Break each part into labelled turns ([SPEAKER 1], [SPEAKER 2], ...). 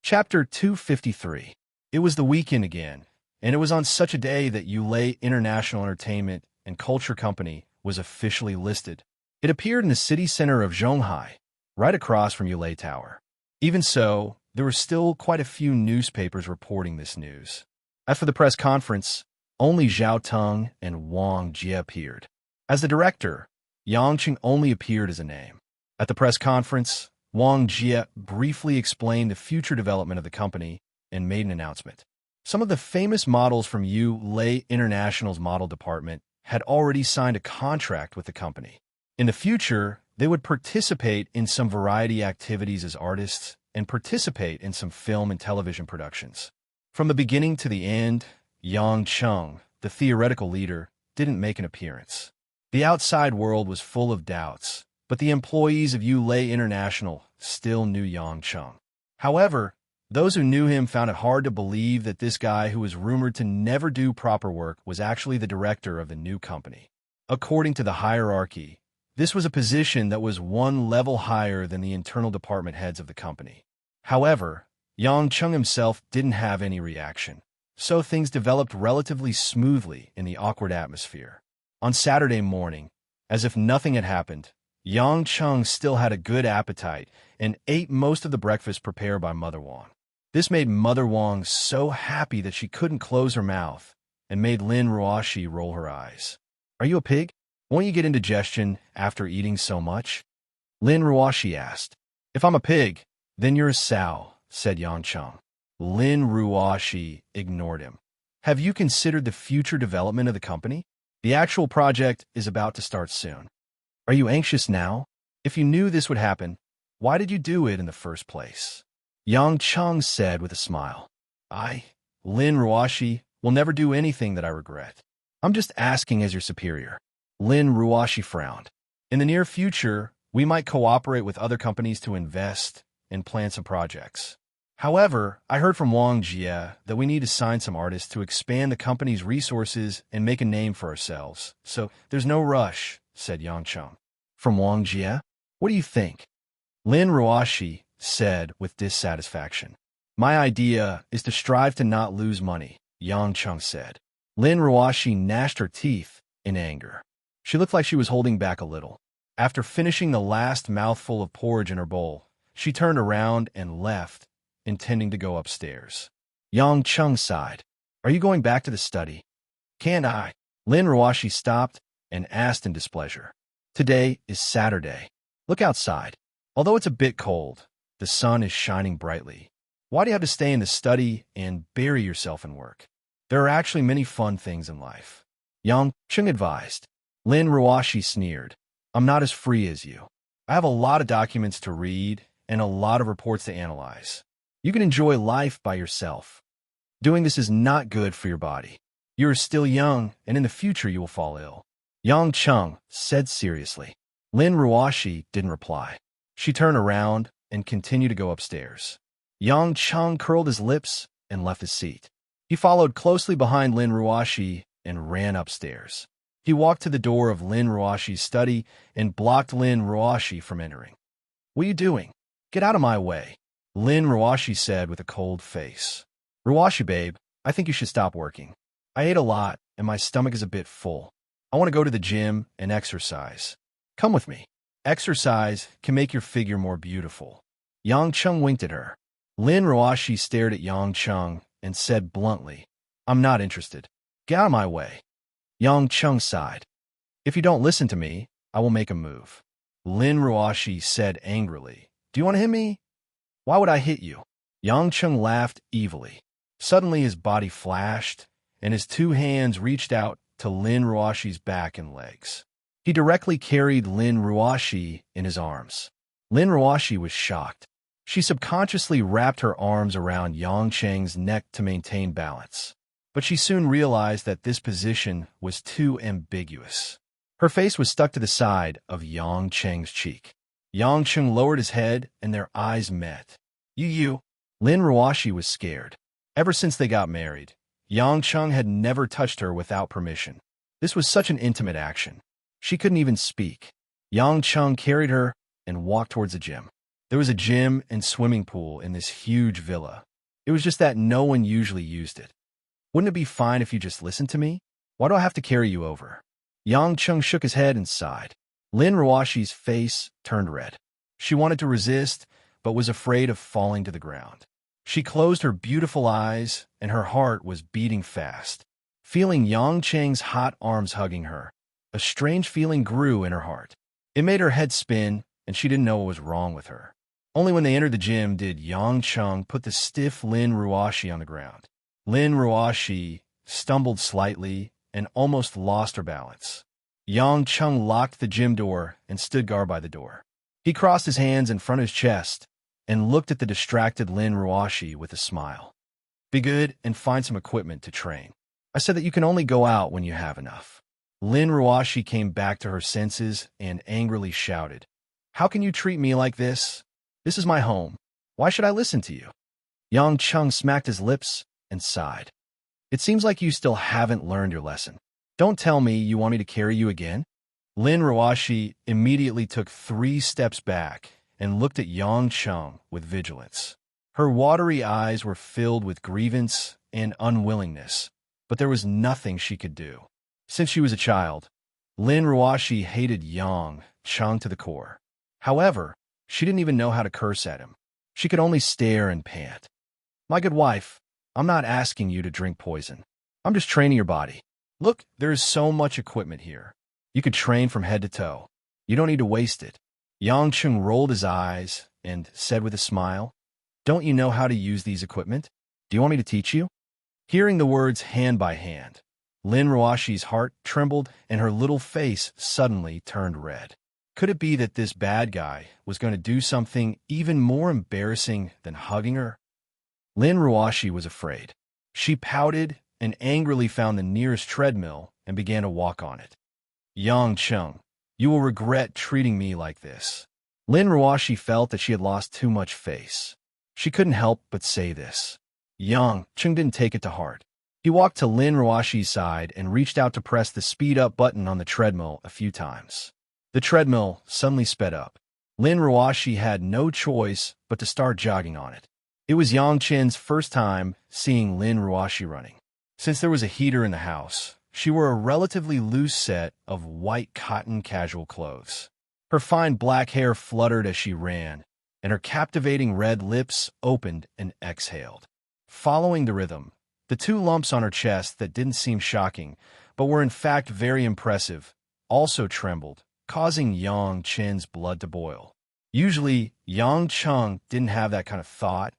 [SPEAKER 1] Chapter 253. It was the weekend again, and it was on such a day that Ulay International Entertainment and Culture Company was officially listed. It appeared in the city center of Zhonghai, right across from Ulay Tower. Even so, there were still quite a few newspapers reporting this news. As for the press conference, only Zhao Teng and Wang Jie appeared. As the director, Yang Qing only appeared as a name. At the press conference, Wang Jie briefly explained the future development of the company and made an announcement. Some of the famous models from Ulay International's model department had already signed a contract with the company. In the future, they would participate in some variety activities as artists and participate in some film and television productions. From the beginning to the end, Yang Cheng, the theoretical leader, didn't make an appearance. The outside world was full of doubts, but the employees of Ulay International still knew Yang Cheng. However, those who knew him found it hard to believe that this guy who was rumored to never do proper work was actually the director of the new company. According to the hierarchy, this was a position that was one level higher than the internal department heads of the company. However, Yang Cheng himself didn't have any reaction, so things developed relatively smoothly in the awkward atmosphere. On Saturday morning, as if nothing had happened, Yang Cheng still had a good appetite and ate most of the breakfast prepared by Mother Wang. This made Mother Wang so happy that she couldn't close her mouth and made Lin Ruoshi roll her eyes. "Are you a pig? Won't you get indigestion after eating so much?" Lin Ruoshi asked. "If I'm a pig, then you're a sow," said Yang Cheng. Lin Ruoshi ignored him. "Have you considered the future development of the company? The actual project is about to start soon. Are you anxious now? If you knew this would happen, why did you do it in the first place?" Yang Cheng said with a smile. Lin Ruoshi, will never do anything that I regret. I'm just asking as your superior." Lin Ruoshi frowned. "In the near future, we might cooperate with other companies to invest and plan some projects. However, I heard from Wang Jie that we need to sign some artists to expand the company's resources and make a name for ourselves, so there's no rush," said Yang Cheng. "From Wang Jie? What do you think?" Lin Ruoshi said with dissatisfaction. "My idea is to strive to not lose money," Yang Cheng said. Lin Ruoshi gnashed her teeth in anger. She looked like she was holding back a little. After finishing the last mouthful of porridge in her bowl, she turned around and left, intending to go upstairs. Yang Cheng sighed. "Are you going back to the study?" "Can't I?" Lin Ruoshi stopped and asked in displeasure. "Today is Saturday. Look outside. Although it's a bit cold, the sun is shining brightly. Why do you have to stay in the study and bury yourself in work? There are actually many fun things in life," Yang Cheng advised. Lin Ruoshi sneered. "I'm not as free as you. I have a lot of documents to read and a lot of reports to analyze. You can enjoy life by yourself. Doing this is not good for your body. You are still young, and in the future you will fall ill," Yang Cheng said seriously. Lin Ruoshi didn't reply. She turned around and continued to go upstairs. Yang Cheng curled his lips and left his seat. He followed closely behind Lin Ruoshi and ran upstairs. He walked to the door of Lin Ruoshi's study and blocked Lin Ruoshi from entering. "What are you doing? Get out of my way," Lin Ruoshi said with a cold face. "Ruoshi, babe, I think you should stop working. I ate a lot, and my stomach is a bit full. I want to go to the gym and exercise. Come with me. Exercise can make your figure more beautiful." Yang Cheng winked at her. Lin Ruoshi stared at Yang Cheng and said bluntly, "I'm not interested. Get out of my way." Yang Cheng sighed. "If you don't listen to me, I will make a move," Lin Ruoshi said angrily. "Do you want to hit me?" "Why would I hit you?" Yang Cheng laughed evilly. Suddenly his body flashed, and his two hands reached out to Lin Ruoshi's back and legs. He directly carried Lin Ruoshi in his arms. Lin Ruoshi was shocked. She subconsciously wrapped her arms around Yang Cheng's neck to maintain balance, but she soon realized that this position was too ambiguous. Her face was stuck to the side of Yang Cheng's cheek. Yang Cheng lowered his head, and their eyes met. You. Lin Ruoshi was scared. Ever since they got married, Yang Cheng had never touched her without permission. This was such an intimate action. She couldn't even speak. Yang Cheng carried her and walked towards the gym. There was a gym and swimming pool in this huge villa. It was just that no one usually used it. Wouldn't it be fine if you just listened to me? Why do I have to carry you over? Yang Chung shook his head and sighed. Lin Ruashi's face turned red. She wanted to resist, but was afraid of falling to the ground. She closed her beautiful eyes, and her heart was beating fast. Feeling Yang Cheng's hot arms hugging her, a strange feeling grew in her heart. It made her head spin, and she didn't know what was wrong with her. Only when they entered the gym did Yang Chung put the stiff Lin Ruashi on the ground. Lin Ruashi stumbled slightly and almost lost her balance. Yang Chung locked the gym door and stood guard by the door. He crossed his hands in front of his chest and looked at the distracted Lin Ruashi with a smile. Be good and find some equipment to train. I said that you can only go out when you have enough. Lin Ruashi came back to her senses and angrily shouted, How can you treat me like this? This is my home. Why should I listen to you? Yang Chung smacked his lips and sighed. It seems like you still haven't learned your lesson. Don't tell me you want me to carry you again? Lin Ruashi immediately took 3 steps back and looked at Yang Chung with vigilance. Her watery eyes were filled with grievance and unwillingness, but there was nothing she could do. Since she was a child, Lin Ruashi hated Yang Chung to the core. However, she didn't even know how to curse at him. She could only stare and pant. My good wife, I'm not asking you to drink poison. I'm just training your body. Look, there is so much equipment here. You could train from head to toe. You don't need to waste it. Yang Chung rolled his eyes and said with a smile, Don't you know how to use these equipment? Do you want me to teach you? Hearing the words hand by hand, Lin Ruashi's heart trembled and her little face suddenly turned red. Could it be that this bad guy was going to do something even more embarrassing than hugging her? Lin Ruashi was afraid. She pouted and angrily found the nearest treadmill and began to walk on it. Yang Chung, you will regret treating me like this. Lin Ruashi felt that she had lost too much face. She couldn't help but say this. Yang Chung didn't take it to heart. He walked to Lin Ruashi's side and reached out to press the speed-up button on the treadmill a few times. The treadmill suddenly sped up. Lin Ruashi had no choice but to start jogging on it. It was Yang Chen's first time seeing Lin Ruashi running. Since there was a heater in the house, she wore a relatively loose set of white cotton casual clothes. Her fine black hair fluttered as she ran, and her captivating red lips opened and exhaled. Following the rhythm, the 2 lumps on her chest that didn't seem shocking, but were in fact very impressive, also trembled, causing Yang Chen's blood to boil. Usually, Yang Chung didn't have that kind of thought,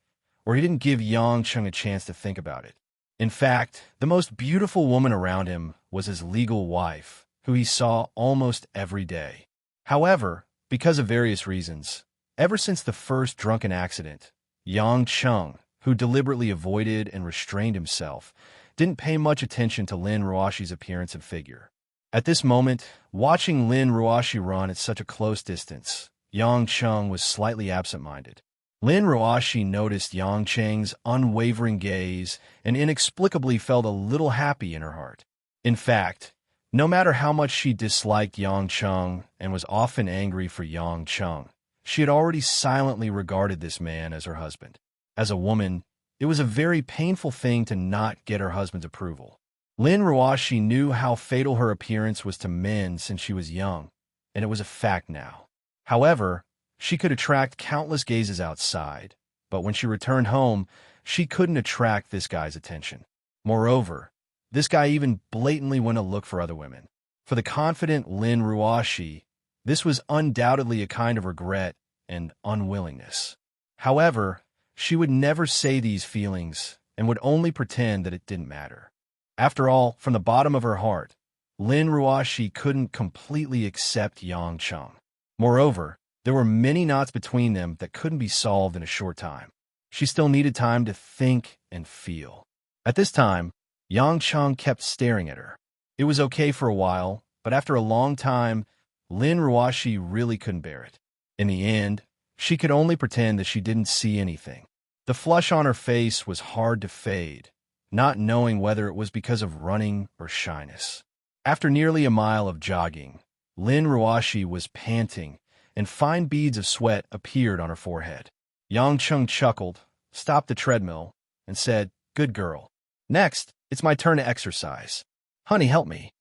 [SPEAKER 1] or he didn't give Yang Chung a chance to think about it. In fact, the most beautiful woman around him was his legal wife, who he saw almost every day. However, because of various reasons, ever since the first drunken accident, Yang Chung, who deliberately avoided and restrained himself, didn't pay much attention to Lin Ruashi's appearance and figure. At this moment, watching Lin Ruashi run at such a close distance, Yang Chung was slightly absent-minded. Lin Ruashi noticed Yang Cheng's unwavering gaze and inexplicably felt a little happy in her heart. In fact, no matter how much she disliked Yang Chung and was often angry for Yang Chung, she had already silently regarded this man as her husband. As a woman, it was a very painful thing to not get her husband's approval. Lin Ruashi knew how fatal her appearance was to men since she was young, and it was a fact now. However, she could attract countless gazes outside, but when she returned home, she couldn't attract this guy's attention. Moreover, this guy even blatantly went to look for other women. For the confident Lin Ruashi, this was undoubtedly a kind of regret and unwillingness. However, she would never say these feelings and would only pretend that it didn't matter. After all, from the bottom of her heart, Lin Ruashi couldn't completely accept Yang Chung. Moreover, there were many knots between them that couldn't be solved in a short time. She still needed time to think and feel. At this time, Yang Chung kept staring at her. It was okay for a while, but after a long time, Lin Ruashi really couldn't bear it. In the end, she could only pretend that she didn't see anything. The flush on her face was hard to fade, not knowing whether it was because of running or shyness. After nearly a mile of jogging, Lin Ruashi was panting and fine beads of sweat appeared on her forehead. Yang Chung chuckled, stopped the treadmill, and said, "Good girl. Next, it's my turn to exercise. Honey, help me."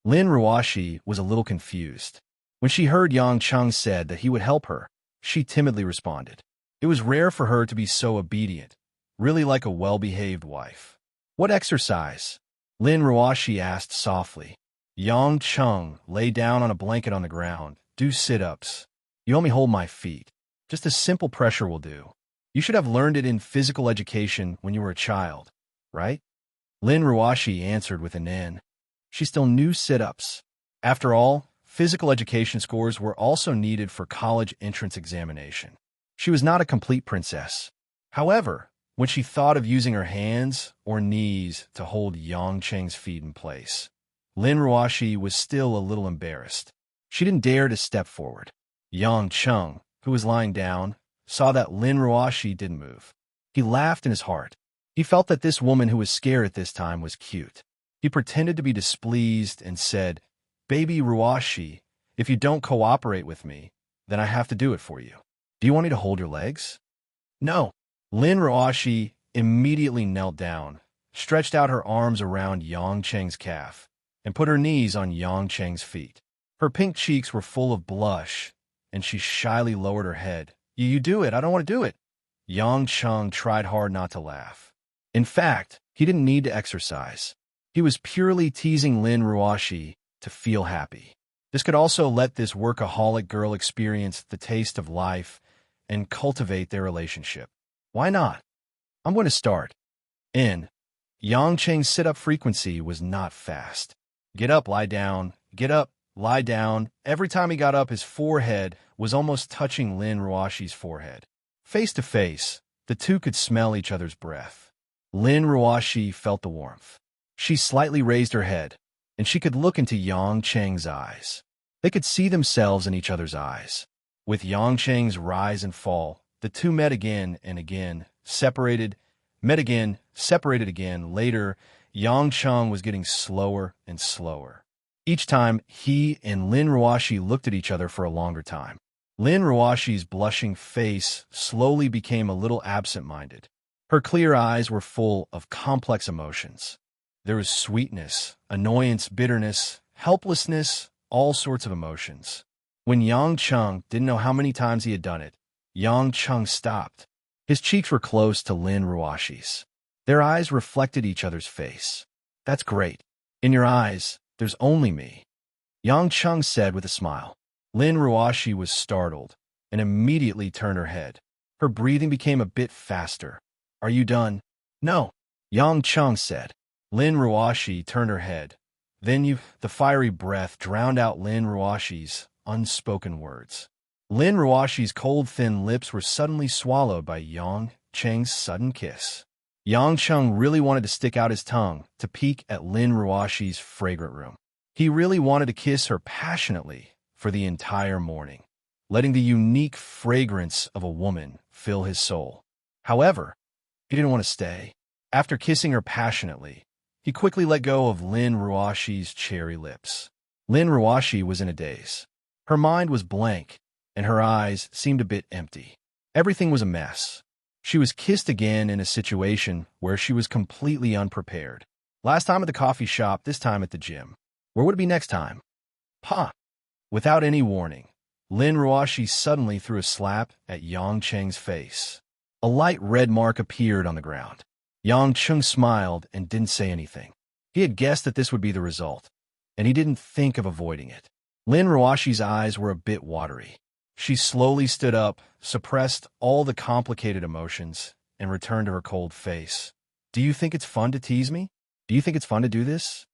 [SPEAKER 1] Lin Ruoshi was a little confused. When she heard Yang Chung said that he would help her, she timidly responded. It was rare for her to be so obedient, really like a well-behaved wife. "What exercise?" Lin Ruoshi asked softly. Yang Chung lay down on a blanket on the ground. "Do sit-ups. You only hold my feet. Just a simple pressure will do. You should have learned it in physical education when you were a child, right?" Lin Ruoshi answered with an N. She still knew sit-ups. After all, physical education scores were also needed for college entrance examination. She was not a complete princess. However, when she thought of using her hands or knees to hold Yang Cheng's feet in place, Lin Ruoshi was still a little embarrassed. She didn't dare to step forward. Yang Chung, who was lying down, saw that Lin Ruoshi didn't move. He laughed in his heart. He felt that this woman who was scared at this time was cute. He pretended to be displeased and said, "Baby Ruoshi, if you don't cooperate with me, then I have to do it for you. Do you want me to hold your legs?" "No." Lin Ruoshi immediately knelt down, stretched out her arms around Yang Cheng's calf, and put her knees on Yang Cheng's feet. Her pink cheeks were full of blush, and she shyly lowered her head. You do it. I don't want to do it." Yang Cheng tried hard not to laugh. In fact, he didn't need to exercise. He was purely teasing Lin Ruoshi to feel happy. This could also let this workaholic girl experience the taste of life and cultivate their relationship. Why not? I'm going to start. Yang Cheng's sit-up frequency was not fast. Get up, lie down. Get up, lie down. Every time he got up, his forehead was almost touching Lin Ruoshi's forehead. Face to face, the two could smell each other's breath. Lin Ruoshi felt the warmth. She slightly raised her head, and she could look into Yang Cheng's eyes. They could see themselves in each other's eyes. With Yang Cheng's rise and fall, the two met again and again, separated, met again, separated again. Later, Yang Cheng was getting slower and slower. Each time, he and Lin Ruoshi looked at each other for a longer time. Lin Ruoshi's blushing face slowly became a little absent-minded. Her clear eyes were full of complex emotions. There was sweetness, annoyance, bitterness, helplessness, all sorts of emotions. When Yang Cheng didn't know how many times he had done it, Yang Cheng stopped. His cheeks were close to Lin Ruoshi's. Their eyes reflected each other's face. "That's great. In your eyes, there's only me," Yang Cheng said with a smile. Lin Ruoshi was startled and immediately turned her head. Her breathing became a bit faster. "Are you done?" "No," Yang Cheng said. Lin Ruoshi turned her head. "Then the fiery breath drowned out Lin Ruoshi's unspoken words. Lin Ruoshi's cold, thin lips were suddenly swallowed by Yang Cheng's sudden kiss. Yang Cheng really wanted to stick out his tongue to peek at Lin Ruoshi's fragrant room. He really wanted to kiss her passionately for the entire morning, letting the unique fragrance of a woman fill his soul. However, he didn't want to stay. After kissing her passionately, he quickly let go of Lin Ruoshi's cherry lips. Lin Ruoshi was in a daze. Her mind was blank, and her eyes seemed a bit empty. Everything was a mess. She was kissed again in a situation where she was completely unprepared. Last time at the coffee shop, this time at the gym. Where would it be next time? Pa! Without any warning, Lin Ruoshi suddenly threw a slap at Yang Cheng's face. A light red mark appeared on the ground. Yang Cheng smiled and didn't say anything. He had guessed that this would be the result, and he didn't think of avoiding it. Lin Ruoshi's eyes were a bit watery. She slowly stood up, suppressed all the complicated emotions, and returned to her cold face. "Do you think it's fun to tease me? Do you think it's fun to do this?"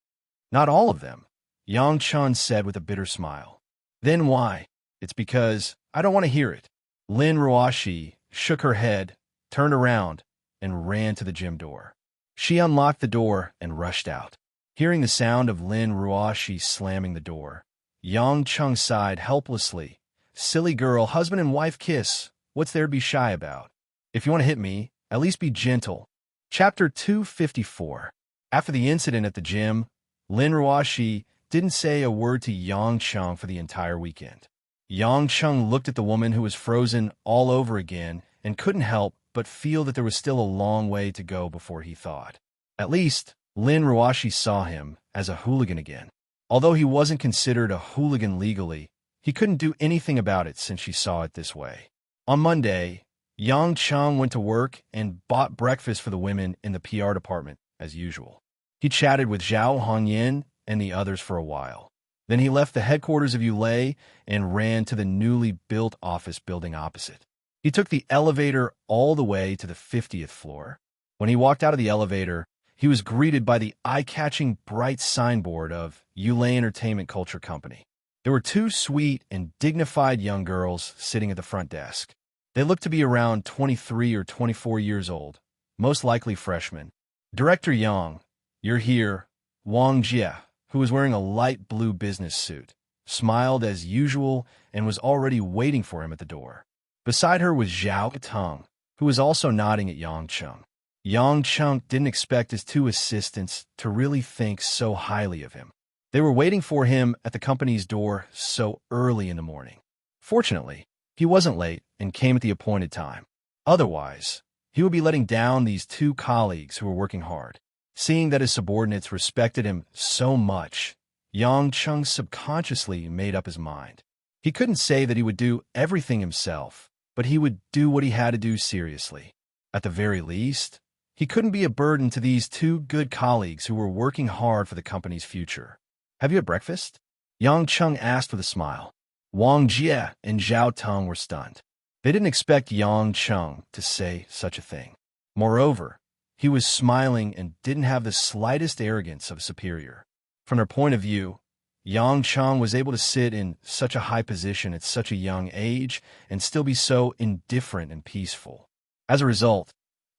[SPEAKER 1] "Not all of them," Yang Chun said with a bitter smile. "Then why?" "It's because I don't want to hear it." Lin Ruoshi shook her head, turned around, and ran to the gym door. She unlocked the door and rushed out. Hearing the sound of Lin Ruoshi slamming the door, Yang Chung sighed helplessly. "Silly girl, husband and wife kiss. What's there to be shy about? If you want to hit me, at least be gentle." Chapter 254. After the incident at the gym, Lin Ruoshi didn't say a word to Yang Chung for the entire weekend. Yang Chung looked at the woman who was frozen all over again and couldn't help but feel that there was still a long way to go before he thought. At least, Lin Ruashi saw him as a hooligan again. Although he wasn't considered a hooligan legally, he couldn't do anything about it since she saw it this way. On Monday, Yang Chung went to work and bought breakfast for the women in the PR department, as usual. He chatted with Zhao Hongyan and the others for a while. Then he left the headquarters of Yulei and ran to the newly built office building opposite. He took the elevator all the way to the 50th floor. When he walked out of the elevator, he was greeted by the eye-catching bright signboard of Yulei Entertainment Culture Company. There were two sweet and dignified young girls sitting at the front desk. They looked to be around 23 or 24 years old, most likely freshmen. Director Yang, you're here. Wang Jie, who was wearing a light blue business suit, smiled as usual and was already waiting for him at the door. Beside her was Zhao Tong, who was also nodding at Yang Chung. Yang Chung didn't expect his two assistants to really think so highly of him. They were waiting for him at the company's door so early in the morning. Fortunately, he wasn't late and came at the appointed time. Otherwise, he would be letting down these two colleagues who were working hard. Seeing that his subordinates respected him so much, Yang Chung subconsciously made up his mind. He couldn't say that he would do everything himself, but he would do what he had to do seriously. At the very least, he couldn't be a burden to these two good colleagues who were working hard for the company's future. Have you had breakfast? Yang Chung asked with a smile. Wang Jie and Zhao Tong were stunned. They didn't expect Yang Chung to say such a thing. Moreover, he was smiling and didn't have the slightest arrogance of a superior. From their point of view, Yang Chung was able to sit in such a high position at such a young age and still be so indifferent and peaceful. As a result,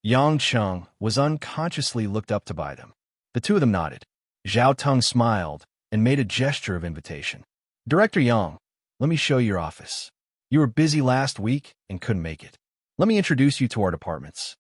[SPEAKER 1] Yang Chung was unconsciously looked up to by them. The two of them nodded. Zhao Tong smiled and made a gesture of invitation. Director Yang, let me show you your office. You were busy last week and couldn't make it. Let me introduce you to our departments.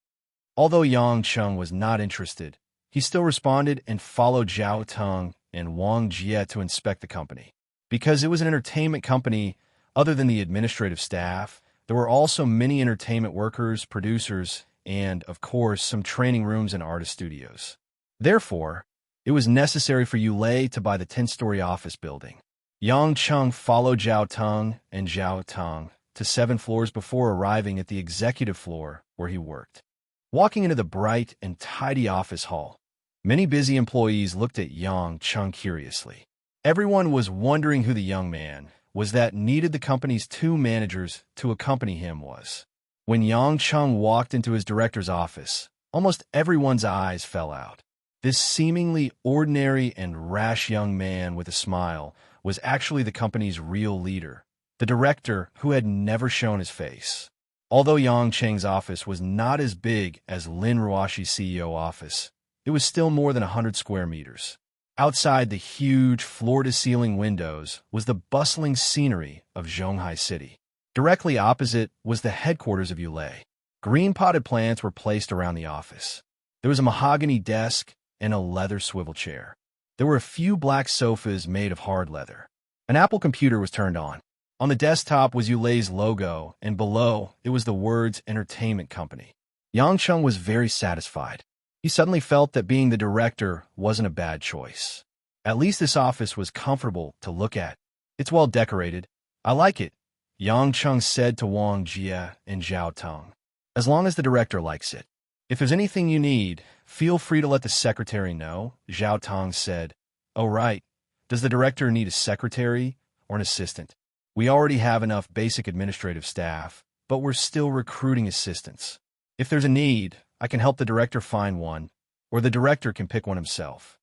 [SPEAKER 1] Although Yang Chung was not interested, he still responded and followed Zhao Tong and Wang Jie to inspect the company. Because it was an entertainment company, other than the administrative staff, there were also many entertainment workers, producers, and, of course, some training rooms and artist studios. Therefore, it was necessary for Yulei to buy the 10-story office building. Yang Chung followed Zhao Tong and Zhao Tong to 7 floors before arriving at the executive floor where he worked. Walking into the bright and tidy office hall, many busy employees looked at Yang Chung curiously. Everyone was wondering who the young man was that needed the company's 2 managers to accompany him was. When Yang Chung walked into his director's office, almost everyone's eyes fell out. This seemingly ordinary and rash young man with a smile was actually the company's real leader, the director who had never shown his face. Although Yang Cheng's office was not as big as Lin Ruashi's CEO office, it was still more than 100 square meters. Outside the huge floor-to-ceiling windows was the bustling scenery of Zhonghai City. Directly opposite was the headquarters of Yulei. Green potted plants were placed around the office. There was a mahogany desk and a leather swivel chair. There were a few black sofas made of hard leather. An Apple computer was turned on. On the desktop was Yulei's logo, and below it was the words Entertainment Company. Yang Chung was very satisfied. He suddenly felt that being the director wasn't a bad choice. At least this office was comfortable to look at. It's well decorated. I like it, Yang Chung said to Wang Jie and Zhao Tong. As long as the director likes it. If there's anything you need, feel free to let the secretary know, Zhao Tong said. Oh, right. Does the director need a secretary or an assistant? We already have enough basic administrative staff, but we're still recruiting assistants. If there's a need, I can help the director find one, or the director can pick one himself.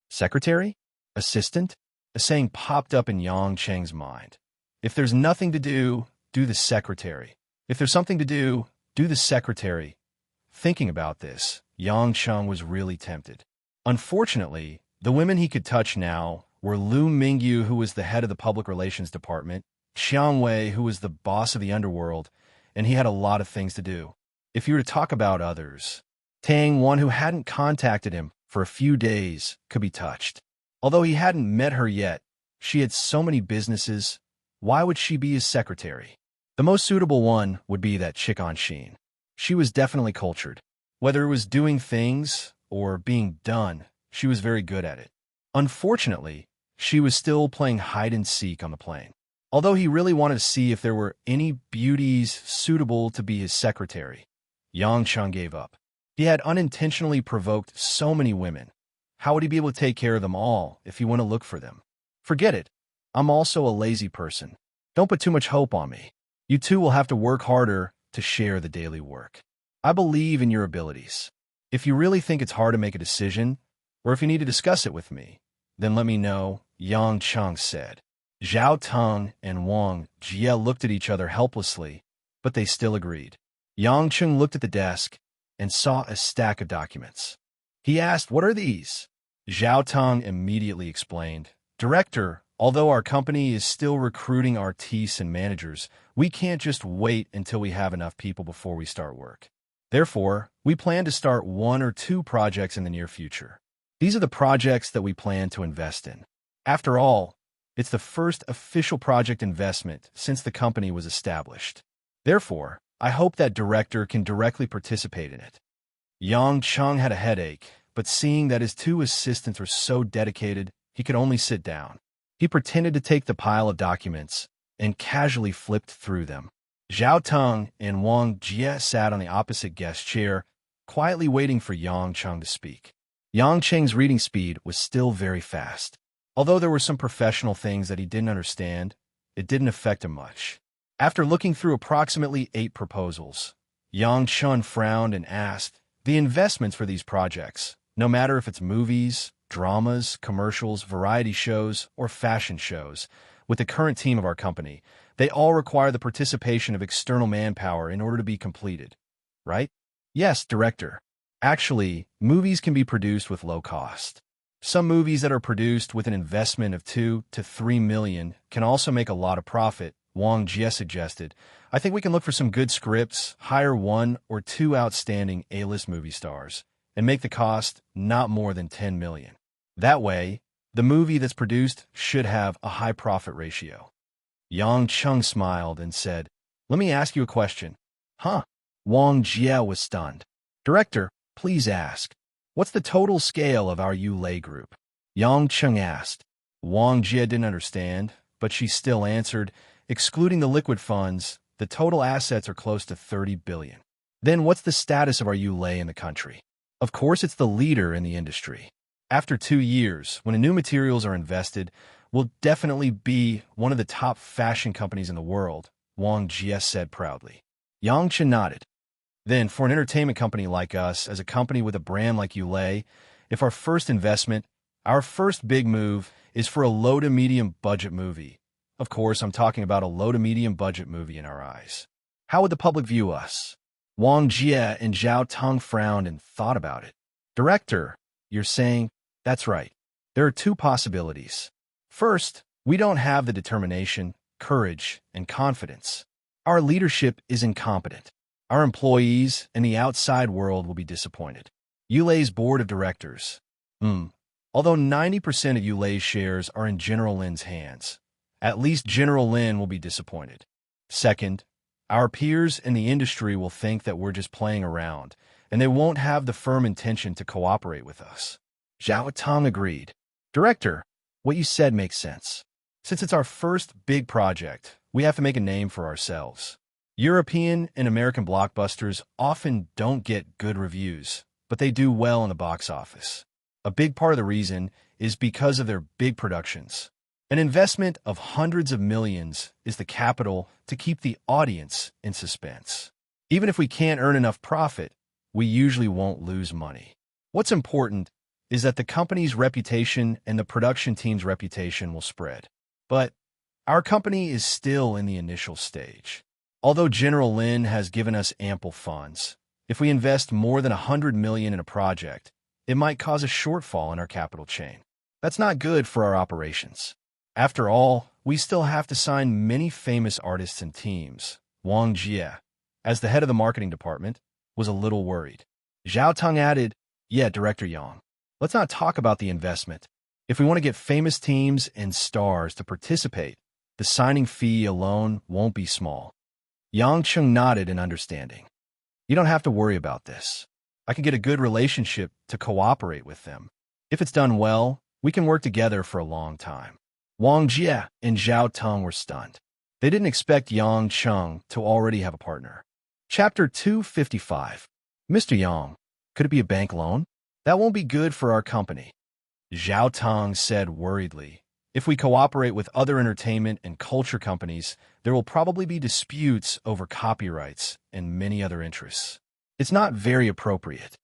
[SPEAKER 1] Secretary? Assistant? A saying popped up in Yang Cheng's mind. If there's nothing to do, do the secretary. If there's something to do, do the secretary. Thinking about this, Yang Chung was really tempted. Unfortunately, the women he could touch now were Lu Mingyu, who was the head of the public relations department, Xiang Wei, who was the boss of the underworld, and he had a lot of things to do. If you were to talk about others, Tang, one who hadn't contacted him for a few days, could be touched. Although he hadn't met her yet, she had so many businesses, Why would she be his secretary? The most suitable one would be that chick on Sheen. She was definitely cultured. Whether it was doing things or being done, she was very good at it. Unfortunately, she was still playing hide-and-seek on the plane. Although he really wanted to see if there were any beauties suitable to be his secretary, Yang Chung gave up. He had unintentionally provoked so many women. How would he be able to take care of them all if he went to look for them? Forget it. I'm also a lazy person. Don't put too much hope on me. You two will have to work harder to share the daily work. I believe in your abilities. If you really think it's hard to make a decision, or if you need to discuss it with me, then let me know, Yang Chung said. Zhao Teng and Wang Jie looked at each other helplessly, but they still agreed. Yang Chung looked at the desk and saw a stack of documents. He asked, "What are these?" Zhao Teng immediately explained, "Director, although our company is still recruiting artistes and managers, we can't just wait until we have enough people before we start work. Therefore, we plan to start 1 or 2 projects in the near future. These are the projects that we plan to invest in. After all, it's the first official project investment since the company was established. Therefore, I hope that director can directly participate in it." Yang Chung had a headache, but seeing that his 2 assistants were so dedicated, he could only sit down. He pretended to take the pile of documents and casually flipped through them. Zhao Teng and Wang Jie sat on the opposite guest chair, quietly waiting for Yang Chung to speak. Yang Cheng's reading speed was still very fast. Although there were some professional things that he didn't understand, it didn't affect him much. After looking through approximately 8 proposals, Yang Chung frowned and asked, "The investments for these projects, no matter if it's movies, dramas, commercials, variety shows, or fashion shows, with the current team of our company, they all require the participation of external manpower in order to be completed, right?" "Yes, director. Actually, movies can be produced with low cost. Some movies that are produced with an investment of 2 to 3 million can also make a lot of profit," Wang Jie suggested. "I think we can look for some good scripts, hire 1 or 2 outstanding A-list movie stars, and make the cost not more than 10 million. That way, the movie that's produced should have a high profit ratio." Yang Chung smiled and said, "Let me ask you a question." "Huh?" Wang Jie was stunned. "Director, please ask. What's the total scale of our Yulei group?" Yang Chung asked. Wang Jie didn't understand, but she still answered, "Excluding the liquid funds, the total assets are close to 30 billion. Then what's the status of our Yulei in the country?" "Of course it's the leader in the industry. After 2 years, when the new materials are invested, we'll definitely be one of the top fashion companies in the world," Wang Jie said proudly. Yang Chen nodded. "Then, for an entertainment company like us, as a company with a brand like Yulei, if our first investment, our first big move, is for a low to medium budget movie, of course I'm talking about a low to medium budget movie in our eyes, how would the public view us?" Wang Jie and Zhao Teng frowned and thought about it. "Director, you're saying..." "That's right. There are 2 possibilities. First, we don't have the determination, courage, and confidence. Our leadership is incompetent. Our employees and the outside world will be disappointed. Yulei's board of directors. Although 90% of Yulei's shares are in General Lin's hands, at least General Lin will be disappointed. Second, our peers in the industry will think that we're just playing around, and they won't have the firm intention to cooperate with us." Zhao Teng agreed. "Director, what you said makes sense. Since it's our first big project, we have to make a name for ourselves. European and American blockbusters often don't get good reviews, but they do well in the box office. A big part of the reason is because of their big productions. An investment of hundreds of millions is the capital to keep the audience in suspense. Even if we can't earn enough profit, we usually won't lose money. What's important is that the company's reputation and the production team's reputation will spread. But our company is still in the initial stage. Although General Lin has given us ample funds, if we invest more than 100 million in a project, it might cause a shortfall in our capital chain. That's not good for our operations. After all, we still have to sign many famous artists and teams." Wang Jie, as the head of the marketing department, was a little worried. Zhao Teng added, "Yeah, Director Yang, let's not talk about the investment. If we want to get famous teams and stars to participate, The signing fee alone won't be small. Yang Chung nodded in understanding. You don't have to worry about this. I can get a good relationship to cooperate with them. If it's done well, we can work together for a long time. Wang Jie and Zhao Teng were stunned. They didn't expect Yang Chung to already have a partner. Chapter 255. Mr. Yang, could it be a bank loan? That won't be good for our company. Zhao Teng said worriedly. If we cooperate with other entertainment and culture companies, there will probably be disputes over copyrights and many other interests. It's not very appropriate.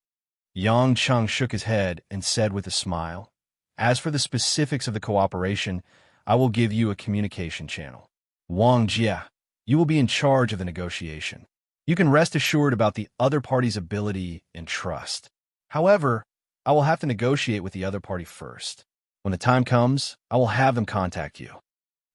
[SPEAKER 1] Yang Chung shook his head and said with a smile, as for the specifics of the cooperation, I will give you a communication channel. Wang Jie, you will be in charge of the negotiation. You can rest assured about the other party's ability and trust. However, I will have to negotiate with the other party first. When the time comes, I will have them contact you.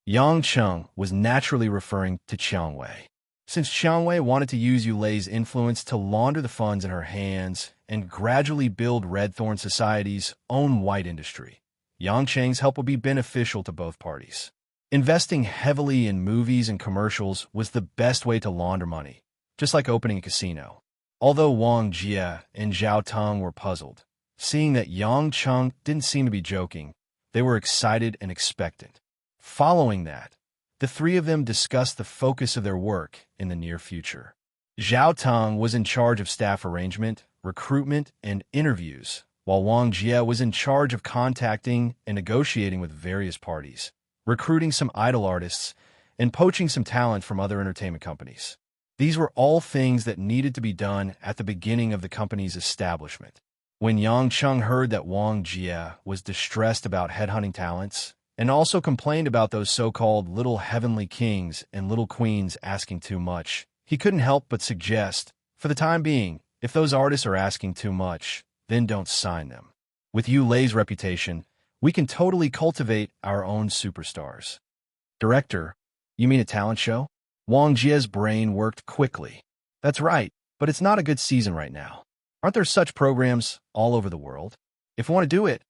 [SPEAKER 1] Yang Chung was naturally referring to Qiang Wei. Since Qiang Wei wanted to use Yu Lei's influence to launder the funds in her hands and gradually build Red Thorn Society's own white industry, Yang Cheng's help would be beneficial to both parties. Investing heavily in movies and commercials was the best way to launder money, just like opening a casino. Although Wang Jie and Zhao Teng were puzzled, seeing that Yang Chung didn't seem to be joking, they were excited and expectant. Following that, the three of them discussed the focus of their work in the near future. Zhao Teng was in charge of staff arrangement, recruitment, and interviews, while Wang Jie was in charge of contacting and negotiating with various parties, recruiting some idol artists, and poaching some talent from other entertainment companies. These were all things that needed to be done at the beginning of the company's establishment. When Yang Chung heard that Wang Jie was distressed about headhunting talents and also complained about those so-called little heavenly kings and little queens asking too much, he couldn't help but suggest, for the time being, if those artists are asking too much, then don't sign them. With Yu Lei's reputation, we can totally cultivate our own superstars. Director, you mean a talent show? Wang Jie's brain worked quickly. That's right, but it's not a good season right now. Aren't there such programs all over the world? If we want to do it,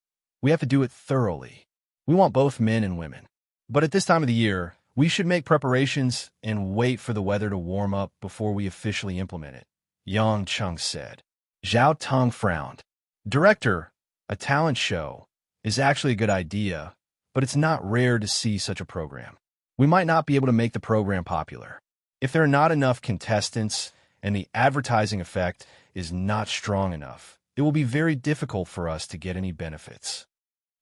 [SPEAKER 1] we have to do it thoroughly. We want both men and women. But at this time of the year, we should make preparations and wait for the weather to warm up before we officially implement it, Yang Chung said. Zhao Teng frowned. Director, a talent show is actually a good idea, but it's not rare to see such a program. We might not be able to make the program popular. If there are not enough contestants and the advertising effect is not strong enough, it will be very difficult for us to get any benefits.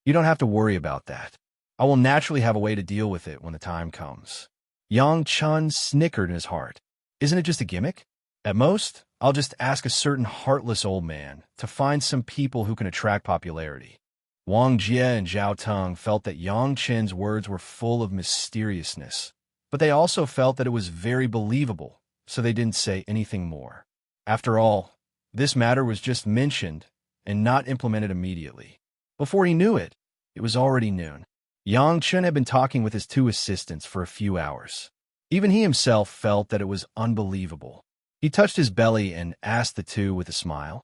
[SPEAKER 1] You don't have to worry about that. I will naturally have a way to deal with it when the time comes. Yang Chun snickered in his heart. Isn't it just a gimmick? At most, I'll just ask a certain heartless old man to find some people who can attract popularity. Wang Jie and Zhao Teng felt that Yang Chen's words were full of mysteriousness, but they also felt that it was very believable, so they didn't say anything more. After all, this matter was just mentioned and not implemented immediately. Before he knew it, it was already noon. Yang Chen had been talking with his two assistants for a few hours. Even he himself felt that it was unbelievable. He touched his belly and asked the two with a smile,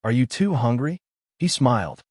[SPEAKER 1] "Are you two hungry?" He smiled.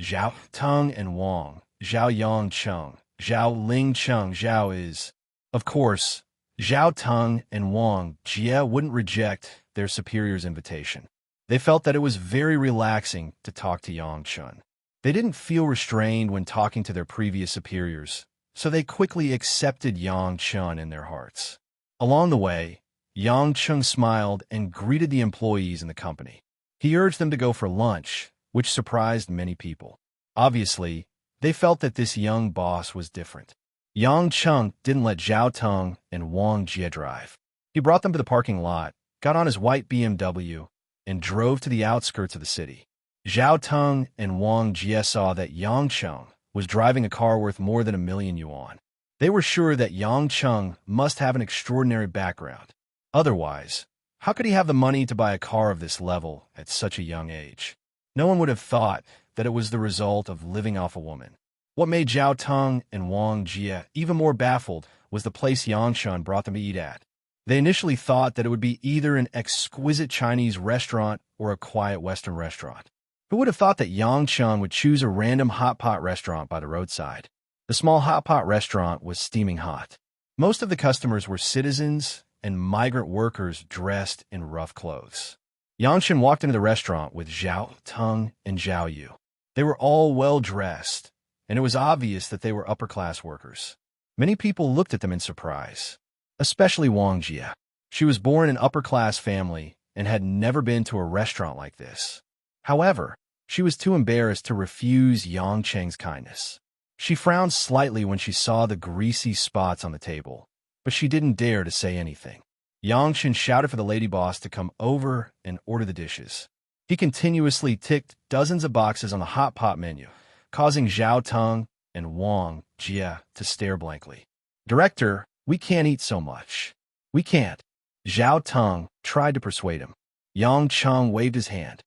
[SPEAKER 1] Zhao Teng and Wang, Zhao Yang Cheng, Zhao Ling Cheng Zhao is. Of course, Zhao Teng and Wang Jie wouldn't reject their superior's invitation. They felt that it was very relaxing to talk to Yang Chun. They didn't feel restrained when talking to their previous superiors, so they quickly accepted Yang Chun in their hearts. Along the way, Yang Chung smiled and greeted the employees in the company. He urged them to go for lunch, which surprised many people. Obviously, they felt that this young boss was different. Yang Chung didn't let Zhao Teng and Wang Jie drive. He brought them to the parking lot, got on his white BMW, and drove to the outskirts of the city. Zhao Teng and Wang Jie saw that Yang Chung was driving a car worth more than 1,000,000 yuan. They were sure that Yang Chung must have an extraordinary background. Otherwise, how could he have the money to buy a car of this level at such a young age? No one would have thought that it was the result of living off a woman. What made Zhao Teng and Wang Jie even more baffled was the place Yang Chun brought them to eat at. They initially thought that it would be either an exquisite Chinese restaurant or a quiet Western restaurant. Who would have thought that Yang Chun would choose a random hot pot restaurant by the roadside? The small hot pot restaurant was steaming hot. Most of the customers were citizens and migrant workers dressed in rough clothes. Yangshin walked into the restaurant with Zhao Teng and Zhao Yu. They were all well-dressed, and it was obvious that they were upper-class workers. Many people looked at them in surprise, especially Wang Jia. She was born in an upper-class family and had never been to a restaurant like this. However, she was too embarrassed to refuse Yang Cheng's kindness. She frowned slightly when she saw the greasy spots on the table, but she didn't dare to say anything. Yangshin shouted for the lady boss to come over and order the dishes. He continuously ticked dozens of boxes on the hot pot menu, causing Zhao Teng and Wang Jia to stare blankly. "Director, we can't eat so much." "We can't." Zhao Teng tried to persuade him. Yang Cheng waved his hand.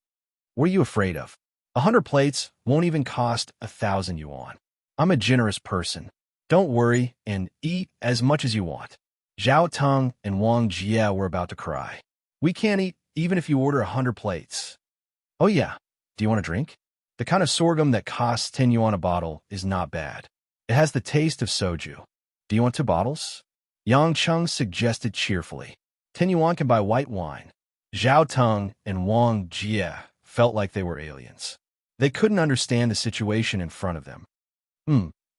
[SPEAKER 1] "What are you afraid of? 100 plates won't even cost 1,000 yuan. I'm a generous person. Don't worry and eat as much as you want." Zhao Teng and Wang Jia were about to cry. "We can't eat even if you order 100 plates. "Oh yeah, do you want a drink? The kind of sorghum that costs 10 yuan a bottle is not bad. It has the taste of soju. Do you want 2 bottles? Yang Cheng suggested cheerfully. 10 yuan can buy white wine. Zhao Teng and Wang Jia felt like they were aliens. They couldn't understand the situation in front of them.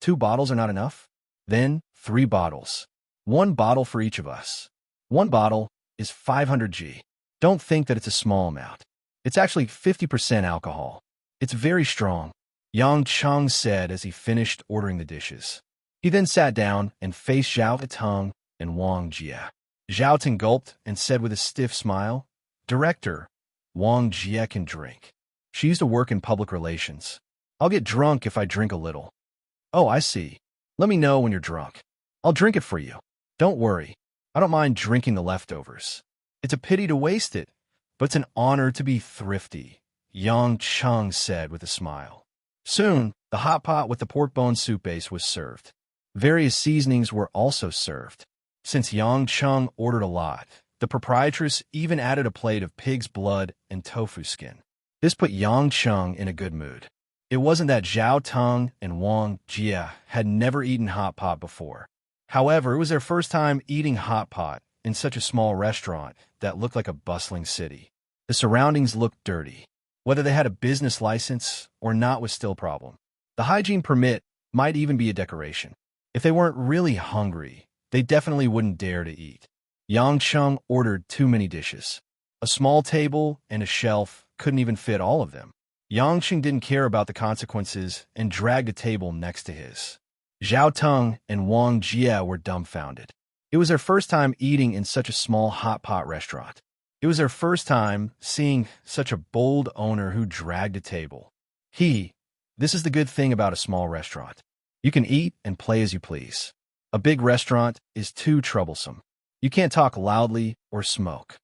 [SPEAKER 1] 2 bottles are not enough? Then 3 bottles. 1 bottle for each of us. 1 bottle is 500 G. Don't think that it's a small amount. It's actually 50% alcohol. It's very strong," Yang Cheng said as he finished ordering the dishes. He then sat down and faced Zhao Teng and Wang Jia. Zhao Teng gulped and said with a stiff smile, "Director, Wang Jia can drink. She used to work in public relations. I'll get drunk if I drink a little." "Oh, I see. Let me know when you're drunk. I'll drink it for you. Don't worry. I don't mind drinking the leftovers. It's a pity to waste it, but it's an honor to be thrifty," Yang Cheng said with a smile. Soon, the hot pot with the pork bone soup base was served. Various seasonings were also served. Since Yang Cheng ordered a lot, the proprietress even added a plate of pig's blood and tofu skin. This put Yang Cheng in a good mood. It wasn't that Zhao Teng and Wang Jia had never eaten hot pot before. However, it was their first time eating hot pot in such a small restaurant that looked like a bustling city. The surroundings looked dirty. Whether they had a business license or not was still a problem. The hygiene permit might even be a decoration. If they weren't really hungry, they definitely wouldn't dare to eat. Yang Cheng ordered too many dishes. A small table and a shelf couldn't even fit all of them. Yang Cheng didn't care about the consequences and dragged a table next to his. Zhao Teng and Wang Jia were dumbfounded. It was their first time eating in such a small hot pot restaurant. It was their first time seeing such a bold owner who dragged a table. This is the good thing about a small restaurant. You can eat and play as you please. A big restaurant is too troublesome. You can't talk loudly or smoke.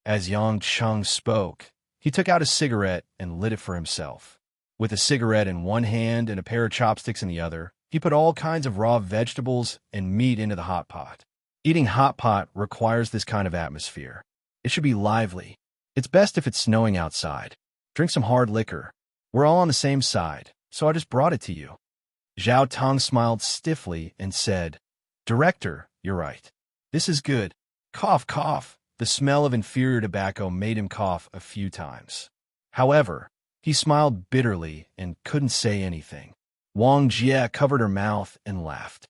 [SPEAKER 1] As Yang Cheng spoke, he took out a cigarette and lit it for himself. With a cigarette in one hand and a pair of chopsticks in the other, he put all kinds of raw vegetables and meat into the hot pot. Eating hot pot requires this kind of atmosphere. It should be lively. It's best if it's snowing outside. Drink some hard liquor. We're all on the same side, so I just brought it to you. Zhao Teng smiled stiffly and said, "Director, you're right. This is good." Cough, cough. The smell of inferior tobacco made him cough a few times. However, he smiled bitterly and couldn't say anything. Wang Jia covered her mouth and laughed.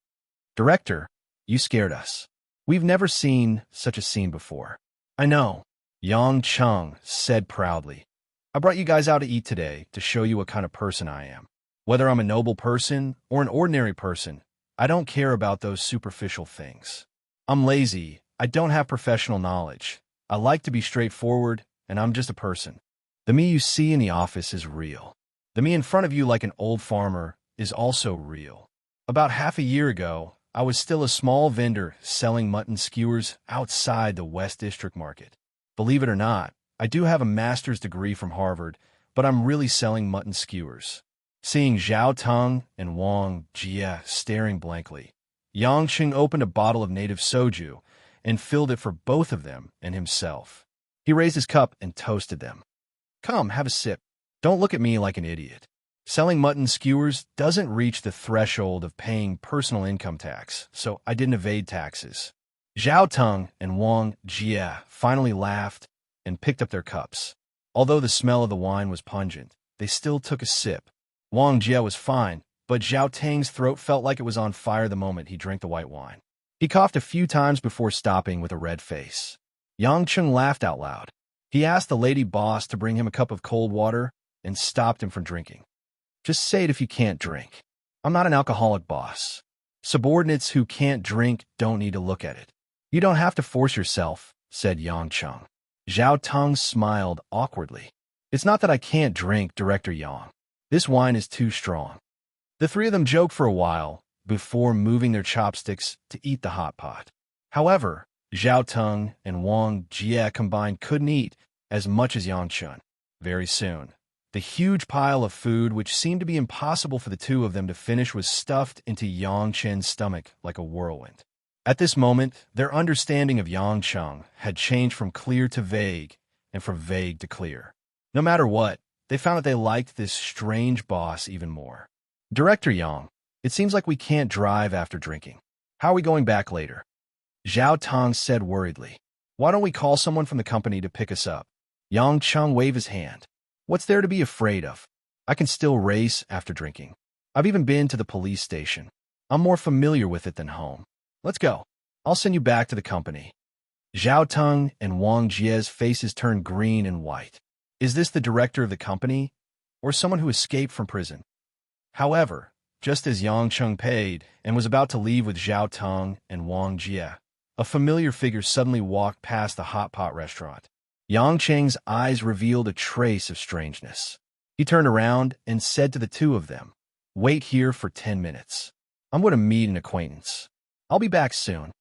[SPEAKER 1] "Director, you scared us. We've never seen such a scene before." "I know," Yang Cheng said proudly. "I brought you guys out to eat today to show you what kind of person I am. Whether I'm a noble person or an ordinary person, I don't care about those superficial things. I'm lazy. I don't have professional knowledge. I like to be straightforward, and I'm just a person. The me you see in the office is real. The me in front of you like an old farmer is also real. About half a year ago, I was still a small vendor selling mutton skewers outside the West District Market. Believe it or not, I do have a master's degree from Harvard, but I'm really selling mutton skewers." Seeing Zhao Teng and Wang Jia staring blankly, Yang Cheng opened a bottle of native soju and filled it for both of them and himself. He raised his cup and toasted them. "Come, have a sip. Don't look at me like an idiot." Selling mutton skewers doesn't reach the threshold of paying personal income tax, so I didn't evade taxes. Zhao Teng and Wang Jie finally laughed and picked up their cups. Although the smell of the wine was pungent, they still took a sip. Wang Jie was fine, but Zhao Teng's throat felt like it was on fire the moment he drank the white wine. He coughed a few times before stopping with a red face. Yang Cheng laughed out loud. He asked the lady boss to bring him a cup of cold water and stopped him from drinking. Just say it if you can't drink. I'm not an alcoholic, boss. Subordinates who can't drink don't need to look at it. You don't have to force yourself, said Yang Cheng. Zhao Teng smiled awkwardly. It's not that I can't drink, Director Yang. This wine is too strong. The three of them joked for a while before moving their chopsticks to eat the hot pot. However, Zhao Teng and Wang Jie combined couldn't eat as much as Yang Cheng. Very soon, the huge pile of food, which seemed to be impossible for the two of them to finish, was stuffed into Yang Chen's stomach like a whirlwind. At this moment, their understanding of Yang Cheng had changed from clear to vague and from vague to clear. No matter what, they found that they liked this strange boss even more. Director Yang, it seems like we can't drive after drinking. How are we going back later? Zhao Teng said worriedly. Why don't we call someone from the company to pick us up? Yang Cheng waved his hand. What's there to be afraid of? I can still race after drinking. I've even been to the police station. I'm more familiar with it than home. Let's go. I'll send you back to the company. Zhao Teng and Wang Jie's faces turned green and white. Is this the director of the company, or someone who escaped from prison? However, just as Yang Cheng paid and was about to leave with Zhao Teng and Wang Jie, a familiar figure suddenly walked past the hot pot restaurant. Yang Cheng's eyes revealed a trace of strangeness. He turned around and said to the two of them, "Wait here for 10 minutes. I'm going to meet an acquaintance. I'll be back soon."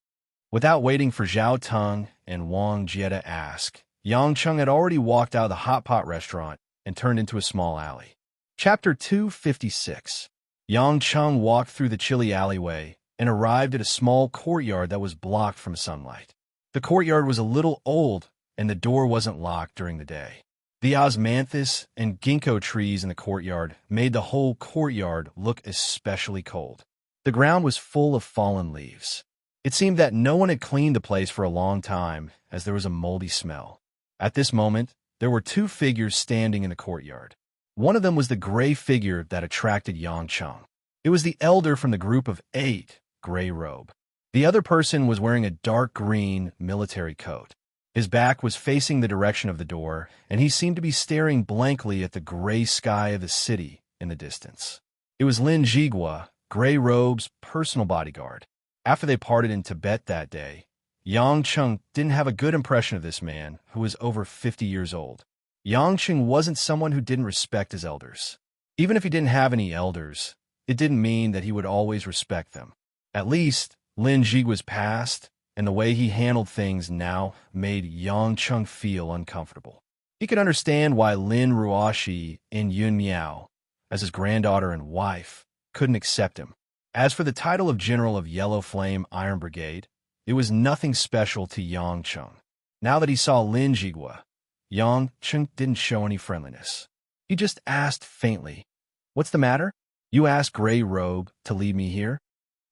[SPEAKER 1] Without waiting for Zhao Teng and Wang Jie to ask, Yang Cheng had already walked out of the hot pot restaurant and turned into a small alley. Chapter 256. Yang Cheng walked through the chilly alleyway and arrived at a small courtyard that was blocked from sunlight. The courtyard was a little old, and the door wasn't locked during the day. The osmanthus and ginkgo trees in the courtyard made the whole courtyard look especially cold. The ground was full of fallen leaves. It seemed that no one had cleaned the place for a long time, as there was a moldy smell. At this moment, there were two figures standing in the courtyard. One of them was the gray figure that attracted Yang Cheng. It was the elder from the group of 8, gray robe. The other person was wearing a dark green military coat. His back was facing the direction of the door, and he seemed to be staring blankly at the gray sky of the city in the distance. It was Lin Jigua, Gray Robe's personal bodyguard. After they parted in Tibet that day, Yang Cheng didn't have a good impression of this man, who was over 50 years old. Yang Cheng wasn't someone who didn't respect his elders. Even if he didn't have any elders, it didn't mean that he would always respect them. At least, Lin Jigua's past and the way he handled things now made Yang Cheng feel uncomfortable. He could understand why Lin Ruoshi and Yun Miao, as his granddaughter and wife, couldn't accept him. As for the title of General of Yellow Flame Iron Brigade, it was nothing special to Yang Cheng. Now that he saw Lin Jigua, Yang Cheng didn't show any friendliness. He just asked faintly, "What's the matter? You asked Gray Robe to lead me here?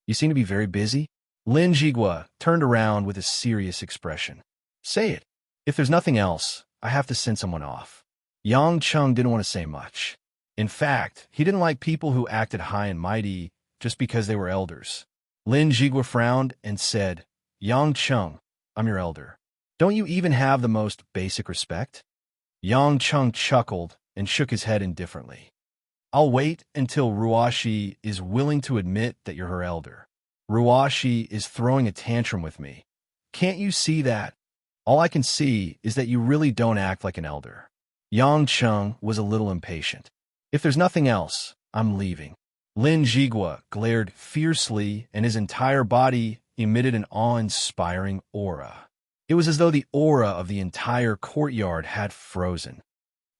[SPEAKER 1] You seem to be very busy." Lin Jigua turned around with a serious expression. "Say it. If there's nothing else, I have to send someone off." Yang Cheng didn't want to say much. In fact, he didn't like people who acted high and mighty just because they were elders. Lin Jigua frowned and said, "Yang Cheng, I'm your elder. Don't you even have the most basic respect?" Yang Cheng chuckled and shook his head indifferently. "I'll wait until Ruoshi is willing to admit that you're her elder. Ruoshi is throwing a tantrum with me. Can't you see that? All I can see is that you really don't act like an elder." Yang Cheng was a little impatient. "If there's nothing else, I'm leaving." Lin Jigua glared fiercely, and his entire body emitted an awe-inspiring aura. It was as though the aura of the entire courtyard had frozen.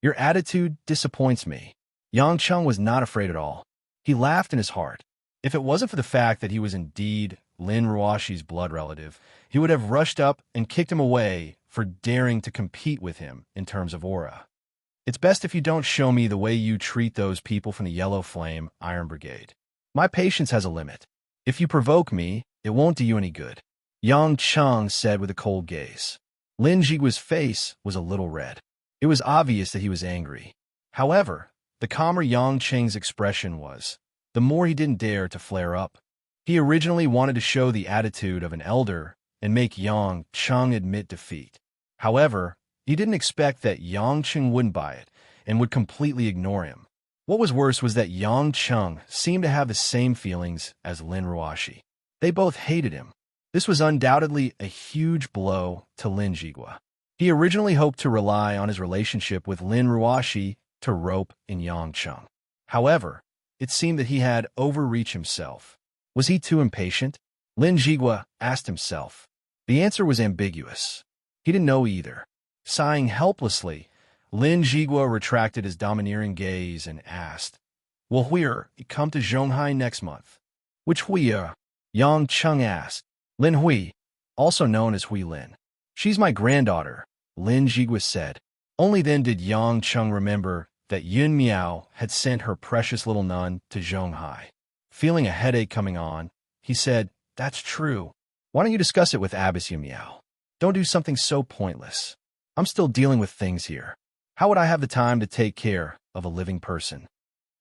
[SPEAKER 1] "Your attitude disappoints me." Yang Cheng was not afraid at all. He laughed in his heart. If it wasn't for the fact that he was indeed Lin Ruoshi's blood relative, he would have rushed up and kicked him away for daring to compete with him in terms of aura. It's best if you don't show me the way you treat those people from the Yellow Flame Iron Brigade. My patience has a limit. If you provoke me, it won't do you any good. Yang Cheng said with a cold gaze. Lin Jigua's face was a little red. It was obvious that he was angry. However, the calmer Yang Cheng's expression was, the more he didn't dare to flare up. He originally wanted to show the attitude of an elder and make Yang Cheng admit defeat. However, he didn't expect that Yang Cheng wouldn't buy it and would completely ignore him. What was worse was that Yang Cheng seemed to have the same feelings as Lin Ruoxi. They both hated him. This was undoubtedly a huge blow to Lin Jigua. He originally hoped to rely on his relationship with Lin Ruoxi to rope in Yang Cheng. However, it seemed that he had overreached himself. Was he too impatient? Lin Jigua asked himself. The answer was ambiguous. He didn't know either. Sighing helplessly, Lin Jigua retracted his domineering gaze and asked, "Will Huir come to Zhonghai next month?" "Which Huir?" Yang Cheng asked. "Lin Hui, also known as Hui Lin. She's my granddaughter," Lin Jigua said. Only then did Yang Cheng remember that Yun Miao had sent her precious little nun to Zhonghai. Feeling a headache coming on, he said, "That's true. Why don't you discuss it with Abbess Yun Miao? Don't do something so pointless. I'm still dealing with things here. How would I have the time to take care of a living person?"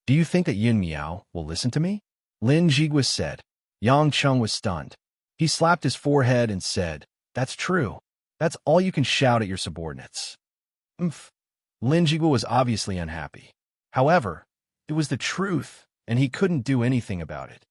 [SPEAKER 1] "Do you think that Yun Miao will listen to me?" Lin Jigua said. Yang Cheng was stunned. He slapped his forehead and said, "That's true. That's all you can shout at your subordinates." Umph. Lin Jigua was obviously unhappy. However, it was the truth, and he couldn't do anything about it.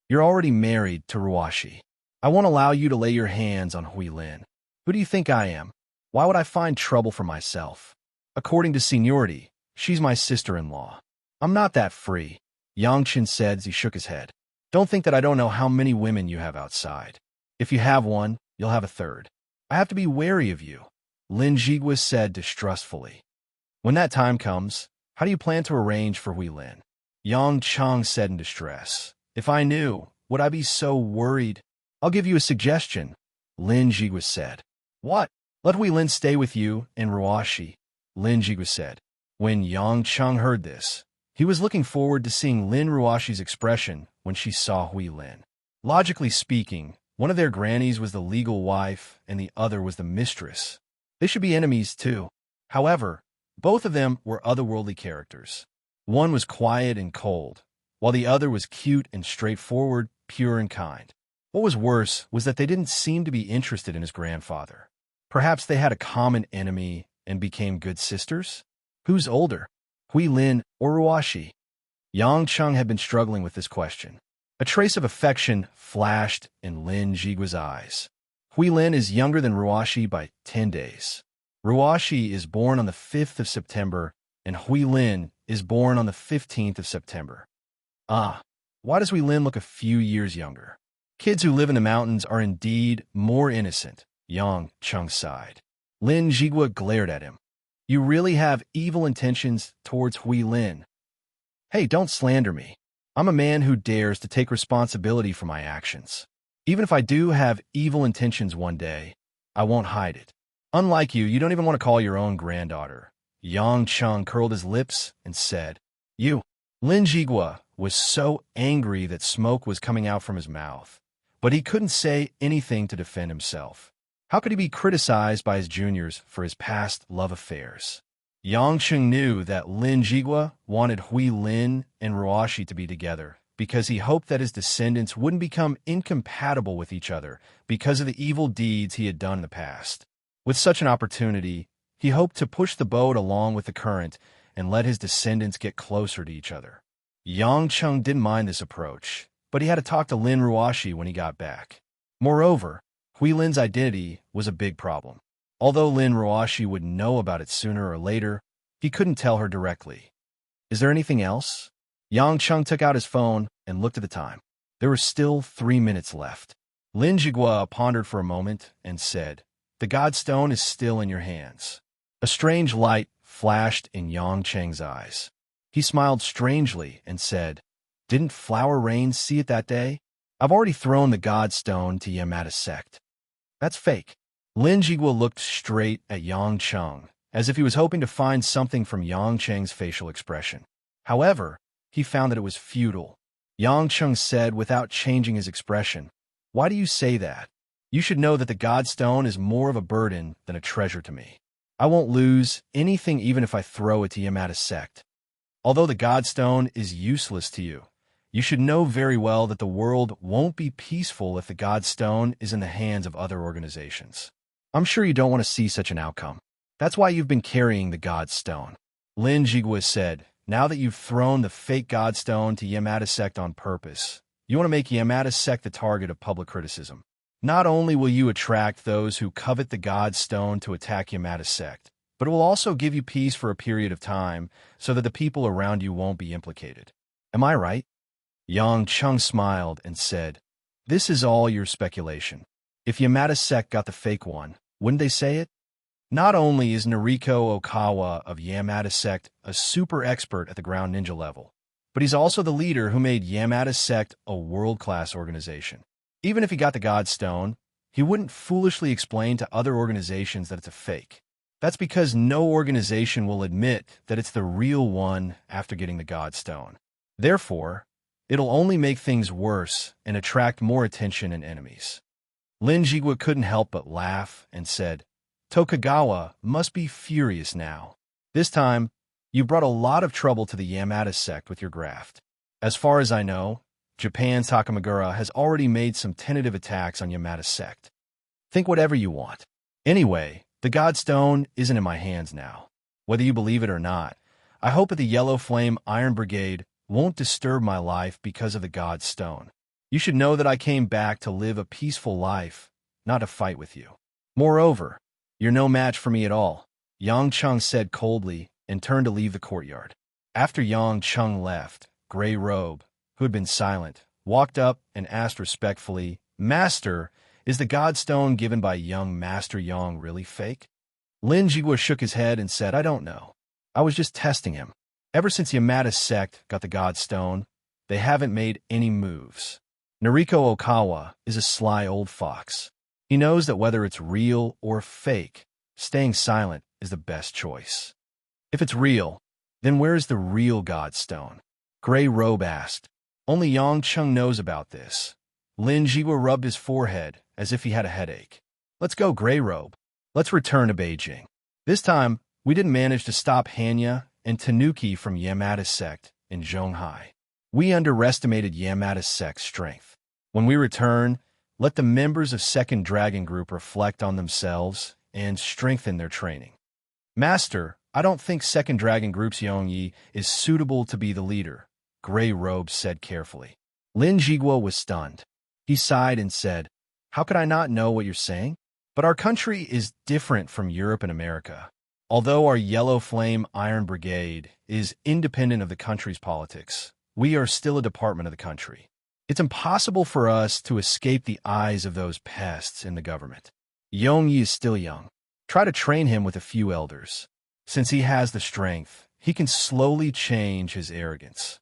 [SPEAKER 1] "You're already married to Ruoxi. I won't allow you to lay your hands on Hui Lin. Who do you think I am? Why would I find trouble for myself? According to seniority, she's my sister-in-law. I'm not that free," Yang Chen said as he shook his head. "Don't think that I don't know how many women you have outside. If you have one, you'll have a third. I have to be wary of you," Lin Jigua said distrustfully. "When that time comes, how do you plan to arrange for Hui Lin?" Yang Cheng said in distress. "If I knew, would I be so worried?" "I'll give you a suggestion," Lin Jigua said. "What?" "Let Hui Lin stay with you in Ruoxi," Lin Jigua said. When Yang Cheng heard this, he was looking forward to seeing Lin Ruoxi's expression when she saw Hui Lin. Logically speaking, one of their grannies was the legal wife and the other was the mistress. They should be enemies too. However, both of them were otherworldly characters. One was quiet and cold, while the other was cute and straightforward, pure and kind. What was worse was that they didn't seem to be interested in his grandfather. Perhaps they had a common enemy and became good sisters? Who's older, Hui Lin or Ruoxi? Yang Cheng had been struggling with this question. A trace of affection flashed in Lin Jigua's eyes. Hui Lin is younger than Ruoxi by 10 days. Ruoxi is born on the 5th of September, and Hui Lin is born on the 15th of September. Why does Hui Lin look a few years younger? Kids who live in the mountains are indeed more innocent, Yang Cheng sighed. Lin Jigua glared at him. "You really have evil intentions towards Hui Lin." "Hey, don't slander me. I'm a man who dares to take responsibility for my actions. Even if I do have evil intentions one day, I won't hide it. Unlike you, you don't even want to call your own granddaughter." Yang Cheng curled his lips and said, "You." Lin Jigua was so angry that smoke was coming out from his mouth, but he couldn't say anything to defend himself. How could he be criticized by his juniors for his past love affairs? Yang Cheng knew that Lin Jigua wanted Hui Lin and Ruoxi to be together because he hoped that his descendants wouldn't become incompatible with each other because of the evil deeds he had done in the past. With such an opportunity, he hoped to push the boat along with the current and let his descendants get closer to each other. Yang Cheng didn't mind this approach, but he had to talk to Lin Ruoxi when he got back. Moreover, Hui Lin's identity was a big problem. Although Lin Ruoxi would know about it sooner or later, he couldn't tell her directly. "Is there anything else?" Yang Cheng took out his phone and looked at the time. There were still 3 minutes left. Lin Jigua pondered for a moment and said, "The Godstone is still in your hands." A strange light flashed in Yang Cheng's eyes. He smiled strangely and said, "Didn't Flower Rain see it that day? I've already thrown the Godstone to Yamata sect." "That's fake." Lin Jigua looked straight at Yang Cheng as if he was hoping to find something from Yang Cheng's facial expression. However, he found that it was futile. Yang Cheng said without changing his expression, "Why do you say that? You should know that the God Stone is more of a burden than a treasure to me. I won't lose anything even if I throw it to Yamada's sect. Although the God Stone is useless to you, you should know very well that the world won't be peaceful if the God Stone is in the hands of other organizations. I'm sure you don't want to see such an outcome. That's why you've been carrying the God Stone." Lin Jigua said, "Now that you've thrown the fake God Stone to Yamada's sect on purpose, you want to make Yamada's sect the target of public criticism. Not only will you attract those who covet the God Stone to attack Yamada's sect, but it will also give you peace for a period of time so that the people around you won't be implicated. Am I right?" Yang Cheng smiled and said, "This is all your speculation. If Yamada's sect got the fake one, wouldn't they say it? Not only is Noriko Okawa of Yamada's sect a super expert at the ground ninja level, but he's also the leader who made Yamada's sect a world-class organization. Even if he got the God Stone, he wouldn't foolishly explain to other organizations that it's a fake. That's because no organization will admit that it's the real one after getting the God Stone. Therefore, it'll only make things worse and attract more attention and enemies." Lin Jigua couldn't help but laugh and said, "Tokugawa must be furious now. This time, you brought a lot of trouble to the Yamada sect with your graft. As far as I know, Japan's Takamagura has already made some tentative attacks on Yamada's sect. Think whatever you want. Anyway, the God Stone isn't in my hands now. Whether you believe it or not, I hope that the Yellow Flame Iron Brigade won't disturb my life because of the God Stone. You should know that I came back to live a peaceful life, not to fight with you. Moreover, you're no match for me at all," Yang Cheng said coldly and turned to leave the courtyard. After Yang Cheng left, Grey Robe, who had been silent, walked up and asked respectfully, "Master, is the God Stone given by young Master Yang really fake?" Lin Jigua shook his head and said, "I don't know. I was just testing him. Ever since Yamada's sect got the God Stone, they haven't made any moves. Noriko Okawa is a sly old fox. He knows that whether it's real or fake, staying silent is the best choice. If it's real, then where's the real God Stone?" Grey Robe asked. "Only Yang Cheng knows about this." Lin Jigua rubbed his forehead as if he had a headache. "Let's go, Grey Robe. Let's return to Beijing. This time, we didn't manage to stop Hanya and Tanuki from Yamada's sect in Zhonghai. We underestimated Yamada's sect's strength. When we return, let the members of Second Dragon Group reflect on themselves and strengthen their training. Master, I don't think Second Dragon Group's Yongyi is suitable to be the leader," Grey Robe said carefully. Lin Jigua was stunned. He sighed and said, "How could I not know what you're saying? But our country is different from Europe and America. Although our Yellow Flame Iron Brigade is independent of the country's politics, we are still a department of the country. It's impossible for us to escape the eyes of those pests in the government. Yongyi is still young. Try to train him with a few elders. Since he has the strength, he can slowly change his arrogance."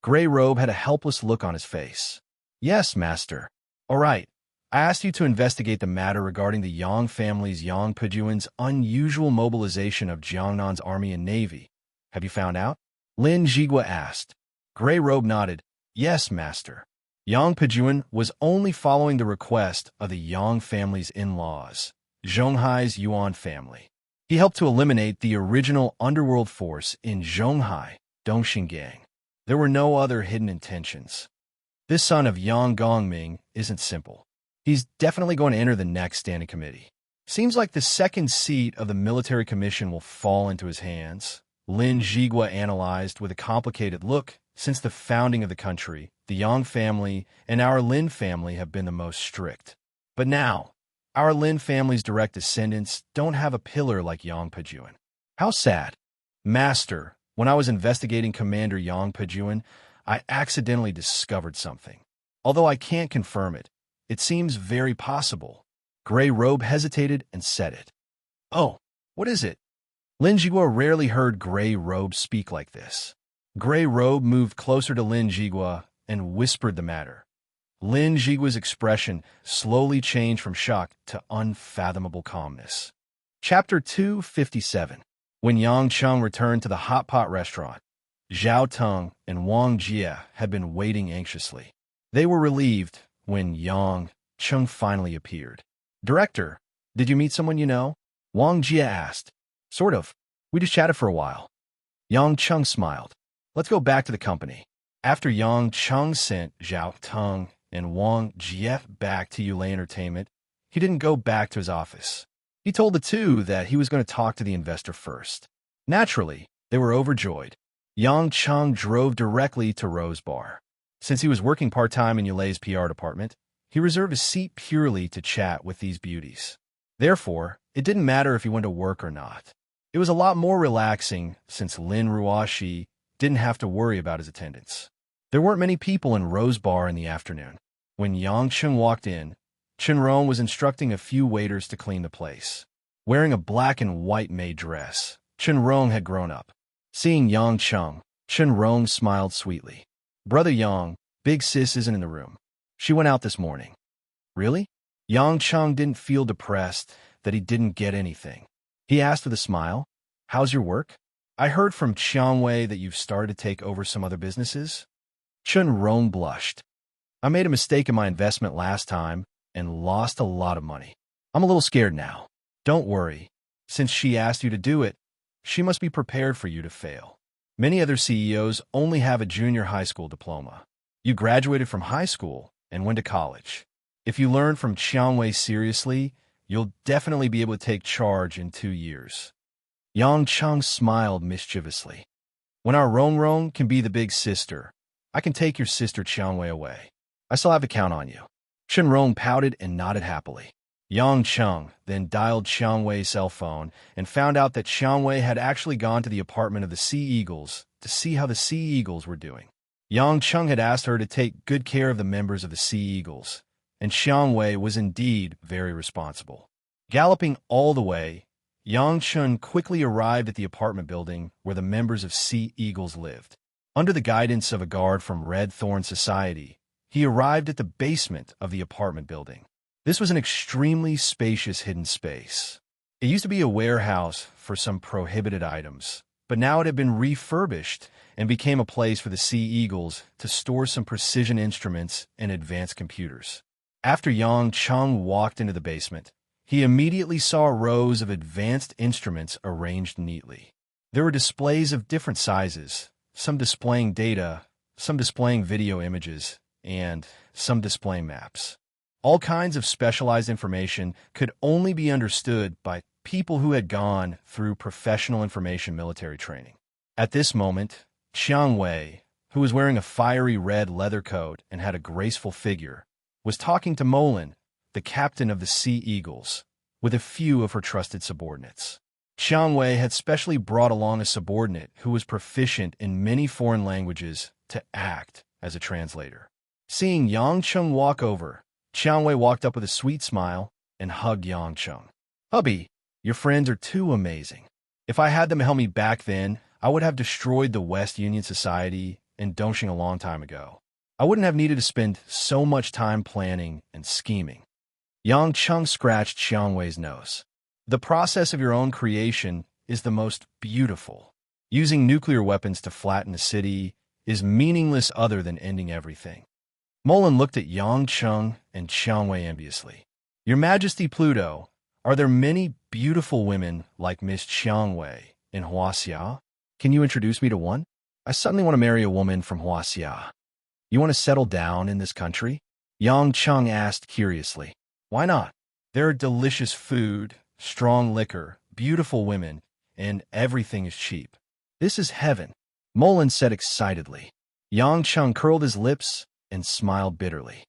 [SPEAKER 1] Grey Robe had a helpless look on his face. "Yes, Master. All right. I asked you to investigate the matter regarding the Yang family's Yang Pejuan's unusual mobilization of Jiangnan's army and navy. Have you found out?" Lin Jigua asked. Grey Robe nodded. "Yes, Master. Yang Pejuan was only following the request of the Yang family's in-laws, Zhonghai's Yuan family. He helped to eliminate the original underworld force in Zhonghai, Dongxinggang. There were no other hidden intentions. This son of Yang Gongming isn't simple. He's definitely going to enter the next standing committee. Seems like the second seat of the military commission will fall into his hands," Lin Jigua analyzed with a complicated look. "Since the founding of the country, the Yang family and our Lin family have been the most strict. But now, our Lin family's direct descendants don't have a pillar like Yang Pejuan. How sad. Master, when I was investigating Commander Yang Pejuan, I accidentally discovered something. Although I can't confirm it, it seems very possible." Grey Robe hesitated and said it. "Oh, what is it?" Lin Jigua rarely heard Grey Robe speak like this. Grey Robe moved closer to Lin Jigua and whispered the matter. Lin Jigua's expression slowly changed from shock to unfathomable calmness. Chapter 257. When Yang Cheng returned to the hot pot restaurant, Zhao Teng and Wang Jie had been waiting anxiously. They were relieved when Yang Cheng finally appeared. "Director, did you meet someone you know?" Wang Jie asked. "Sort of. We just chatted for a while." Yang Cheng smiled. "Let's go back to the company." After Yang Cheng sent Zhao Teng and Wang Jie back to Yulei Entertainment, he didn't go back to his office. He told the two that he was going to talk to the investor first. Naturally, they were overjoyed. Yang Cheng drove directly to Rose Bar. Since he was working part-time in Yulei's PR department, he reserved a seat purely to chat with these beauties. Therefore, it didn't matter if he went to work or not. It was a lot more relaxing since Lin Ruoxi didn't have to worry about his attendance. There weren't many people in Rose Bar in the afternoon. When Yang Cheng walked in, Chenrong was instructing a few waiters to clean the place. Wearing a black and white maid dress, Chenrong had grown up. Seeing Yang Cheng, Chenrong smiled sweetly. "Brother Yang, big sis isn't in the room. She went out this morning." "Really?" Yang Cheng didn't feel depressed that he didn't get anything. He asked with a smile, "How's your work? I heard from Qiangwei that you've started to take over some other businesses." Chenrong blushed. "I made a mistake in my investment last time and lost a lot of money. I'm a little scared now." "Don't worry. Since she asked you to do it, she must be prepared for you to fail. Many other CEOs only have a junior high school diploma. You graduated from high school and went to college. If you learn from Qiangwei seriously, you'll definitely be able to take charge in 2 years." Yang Cheng smiled mischievously. "When our Rong can be the big sister, I can take your sister Qiangwei away. I still have to count on you." Chenrong pouted and nodded happily. Yang Cheng then dialed Qiangwei's cell phone and found out that Qiangwei had actually gone to the apartment of the Sea Eagles to see how the Sea Eagles were doing. Yang Cheng had asked her to take good care of the members of the Sea Eagles, and Qiangwei was indeed very responsible. Galloping all the way, Yang Cheng quickly arrived at the apartment building where the members of Sea Eagles lived. Under the guidance of a guard from Red Thorn Society, he arrived at the basement of the apartment building. This was an extremely spacious hidden space. It used to be a warehouse for some prohibited items, but now it had been refurbished and became a place for the Sea Eagles to store some precision instruments and advanced computers. After Yang Cheng walked into the basement, he immediately saw rows of advanced instruments arranged neatly. There were displays of different sizes, some displaying data, some displaying video images, and some displaying maps. All kinds of specialized information could only be understood by people who had gone through professional information military training. At this moment, Qiangwei, who was wearing a fiery red leather coat and had a graceful figure, was talking to Molin, the captain of the Sea Eagles, with a few of her trusted subordinates. Qiangwei had specially brought along a subordinate who was proficient in many foreign languages to act as a translator. Seeing Yang Cheng walk over, Qiangwei walked up with a sweet smile and hugged Yang Cheng. "Hubby, your friends are too amazing. If I had them help me back then, I would have destroyed the West Union Society in Dongxing a long time ago. I wouldn't have needed to spend so much time planning and scheming." Yang Cheng scratched Qiangwei's nose. "The process of your own creation is the most beautiful. Using nuclear weapons to flatten a city is meaningless other than ending everything." Molin looked at Yang Cheng and Qiangwei enviously. "Your Majesty Pluto, are there many beautiful women like Miss Qiangwei in Huaxia? Can you introduce me to one? I suddenly want to marry a woman from Huaxia." "You want to settle down in this country?" Yang Cheng asked curiously. "Why not? There are delicious food, strong liquor, beautiful women, and everything is cheap. This is heaven," Molin said excitedly. Yang Cheng curled his lips and smiled bitterly.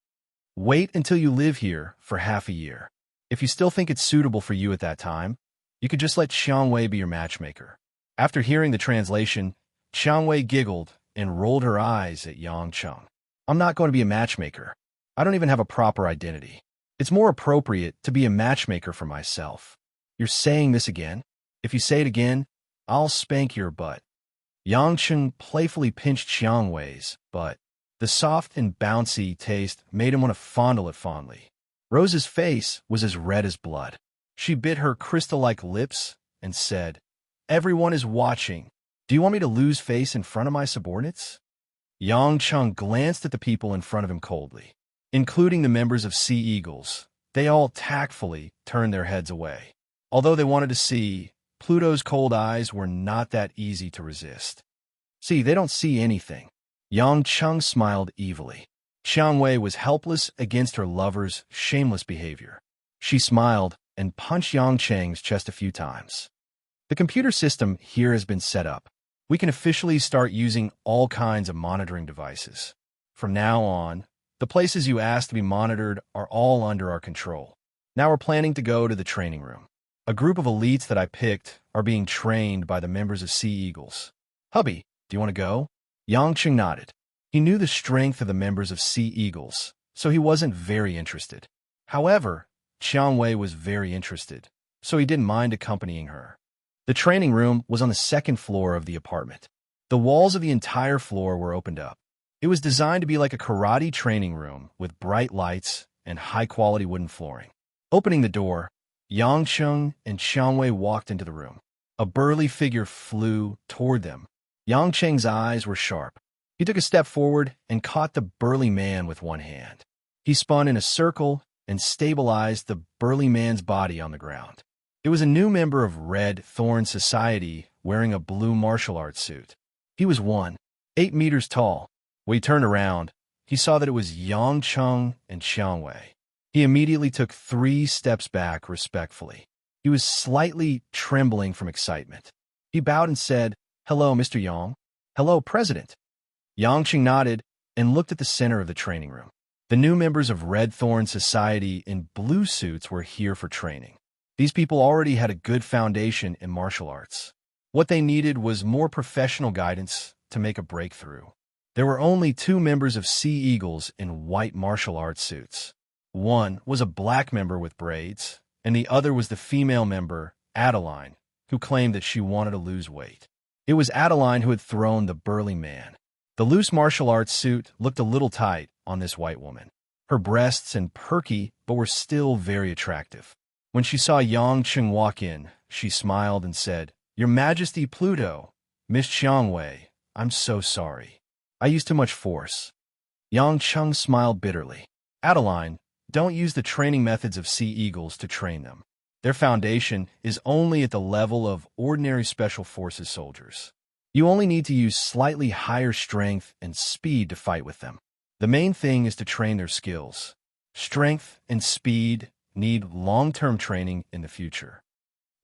[SPEAKER 1] "Wait until you live here for half a year. If you still think it's suitable for you at that time, you could just let Qiangwei be your matchmaker." After hearing the translation, Qiangwei giggled and rolled her eyes at Yang Cheng. "I'm not going to be a matchmaker. I don't even have a proper identity. It's more appropriate to be a matchmaker for myself." "You're saying this again? If you say it again, I'll spank your butt." Yang Cheng playfully pinched Qiangwei's butt. The soft and bouncy taste made him want to fondle it fondly. Rose's face was as red as blood. She bit her crystal-like lips and said, "Everyone is watching. Do you want me to lose face in front of my subordinates?" Yang Chung glanced at the people in front of him coldly, including the members of Sea Eagles. They all tactfully turned their heads away. Although they wanted to see, Pluto's cold eyes were not that easy to resist. "See, they don't see anything." Yang Chung smiled evilly. Xiang Wei was helpless against her lover's shameless behavior. She smiled and punched Yang Cheng's chest a few times. "The computer system here has been set up. We can officially start using all kinds of monitoring devices. From now on, the places you asked to be monitored are all under our control. Now we're planning to go to the training room. A group of elites that I picked are being trained by the members of Sea Eagles. Hubby, do you want to go?" Yang Cheng nodded. He knew the strength of the members of Sea Eagles, so he wasn't very interested. However, Xiang Wei was very interested, so he didn't mind accompanying her. The training room was on the second floor of the apartment. The walls of the entire floor were opened up. It was designed to be like a karate training room with bright lights and high-quality wooden flooring. Opening the door, Yang Cheng and Xiang Wei walked into the room. A burly figure flew toward them. Yang Cheng's eyes were sharp. He took a step forward and caught the burly man with one hand. He spun in a circle and stabilized the burly man's body on the ground. It was a new member of Red Thorn Society wearing a blue martial arts suit. He was 8 meters tall. When he turned around, he saw that it was Yang Cheng and Xiang Wei. He immediately took 3 steps back respectfully. He was slightly trembling from excitement. He bowed and said, "Hello, Mr. Yang." "Hello, President." Yang Cheng nodded and looked at the center of the training room. The new members of Red Thorn Society in blue suits were here for training. These people already had a good foundation in martial arts. What they needed was more professional guidance to make a breakthrough. There were only 2 members of Sea Eagles in white martial arts suits. One was a black member with braids, and the other was the female member, Adeline, who claimed that she wanted to lose weight. It was Adeline who had thrown the burly man. The loose martial arts suit looked a little tight on this white woman. Her breasts and perky, but were still very attractive. When she saw Yang Cheng walk in, she smiled and said, "Your Majesty Pluto, Miss Xiang Wei, I'm so sorry. I used too much force." Yang Cheng smiled bitterly. "Adeline, don't use the training methods of Sea Eagles to train them. Their foundation is only at the level of ordinary special forces soldiers. You only need to use slightly higher strength and speed to fight with them. The main thing is to train their skills. Strength and speed need long-term training in the future."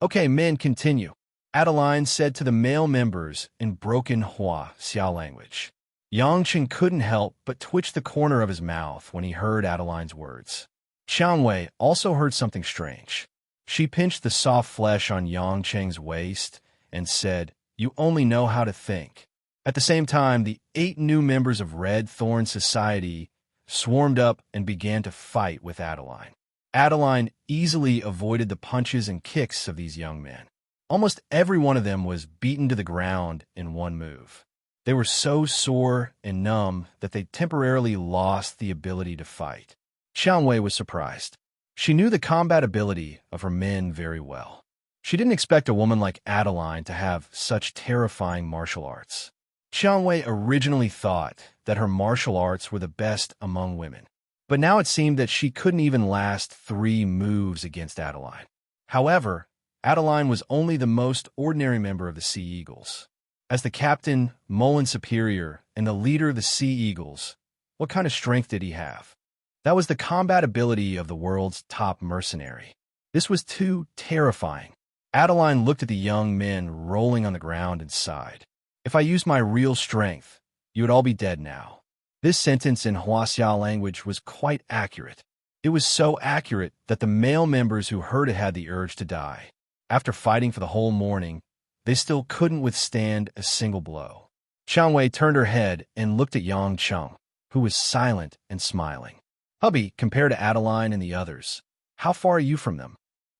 [SPEAKER 1] "Okay, men, continue," Adeline said to the male members in broken Hua Xiao language. Yang Cheng couldn't help but twitch the corner of his mouth when he heard Adeline's words. Xiang Wei also heard something strange. She pinched the soft flesh on Yang Cheng's waist and said, "You only know how to think." At the same time, the 8 new members of Red Thorn Society swarmed up and began to fight with Adeline. Adeline easily avoided the punches and kicks of these young men. Almost every one of them was beaten to the ground in one move. They were so sore and numb that they temporarily lost the ability to fight. Xiang Wei was surprised. She knew the combat ability of her men very well. She didn't expect a woman like Adeline to have such terrifying martial arts. Xiang Wei originally thought that her martial arts were the best among women, but now it seemed that she couldn't even last 3 moves against Adeline. However, Adeline was only the most ordinary member of the Sea Eagles. As the captain, Mullen Superior, and the leader of the Sea Eagles, what kind of strength did he have? That was the combat ability of the world's top mercenary. This was too terrifying. Adeline looked at the young men rolling on the ground and sighed. "If I used my real strength, you would all be dead now." This sentence in Huaxia language was quite accurate. It was so accurate that the male members who heard it had the urge to die. After fighting for the whole morning, they still couldn't withstand a single blow. Xiang Wei turned her head and looked at Yang Cheng, who was silent and smiling. "Hubby, compared to Adeline and the others, how far are you from them?"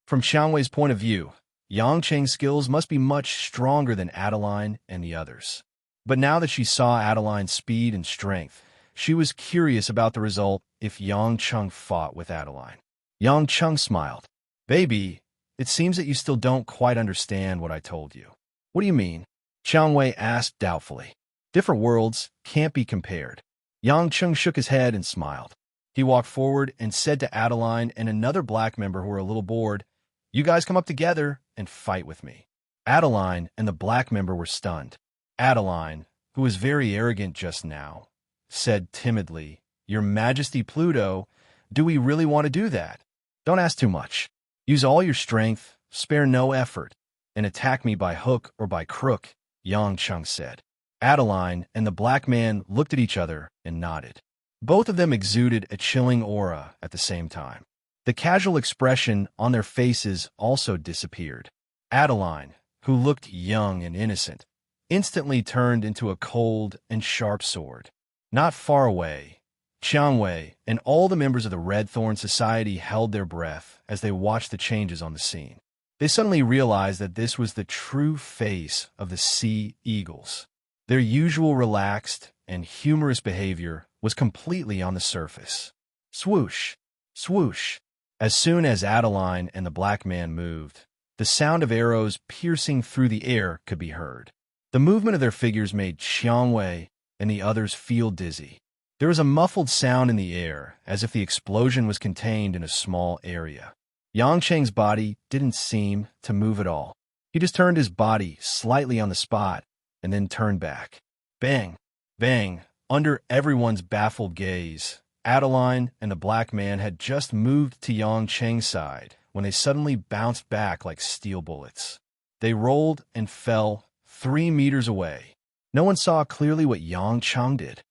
[SPEAKER 1] From Xiang Wei's point of view, Yang Cheng's skills must be much stronger than Adeline and the others. But now that she saw Adeline's speed and strength, she was curious about the result if Yang Cheng fought with Adeline. Yang Cheng smiled. "Baby, It seems that you still don't quite understand what I told you. What do you mean? Qiang Wei asked doubtfully. Different worlds can't be compared. Yang Cheng shook his head and smiled. He walked forward and said to Adeline and another black member who were a little bored, "You guys come up together and fight with me." Adeline and the black member were stunned. Adeline, who was very arrogant just now, said timidly, "Your Majesty Pluto, do we really want to do that? Don't ask too much. Use all your strength, spare no effort, and attack me by hook or by crook," Yang Cheng said. Adeline and the black man looked at each other and nodded. Both of them exuded a chilling aura at the same time. The casual expression on their faces also disappeared. Adeline, who looked young and innocent, instantly turned into a cold and sharp sword. Not far away, Qiang Wei and all the members of the Red Thorn Society held their breath as they watched the changes on the scene. They suddenly realized that this was the true face of the Sea Eagles. Their usual relaxed and humorous behavior was completely on the surface. Swoosh, swoosh. As soon as Adeline and the black man moved, the sound of arrows piercing through the air could be heard. The movement of their figures made Qiang Wei and the others feel dizzy. There was a muffled sound in the air, as if the explosion was contained in a small area. Yang Cheng's body didn't seem to move at all. He just turned his body slightly on the spot and then turned back. Bang, bang, under everyone's baffled gaze. Adeline and the black man had just moved to Yang Cheng's side when they suddenly bounced back like steel bullets. They rolled and fell 3 meters away. No one saw clearly what Yang Cheng did.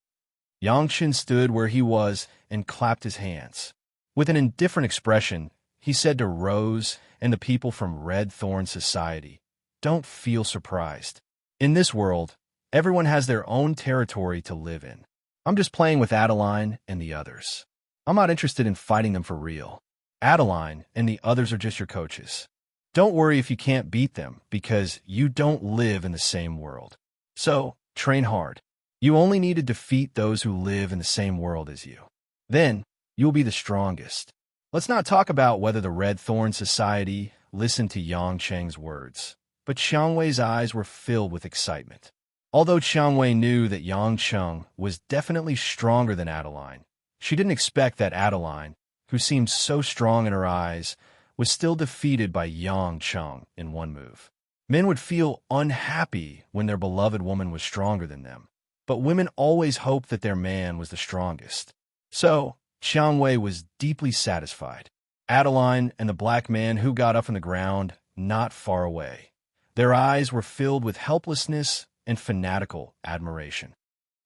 [SPEAKER 1] Yang Chen stood where he was and clapped his hands. With an indifferent expression, he said to Rose and the people from Red Thorn Society, "Don't feel surprised. In this world, everyone has their own territory to live in. I'm just playing with Adeline and the others. I'm not interested in fighting them for real. Adeline and the others are just your coaches. Don't worry if you can't beat them, because you don't live in the same world. So, train hard. You only need to defeat those who live in the same world as you. Then, you'll be the strongest." Let's not talk about whether the Red Thorn Society listened to Yang Cheng's words, but Qiang Wei's eyes were filled with excitement. Although Qiang Wei knew that Yang Cheng was definitely stronger than Adeline, she didn't expect that Adeline, who seemed so strong in her eyes, was still defeated by Yang Cheng in one move. Men would feel unhappy when their beloved woman was stronger than them, but women always hoped that their man was the strongest. So, Qiang Wei was deeply satisfied. Adeline and the black man who got up from the ground not far away. Their eyes were filled with helplessness and fanatical admiration.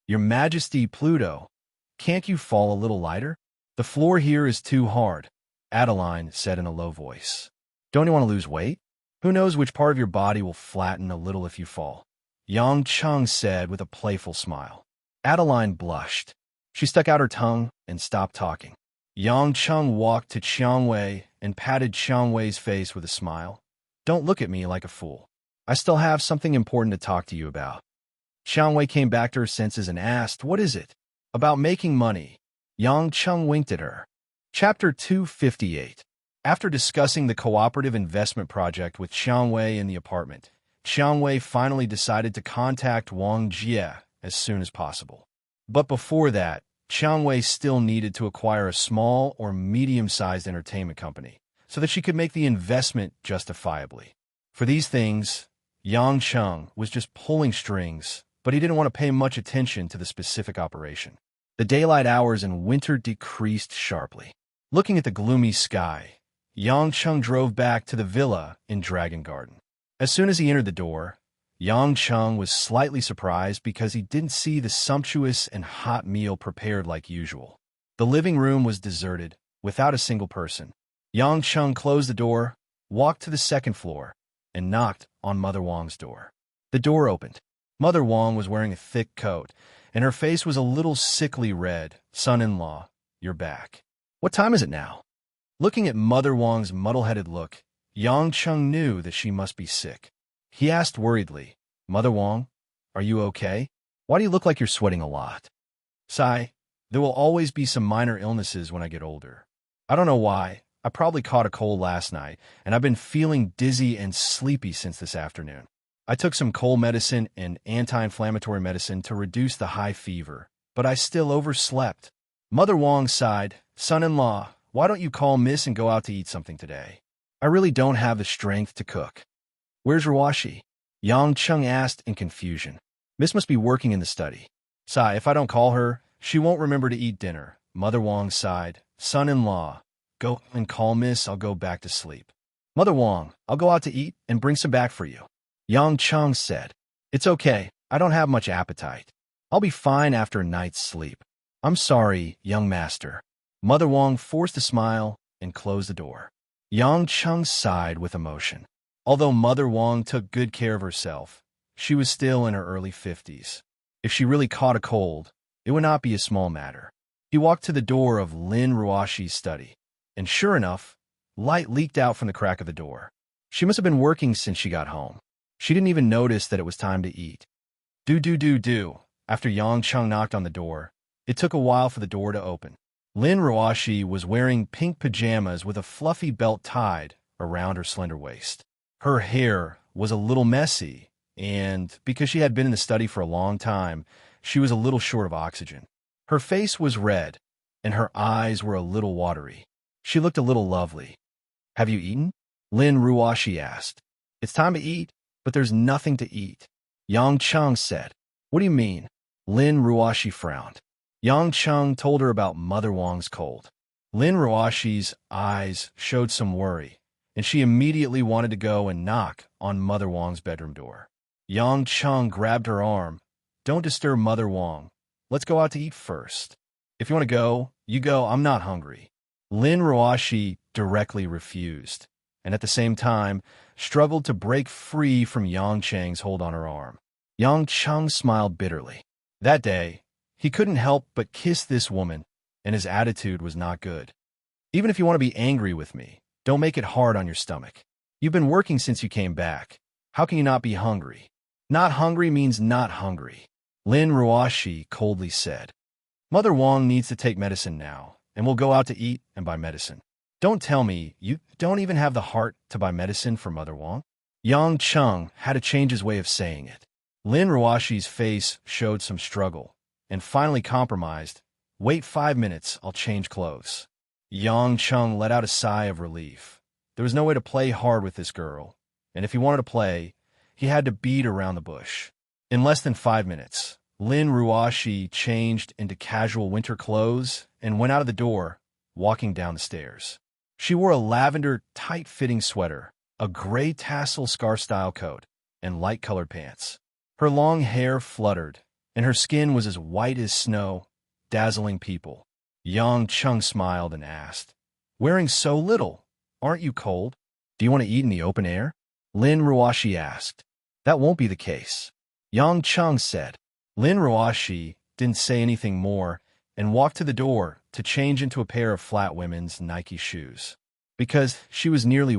[SPEAKER 1] "Your Majesty Pluto, can't you fall a little lighter? The floor here is too hard," Adeline said in a low voice. "Don't you want to lose weight? Who knows which part of your body will flatten a little if you fall?" Yang Cheng said with a playful smile. Adeline blushed. She stuck out her tongue and stopped talking. Yang Cheng walked to Qiang Wei and patted Qiang Wei's face with a smile. "Don't look at me like a fool. I still have something important to talk to you about." Qiang Wei came back to her senses and asked, "What is it?" "About making money." Yang Cheng winked at her. Chapter 258. After discussing the cooperative investment project with Qiang Wei in the apartment, Qiang Wei finally decided to contact Wang Jie as soon as possible. But before that, Qiang Wei still needed to acquire a small or medium-sized entertainment company so that she could make the investment justifiably. For these things, Yang Cheng was just pulling strings, but he didn't want to pay much attention to the specific operation. The daylight hours in winter decreased sharply. Looking at the gloomy sky, Yang Cheng drove back to the villa in Dragon Garden. As soon as he entered the door, Yang Cheng was slightly surprised because he didn't see the sumptuous and hot meal prepared like usual. The living room was deserted, without a single person. Yang Cheng closed the door, walked to the second floor, and knocked on Mother Wang's door. The door opened. Mother Wang was wearing a thick coat, and her face was a little sickly red. "Son-in-law, you're back. What time is it now?" Looking at Mother Wang's muddle-headed look, Yang Cheng knew that she must be sick. He asked worriedly, "Mother Wang, are you okay? Why do you look like you're sweating a lot?" "Sigh, there will always be some minor illnesses when I get older. I don't know why. I probably caught a cold last night, and I've been feeling dizzy and sleepy since this afternoon. I took some cold medicine and anti-inflammatory medicine to reduce the high fever, but I still overslept. Mother Wong sighed. Son-in-law, why don't you call Miss and go out to eat something today? I really don't have the strength to cook. Where's Ruashi? Yang Chung asked in confusion. Miss must be working in the study. Sigh, if I don't call her, she won't remember to eat dinner. Mother Wong sighed. Son-in-law, go and call Miss, I'll go back to sleep. Mother Wong, I'll go out to eat and bring some back for you. Yang Chung said. It's okay, I don't have much appetite. I'll be fine after a night's sleep. I'm sorry, young master. Mother Wong forced a smile and closed the door. Yang Chung sighed with emotion. Although Mother Wong took good care of herself, she was still in her early 50s. If she really caught a cold, it would not be a small matter. He walked to the door of Lin Ruashi's study, and sure enough, light leaked out from the crack of the door. She must have been working since she got home. She didn't even notice that it was time to eat. Do. After Yang Chung knocked on the door, it took a while for the door to open. Lin Ruashi was wearing pink pajamas with a fluffy belt tied around her slender waist. Her hair was a little messy, and because she had been in the study for a long time, she was a little short of oxygen. Her face was red, and her eyes were a little watery. She looked a little lovely. Have you eaten? Lin Ruashi asked. It's time to eat, but there's nothing to eat. Yang Chung said. What do you mean? Lin Ruashi frowned. Yang Chung told her about Mother Wong's cold. Lin Ruashi's eyes showed some worry, and she immediately wanted to go and knock on Mother Wong's bedroom door. Yang Chung grabbed her arm. Don't disturb Mother Wong. Let's go out to eat first. If you want to go, you go. I'm not hungry. Lin Ruashi directly refused, and at the same time, struggled to break free from Yang Chang's hold on her arm. Yang Chung smiled bitterly. That day, he couldn't help but kiss this woman, and his attitude was not good. Even if you want to be angry with me, don't make it hard on your stomach. You've been working since you came back. How can you not be hungry? Not hungry means not hungry, Lin Ruashi coldly said. Mother Wong needs to take medicine now, and we'll go out to eat and buy medicine. Don't tell me you don't even have the heart to buy medicine for Mother Wong? Yang Chung had to change his way of saying it. Lin Ruashi's face showed some struggle, and finally compromised. Wait 5 minutes, I'll change clothes. Yang Chung let out a sigh of relief. There was no way to play hard with this girl, and if he wanted to play, he had to beat around the bush. In less than 5 minutes, Lin Ruashi changed into casual winter clothes and went out of the door, walking down the stairs. She wore a lavender, tight-fitting sweater, a gray tassel scar-style coat, and light-colored pants. Her long hair fluttered, and her skin was as white as snow, dazzling people. Yang Chung smiled and asked, Wearing so little, aren't you cold? Do you want to eat in the open air? Lin Ruashi asked. That won't be the case, Yang Chung said. Lin Ruashi didn't say anything more and walked to the door to change into a pair of flat women's Nike shoes. Because she was nearly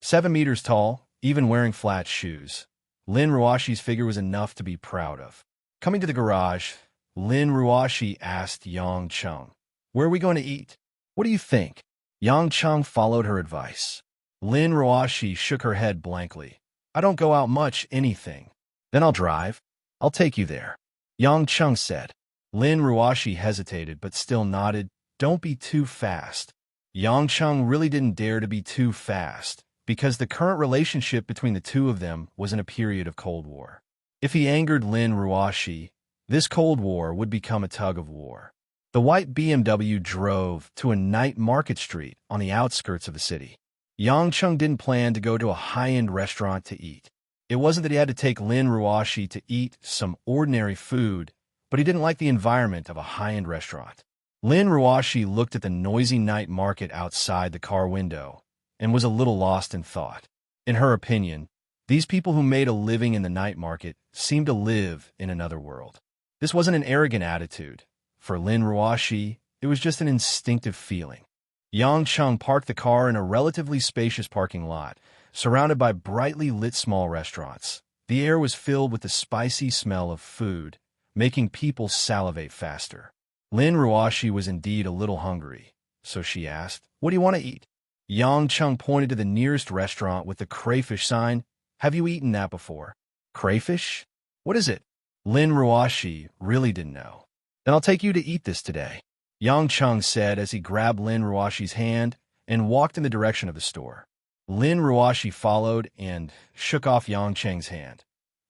[SPEAKER 1] 7 meters tall, even wearing flat shoes, Lin Ruashi's figure was enough to be proud of. Coming to the garage, Lin Ruashi asked Yang Chung, Where are we going to eat? What do you think? Yang Chung followed her advice. Lin Ruashi shook her head blankly. I don't go out much, anything. Then I'll drive. I'll take you there, Yang Chung said. Lin Ruashi hesitated but still nodded. Don't be too fast. Yang Chung really didn't dare to be too fast, because the current relationship between the two of them was in a period of Cold War. If he angered Lin Ruashi, this Cold War would become a tug of war. The white BMW drove to a night market street on the outskirts of the city. Yang Chung didn't plan to go to a high-end restaurant to eat. It wasn't that he had to take Lin Ruashi to eat some ordinary food, but he didn't like the environment of a high-end restaurant. Lin Ruashi looked at the noisy night market outside the car window and was a little lost in thought. In her opinion, these people who made a living in the night market seemed to live in another world. This wasn't an arrogant attitude. For Lin Ruashi, it was just an instinctive feeling. Yang Chung parked the car in a relatively spacious parking lot, surrounded by brightly lit small restaurants. The air was filled with the spicy smell of food, making people salivate faster. Lin Ruashi was indeed a little hungry, so she asked, What do you want to eat? Yang Chung pointed to the nearest restaurant with the crayfish sign. Have you eaten that before? Crayfish? What is it? Lin Ruoshi really didn't know. Then I'll take you to eat this today, Yang Chung said as he grabbed Lin Ruoshi's hand and walked in the direction of the store. Lin Ruoshi followed and shook off Yang Cheng's hand.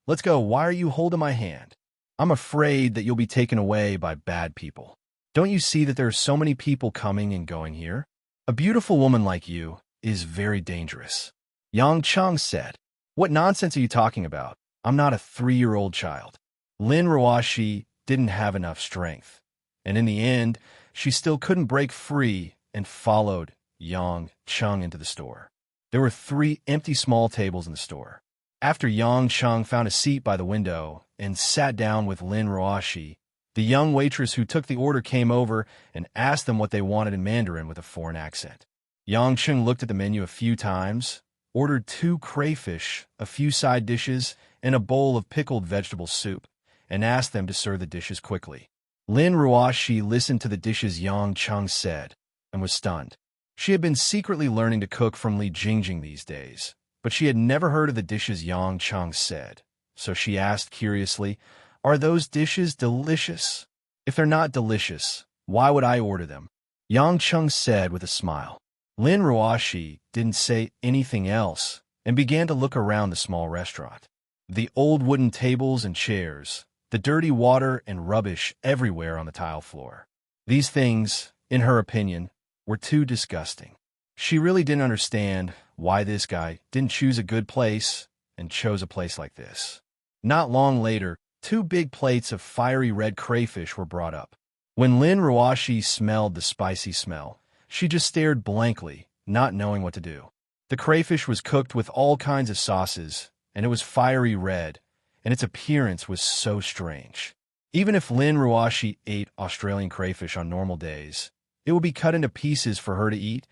[SPEAKER 1] Let's go. Why are you holding my hand? I'm afraid that you'll be taken away by bad people. Don't you see that there are so many people coming and going here? A beautiful woman like you is very dangerous. Yang Chung said. What nonsense are you talking about? I'm not a 3-year-old child. Lin Ruoshi didn't have enough strength, and in the end, she still couldn't break free and followed Yang Chung into the store. There were 3 empty small tables in the store. After Yang Chung found a seat by the window and sat down with Lin Ruoshi, the young waitress who took the order came over and asked them what they wanted in Mandarin with a foreign accent. Yang Chung looked at the menu a few times, ordered 2 crayfish, a few side dishes, and a bowl of pickled vegetable soup, and asked them to serve the dishes quickly. Lin Ruoshi listened to the dishes Yang Chung said and was stunned. She had been secretly learning to cook from Li Jingjing these days, but she had never heard of the dishes Yang Chung said. So she asked curiously, "Are those dishes delicious? If they're not delicious, why would I order them?" Yang Chung said with a smile. Lin Ruoshi didn't say anything else and began to look around the small restaurant. The old wooden tables and chairs, the dirty water and rubbish everywhere on the tile floor. These things, in her opinion, were too disgusting. She really didn't understand why this guy didn't choose a good place and chose a place like this. Not long later, 2 big plates of fiery red crayfish were brought up. When Lin Ruoshi smelled the spicy smell, she just stared blankly, not knowing what to do. The crayfish was cooked with all kinds of sauces, and it was fiery red, and its appearance was so strange. Even if Lin Ruoshi ate Australian crayfish on normal days, it would be cut into pieces for her to eat,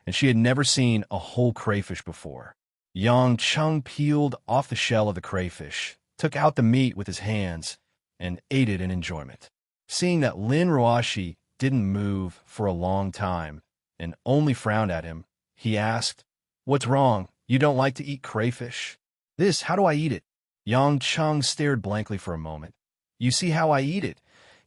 [SPEAKER 1] and she had never seen a whole crayfish before. Yang Chung peeled off the shell of the crayfish, took out the meat with his hands, and ate it in enjoyment. Seeing that Lin Ruoshi didn't move for a long time and only frowned at him, he asked, "What's wrong? You don't like to eat crayfish?" How do I eat it?" Yang Chung stared blankly for a moment. "You see how I eat it.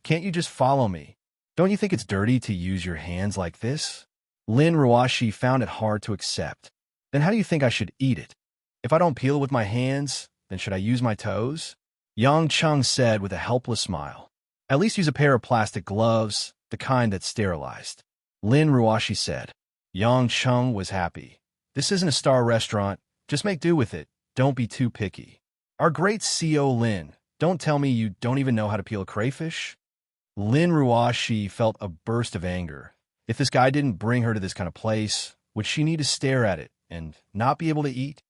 [SPEAKER 1] Can't you just follow me? Don't you think it's dirty to use your hands like this?" Lin Ruoshi found it hard to accept. "Then how do you think I should eat it? If I don't peel it with my hands, then should I use my toes?" Yang Chung said with a helpless smile. "At least use a pair of plastic gloves, the kind that's sterilized," Lin Ruoshi said. Yang Chung was happy. "This isn't a star restaurant. Just make do with it. Don't be too picky." "Our great CO Lin, don't tell me you don't even know how to peel a crayfish?" Lin Ruoshi felt a burst of anger. If this guy didn't bring her to this kind of place, would she need to stare at it and not be able to eat?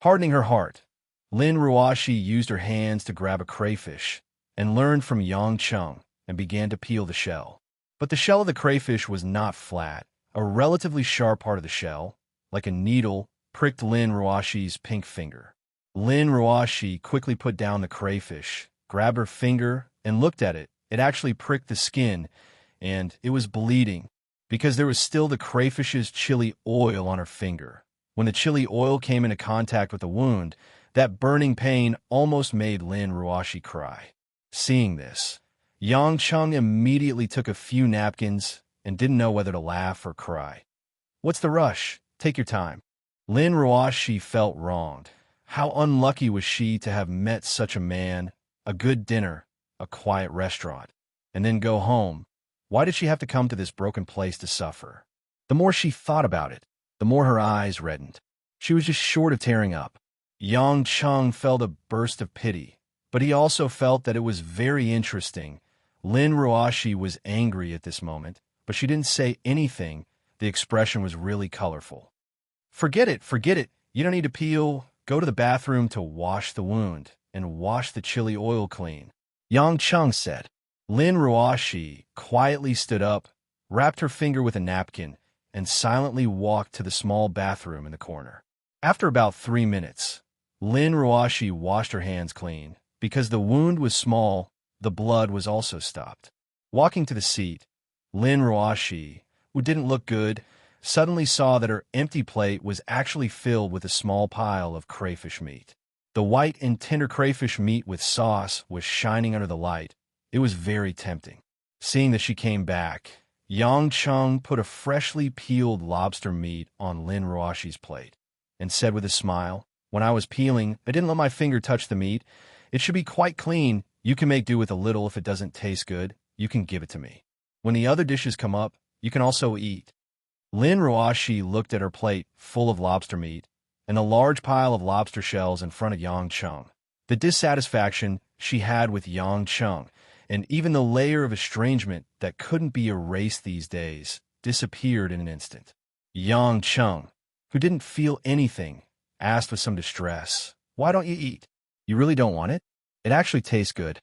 [SPEAKER 1] Hardening her heart, Lin Ruoshi used her hands to grab a crayfish and learned from Yang Chung and began to peel the shell. But the shell of the crayfish was not flat. A relatively sharp part of the shell, like a needle, pricked Lin Ruoshi's pink finger. Lin Ruoshi quickly put down the crayfish, grabbed her finger, and looked at it. It actually pricked the skin, and it was bleeding, because there was still the crayfish's chili oil on her finger. When the chili oil came into contact with the wound, that burning pain almost made Lin Ruoshi cry. Seeing this, Yang Chung immediately took a few napkins and didn't know whether to laugh or cry. "What's the rush? Take your time." Lin Ruoshi felt wronged. How unlucky was she to have met such a man, a good dinner, a quiet restaurant, and then go home. Why did she have to come to this broken place to suffer? The more she thought about it, the more her eyes reddened. She was just short of tearing up. Yang Chung felt a burst of pity, but he also felt that it was very interesting. Lin Ruoshi was angry at this moment, but she didn't say anything. The expression was really colorful. Forget it. You don't need to peel. Go to the bathroom to wash the wound and wash the chili oil clean," Yang Chung said. Lin Ruoshi quietly stood up, wrapped her finger with a napkin, and silently walked to the small bathroom in the corner. After about 3 minutes, Lin Ruoshi washed her hands clean. Because the wound was small, the blood was also stopped. Walking to the seat, Lin Ruoshi, who didn't look good, suddenly saw that her empty plate was actually filled with a small pile of crayfish meat. The white and tender crayfish meat with sauce was shining under the light. It was very tempting. Seeing that she came back, Yang Chung put a freshly peeled lobster meat on Lin Ruashi's plate and said with a smile, "When I was peeling, I didn't let my finger touch the meat. It should be quite clean. You can make do with a little. If it doesn't taste good, you can give it to me. When the other dishes come up, you can also eat." Lin Ruashi looked at her plate full of lobster meat and a large pile of lobster shells in front of Yang Chung. The dissatisfaction she had with Yang Chung, and even the layer of estrangement that couldn't be erased these days, disappeared in an instant. Yang Chung, who didn't feel anything, asked with some distress, "Why don't you eat? You really don't want it? It actually tastes good."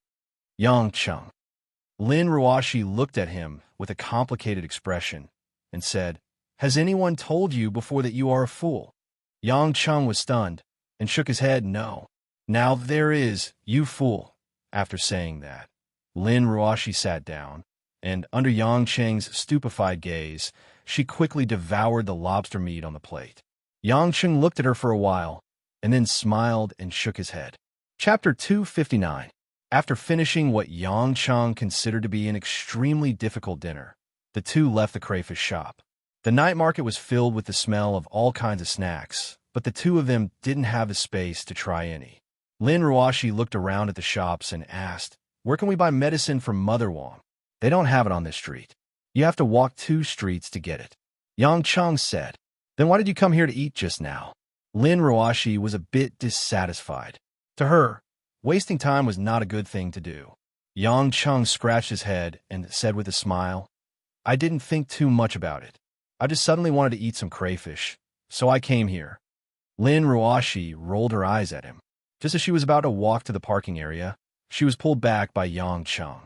[SPEAKER 1] Yang Chung. Lin Ruashi looked at him with a complicated expression and said, "Has anyone told you before that you are a fool?" Yang Chung was stunned and shook his head no. "Now there is, you fool." After saying that, Lin Ruashi sat down, and under Yang Cheng's stupefied gaze, she quickly devoured the lobster meat on the plate. Yang Cheng looked at her for a while, and then smiled and shook his head. Chapter 259. After finishing what Yang Cheng considered to be an extremely difficult dinner, the two left the crayfish shop. The night market was filled with the smell of all kinds of snacks, but the two of them didn't have the space to try any. Lin Ruashi looked around at the shops and asked, "Where can we buy medicine from Mother Wong? They don't have it on this street. You have to walk 2 streets to get it." Yang Cheng said, "Then why did you come here to eat just now?" Lin Ruashi was a bit dissatisfied. To her, wasting time was not a good thing to do. Yang Cheng scratched his head and said with a smile, "I didn't think too much about it. I just suddenly wanted to eat some crayfish, so I came here." Lin Ruashi rolled her eyes at him. Just as she was about to walk to the parking area, she was pulled back by Yang Cheng.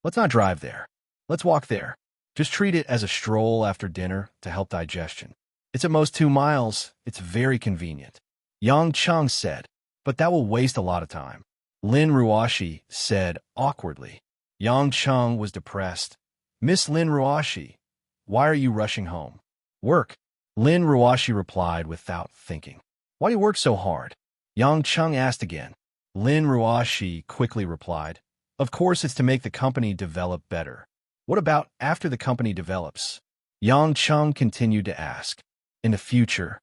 [SPEAKER 1] "Let's not drive there. Let's walk there. Just treat it as a stroll after dinner to help digestion. It's at most 2 miles. It's very convenient." Yang Cheng said, "But that will waste a lot of time." Lin Ruashi said awkwardly. Yang Cheng was depressed. "Miss Lin Ruashi, why are you rushing home?" "Work." Lin Ruashi replied without thinking. "Why do you work so hard?" Yang Cheng asked again. Lin Ruashi quickly replied, "Of course it's to make the company develop better." "What about after the company develops?" Yang Cheng continued to ask. In the future,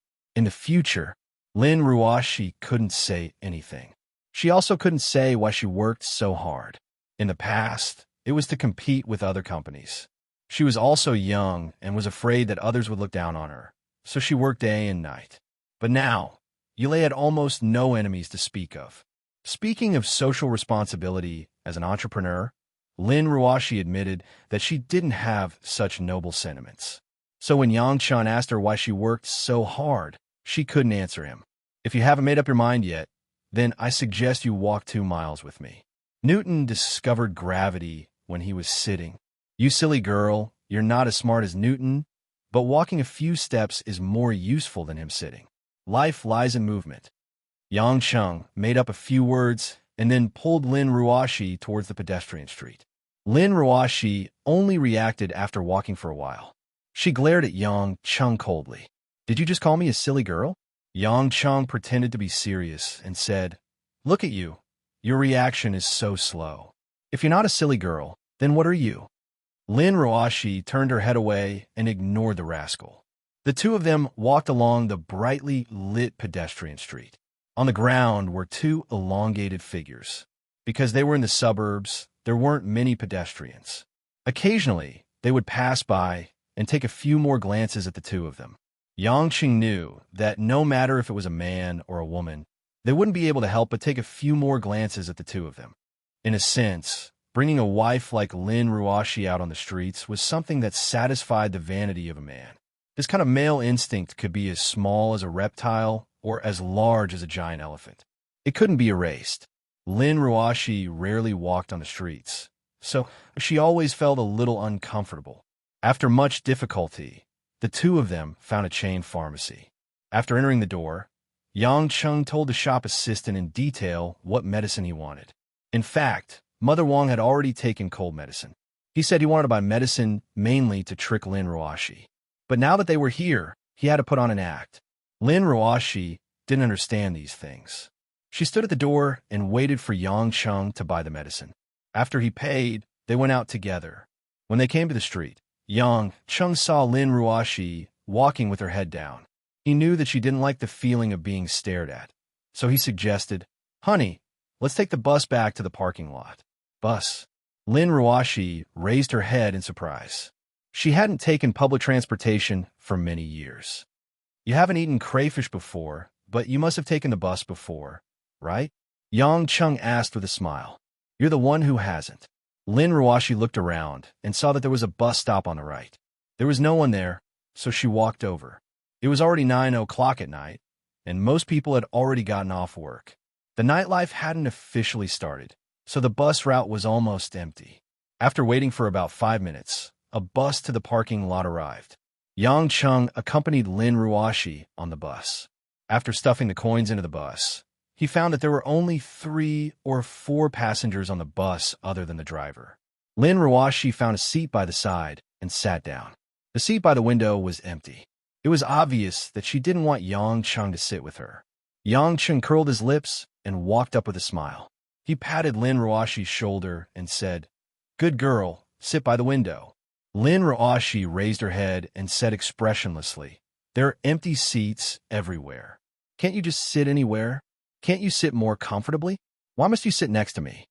[SPEAKER 1] Lin Ruashi couldn't say anything. She also couldn't say why she worked so hard. In the past, it was to compete with other companies. She was also young and was afraid that others would look down on her, so she worked day and night. But now, Yulei had almost no enemies to speak of. Speaking of social responsibility as an entrepreneur, Lin Ruashi admitted that she didn't have such noble sentiments. So when Yang Chun asked her why she worked so hard, she couldn't answer him. "If you haven't made up your mind yet, then I suggest you walk 2 miles with me." Newton discovered gravity when he was sitting. "You silly girl, you're not as smart as Newton, but walking a few steps is more useful than him sitting. Life lies in movement." Yang Chung made up a few words and then pulled Lin Ruashi towards the pedestrian street. Lin Ruashi only reacted after walking for a while. She glared at Yang Chung coldly. "Did you just call me a silly girl?" Yang Chung pretended to be serious and said, "Look at you. Your reaction is so slow. If you're not a silly girl, then what are you?" Lin Ruashi turned her head away and ignored the rascal. The two of them walked along the brightly lit pedestrian street. On the ground were 2 elongated figures. Because they were in the suburbs, there weren't many pedestrians. Occasionally, they would pass by and take a few more glances at the two of them. Yang Qing knew that no matter if it was a man or a woman, they wouldn't be able to help but take a few more glances at the two of them. In a sense, bringing a wife like Lin Ruashi out on the streets was something that satisfied the vanity of a man. This kind of male instinct could be as small as a reptile or as large as a giant elephant. It couldn't be erased. Lin Ruashi rarely walked on the streets, so she always felt a little uncomfortable. After much difficulty, the two of them found a chain pharmacy. After entering the door, Yang Chung told the shop assistant in detail what medicine he wanted. In fact, Mother Wong had already taken cold medicine. He said he wanted to buy medicine mainly to trick Lin Ruashi. But now that they were here, he had to put on an act. Lin Ruoshi didn't understand these things. She stood at the door and waited for Yang Cheng to buy the medicine. After he paid, they went out together. When they came to the street, Yang Cheng saw Lin Ruoshi walking with her head down. He knew that she didn't like the feeling of being stared at. So he suggested, "Honey, let's take the bus back to the parking lot." Bus. Lin Ruoshi raised her head in surprise. She hadn't taken public transportation for many years. "You haven't eaten crayfish before, but you must have taken the bus before, right?" Yang Cheng asked with a smile. "You're the one who hasn't." Lin Ruoshi looked around and saw that there was a bus stop on the right. There was no one there, so she walked over. It was already 9 o'clock at night, and most people had already gotten off work. The nightlife hadn't officially started, so the bus route was almost empty. After waiting for about 5 minutes, a bus to the parking lot arrived. Yang Cheng accompanied Lin Ruoshi on the bus. After stuffing the coins into the bus, he found that there were only 3 or 4 passengers on the bus other than the driver. Lin Ruoshi found a seat by the side and sat down. The seat by the window was empty. It was obvious that she didn't want Yang Cheng to sit with her. Yang Cheng curled his lips and walked up with a smile. He patted Lin Ruoshi's shoulder and said, "Good girl, sit by the window." Lin Ruoshi raised her head and said expressionlessly, "There are empty seats everywhere. Can't you just sit anywhere? Can't you sit more comfortably? Why must you sit next to me?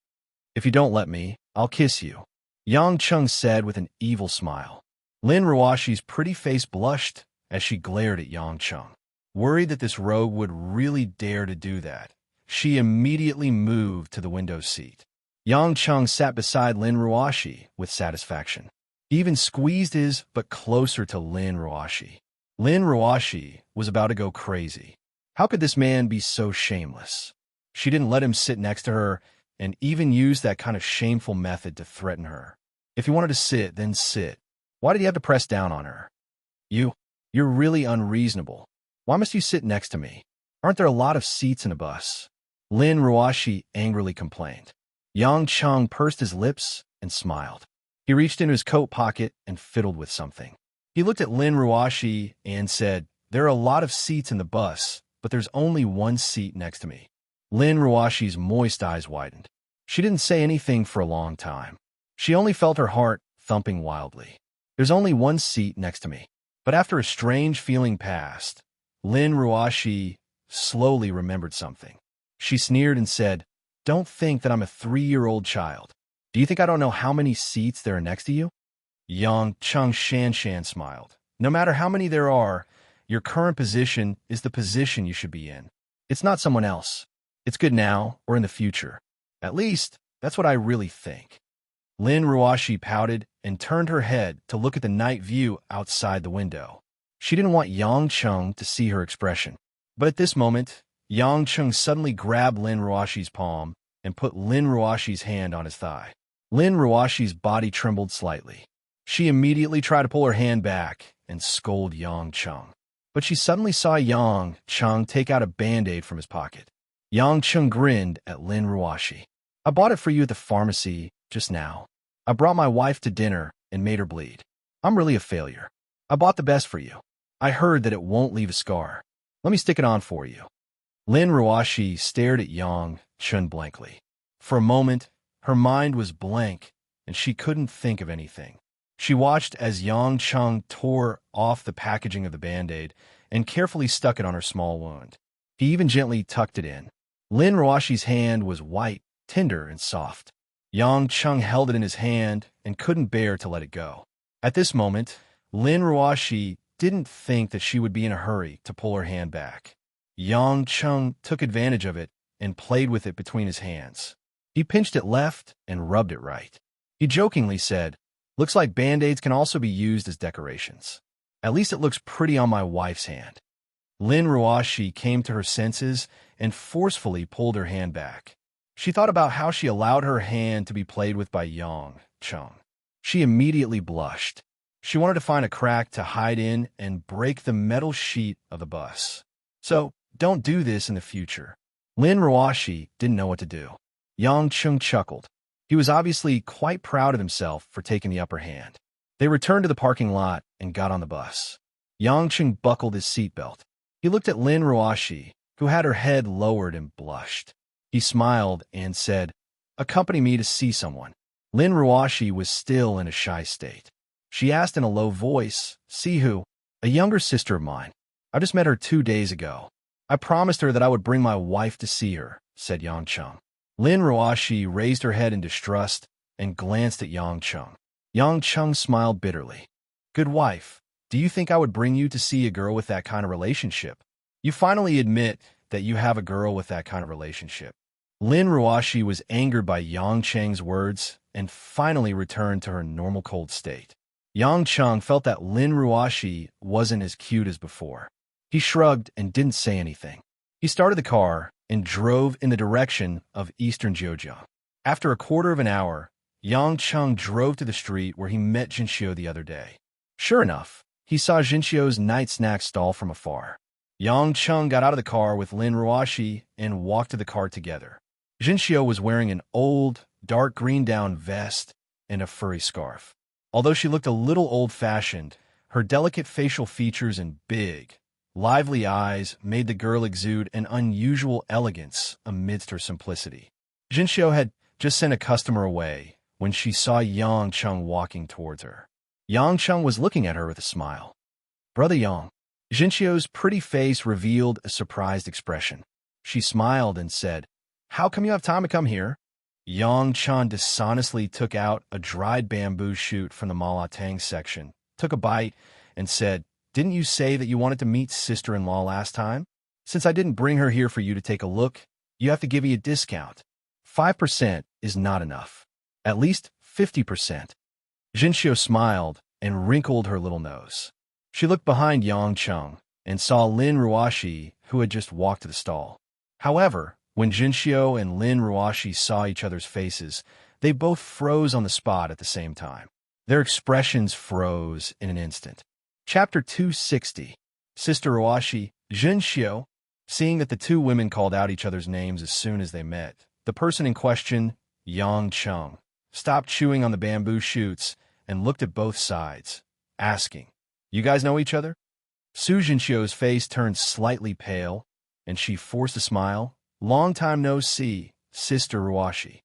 [SPEAKER 1] If you don't let me, I'll kiss you," Yang Cheng said with an evil smile. Lin Ruoshi's pretty face blushed as she glared at Yang Cheng. Worried that this rogue would really dare to do that, she immediately moved to the window seat. Yang Cheng sat beside Lin Ruoshi with satisfaction. He even squeezed his butt closer to Lin Ruoshi. Lin Ruoshi was about to go crazy. How could this man be so shameless? She didn't let him sit next to her and even used that kind of shameful method to threaten her. If he wanted to sit, then sit. Why did he have to press down on her? You're really unreasonable. Why must you sit next to me? Aren't there a lot of seats in a bus?" Lin Ruoshi angrily complained. Yang Cheng pursed his lips and smiled. He reached into his coat pocket and fiddled with something. He looked at Lin Ruoshi and said, "There are a lot of seats in the bus, but there's only one seat next to me." Lin Ruoshi's moist eyes widened. She didn't say anything for a long time. She only felt her heart thumping wildly. "There's only one seat next to me." But after a strange feeling passed, Lin Ruoshi slowly remembered something. She sneered and said, "Don't think that I'm a 3-year-old child. Do you think I don't know how many seats there are next to you?" Yang Cheng Shanshan smiled. "No matter how many there are, your current position is the position you should be in. It's not someone else. It's good now or in the future. At least, that's what I really think." Lin Ruoshi pouted and turned her head to look at the night view outside the window. She didn't want Yang Cheng to see her expression. But at this moment, Yang Cheng suddenly grabbed Lin Ruoshi's palm and put Lin Ruoshi's hand on his thigh. Lin Ruoshi's body trembled slightly. She immediately tried to pull her hand back and scold Yang Cheng. But she suddenly saw Yang Cheng take out a Band-Aid from his pocket. Yang Cheng grinned at Lin Ruoshi. "I bought it for you at the pharmacy just now. I brought my wife to dinner and made her bleed. I'm really a failure. I bought the best for you. I heard that it won't leave a scar. Let me stick it on for you." Lin Ruoshi stared at Yang Cheng blankly. For a moment, her mind was blank and she couldn't think of anything. She watched as Yang Cheng tore off the packaging of the Band-Aid and carefully stuck it on her small wound. He even gently tucked it in. Lin Ruoshi's hand was white, tender, and soft. Yang Cheng held it in his hand and couldn't bear to let it go. At this moment, Lin Ruoshi didn't think that she would be in a hurry to pull her hand back. Yang Cheng took advantage of it and played with it between his hands. He pinched it left and rubbed it right. He jokingly said, "Looks like Band-Aids can also be used as decorations. At least it looks pretty on my wife's hand." Lin Ruoshi came to her senses and forcefully pulled her hand back. She thought about how she allowed her hand to be played with by Yang Cheng. She immediately blushed. She wanted to find a crack to hide in and break the metal sheet of the bus. "So, don't do this in the future." Lin Ruoshi didn't know what to do. Yang Cheng chuckled. He was obviously quite proud of himself for taking the upper hand. They returned to the parking lot and got on the bus. Yang Cheng buckled his seatbelt. He looked at Lin Ruoshi, who had her head lowered and blushed. He smiled and said, "Accompany me to see someone." Lin Ruoshi was still in a shy state. She asked in a low voice, "See who?" "A younger sister of mine. I just met her 2 days ago. I promised her that I would bring my wife to see her," said Yang Cheng. Lin Ruoshi raised her head in distrust and glanced at Yang Cheng. Yang Cheng smiled bitterly. "Good wife, do you think I would bring you to see a girl with that kind of relationship? You finally admit that you have a girl with that kind of relationship." Lin Ruoshi was angered by Yang Cheng's words and finally returned to her normal cold state. Yang Cheng felt that Lin Ruoshi wasn't as cute as before. He shrugged and didn't say anything. He started the car and drove in the direction of eastern Zhejiang. After a quarter of an hour, Yang Cheng drove to the street where he met Jinxiu the other day. Sure enough, he saw Jinxiu's night snack stall from afar. Yang Cheng got out of the car with Lin Ruoshi and walked to the car together. Jinxiu was wearing an old, dark green down vest and a furry scarf. Although she looked a little old-fashioned, her delicate facial features and big, lively eyes made the girl exude an unusual elegance amidst her simplicity. Jinxiu had just sent a customer away when she saw Yang Cheng walking towards her. Yang Cheng was looking at her with a smile. "Brother Yang." Jinxiu's pretty face revealed a surprised expression. She smiled and said, "How come you have time to come here?" Yang Cheng dishonestly took out a dried bamboo shoot from the malatang section, took a bite, and said, "Didn't you say that you wanted to meet sister-in-law last time? Since I didn't bring her here for you to take a look, you have to give me a discount. 5% is not enough. At least 50%. Jinxiu smiled and wrinkled her little nose. She looked behind Yang Cheng and saw Lin Ruoshi, who had just walked to the stall. However, when Jinxiu and Lin Ruoshi saw each other's faces, they both froze on the spot at the same time. Their expressions froze in an instant. Chapter 260. Sister Ruoshi, Jinxiu. Seeing that the two women called out each other's names as soon as they met, the person in question, Yang Cheng, stopped chewing on the bamboo shoots and looked at both sides, asking, "You guys know each other?" Su Jinxiu's face turned slightly pale, and she forced a smile. "Long time no see, Sister Ruoshi."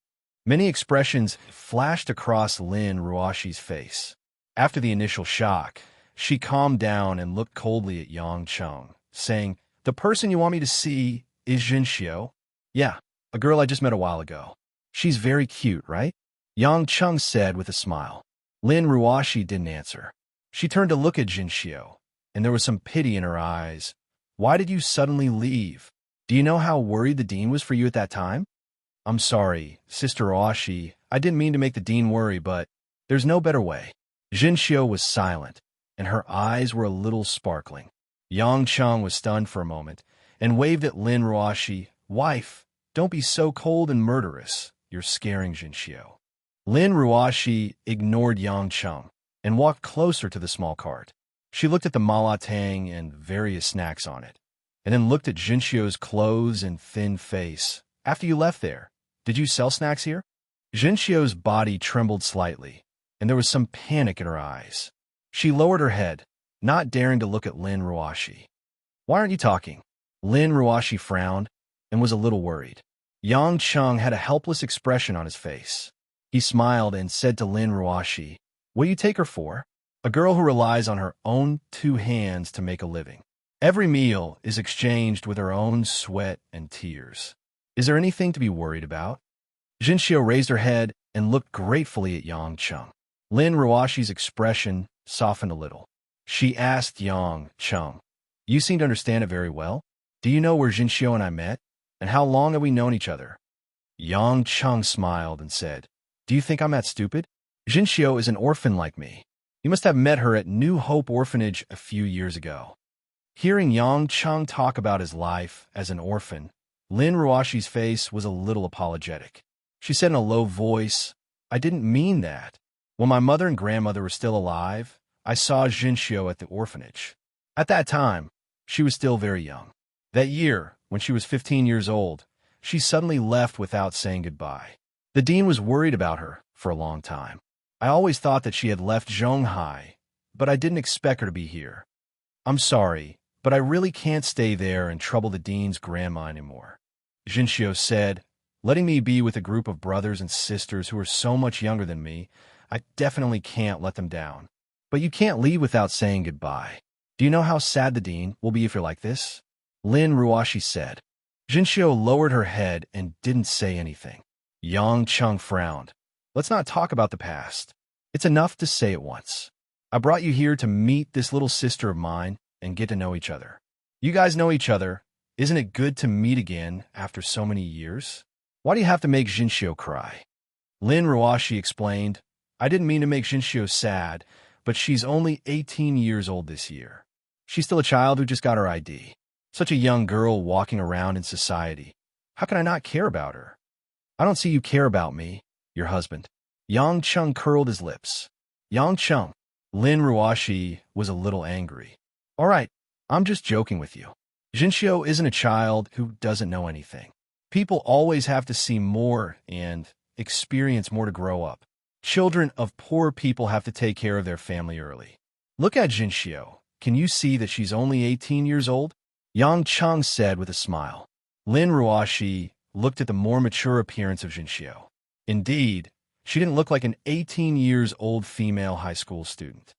[SPEAKER 1] Many expressions flashed across Lin Ruoshi's face. After the initial shock, she calmed down and looked coldly at Yang Cheng, saying, "The person you want me to see is Jinxiu?" "Yeah, a girl I just met a while ago. She's very cute, right?" Yang Cheng said with a smile. Lin Ruoshi didn't answer. She turned to look at Jinxiu, and there was some pity in her eyes. "Why did you suddenly leave? Do you know how worried the dean was for you at that time?" "I'm sorry, Sister Ruoshi. I didn't mean to make the dean worry, but there's no better way." Jinxiu was silent, and her eyes were a little sparkling. Yang Cheng was stunned for a moment and waved at Lin Ruoshi. "Wife, don't be so cold and murderous. You're scaring Jinxiu." Lin Ruoshi ignored Yang Cheng and walked closer to the small cart. She looked at the malatang and various snacks on it, and then looked at Jinxiu's clothes and thin face. "After you left there, did you sell snacks here?" Jinxiu's body trembled slightly, and there was some panic in her eyes. She lowered her head, not daring to look at Lin Ruoshi. "Why aren't you talking?" Lin Ruoshi frowned and was a little worried. Yang Cheng had a helpless expression on his face. He smiled and said to Lin Ruoshi, "What do you take her for?" "A girl who relies on her own 2 hands to make a living. Every meal is exchanged with her own sweat and tears. Is there anything to be worried about?" Jinxiu raised her head and looked gratefully at Yang Cheng. Lin Ruoshi's expression softened a little. She asked Yang Cheng, "You seem to understand it very well. Do you know where Jinxiu and I met? And how long have we known each other?" Yang Cheng smiled and said, "Do you think I'm that stupid? Jinxiu is an orphan like me. You must have met her at New Hope Orphanage a few years ago." Hearing Yang Cheng talk about his life as an orphan, Lin Ruoshi's face was a little apologetic. She said in a low voice, "I didn't mean that. When my mother and grandmother were still alive, I saw Jinxiu at the orphanage. At that time, she was still very young. That year, when she was 15 years old, she suddenly left without saying goodbye. The dean was worried about her for a long time. I always thought that she had left Zhonghai, but I didn't expect her to be here. I'm sorry, but I really can't stay there and trouble the dean's grandma anymore, Jinxiu said. Letting me be with a group of brothers and sisters who are so much younger than me, I definitely can't let them down. But you can't leave without saying goodbye. Do you know how sad the dean will be if you're like this? Lin Ruashi said. Jinxiu lowered her head and didn't say anything. Yang Cheng frowned. Let's not talk about the past. It's enough to say it once. I brought you here to meet this little sister of mine and get to know each other. You guys know each other. Isn't it good to meet again after so many years? Why do you have to make Jinxiu cry? Lin Ruashi explained, I didn't mean to make Jinxiu sad, but she's only 18 years old this year. She's still a child who just got her ID. Such a young girl walking around in society. How can I not care about her? I don't see you care about me, your husband. Yang Cheng curled his lips. Yang Cheng. Lin Ruashi was a little angry. All right, I'm just joking with you. Jinxiu isn't a child who doesn't know anything. People always have to see more and experience more to grow up. Children of poor people have to take care of their family early. Look at Jinxiu. Can you see that she's only 18 years old? Yang Cheng said with a smile. Lin Ruashi looked at the more mature appearance of Jinxiu. Indeed, she didn't look like an 18 years old female high school student.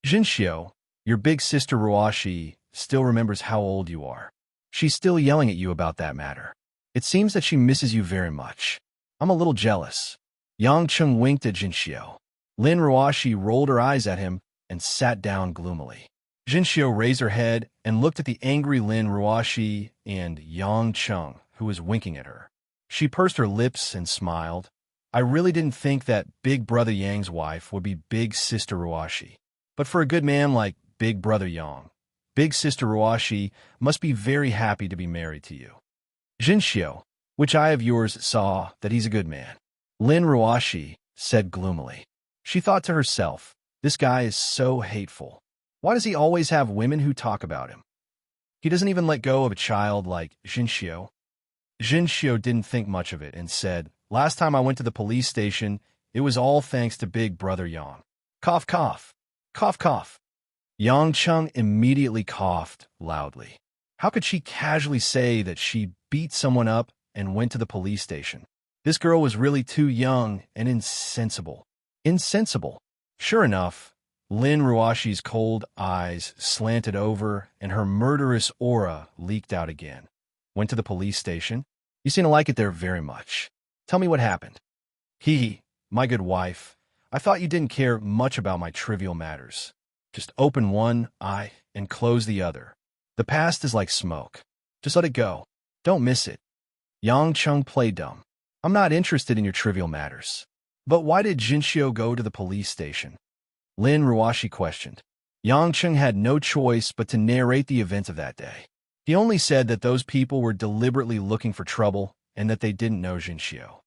[SPEAKER 1] Jinxiu, your big sister Ruashi still remembers how old you are. She's still yelling at you about that matter. It seems that she misses you very much. I'm a little jealous. Yang Cheng winked at Jinxiu. Lin Ruashi rolled her eyes at him and sat down gloomily. Jinxiu raised her head and looked at the angry Lin Ruashi and Yang Cheng, who was winking at her. She pursed her lips and smiled. I really didn't think that Big Brother Yang's wife would be Big Sister Ruashi. But for a good man like Big Brother Yang, Big Sister Ruashi must be very happy to be married to you. Jinxiu, which eye of yours saw that he's a good man? Lin Ruashi said gloomily. She thought to herself, this guy is so hateful. Why does he always have women who talk about him? He doesn't even let go of a child like Jinxiu. Jinxiu didn't think much of it and said, last time I went to the police station, it was all thanks to Big Brother Yang. Cough, cough. Cough, cough. Yang Cheng immediately coughed loudly. How could she casually say that she beat someone up and went to the police station? This girl was really too young and insensible. Insensible. Sure enough, Lin Ruashi's cold eyes slanted over and her murderous aura leaked out again. Went to the police station? You seem to like it there very much. Tell me what happened. Hee, my good wife, I thought you didn't care much about my trivial matters. Just open one eye and close the other. The past is like smoke. Just let it go. Don't miss it. Yang Cheng played dumb. I'm not interested in your trivial matters. But why did Jinxiu go to the police station? Lin Ruashi questioned. Yang Cheng had no choice but to narrate the events of that day. He only said that those people were deliberately looking for trouble and that they didn't know Jinxiu.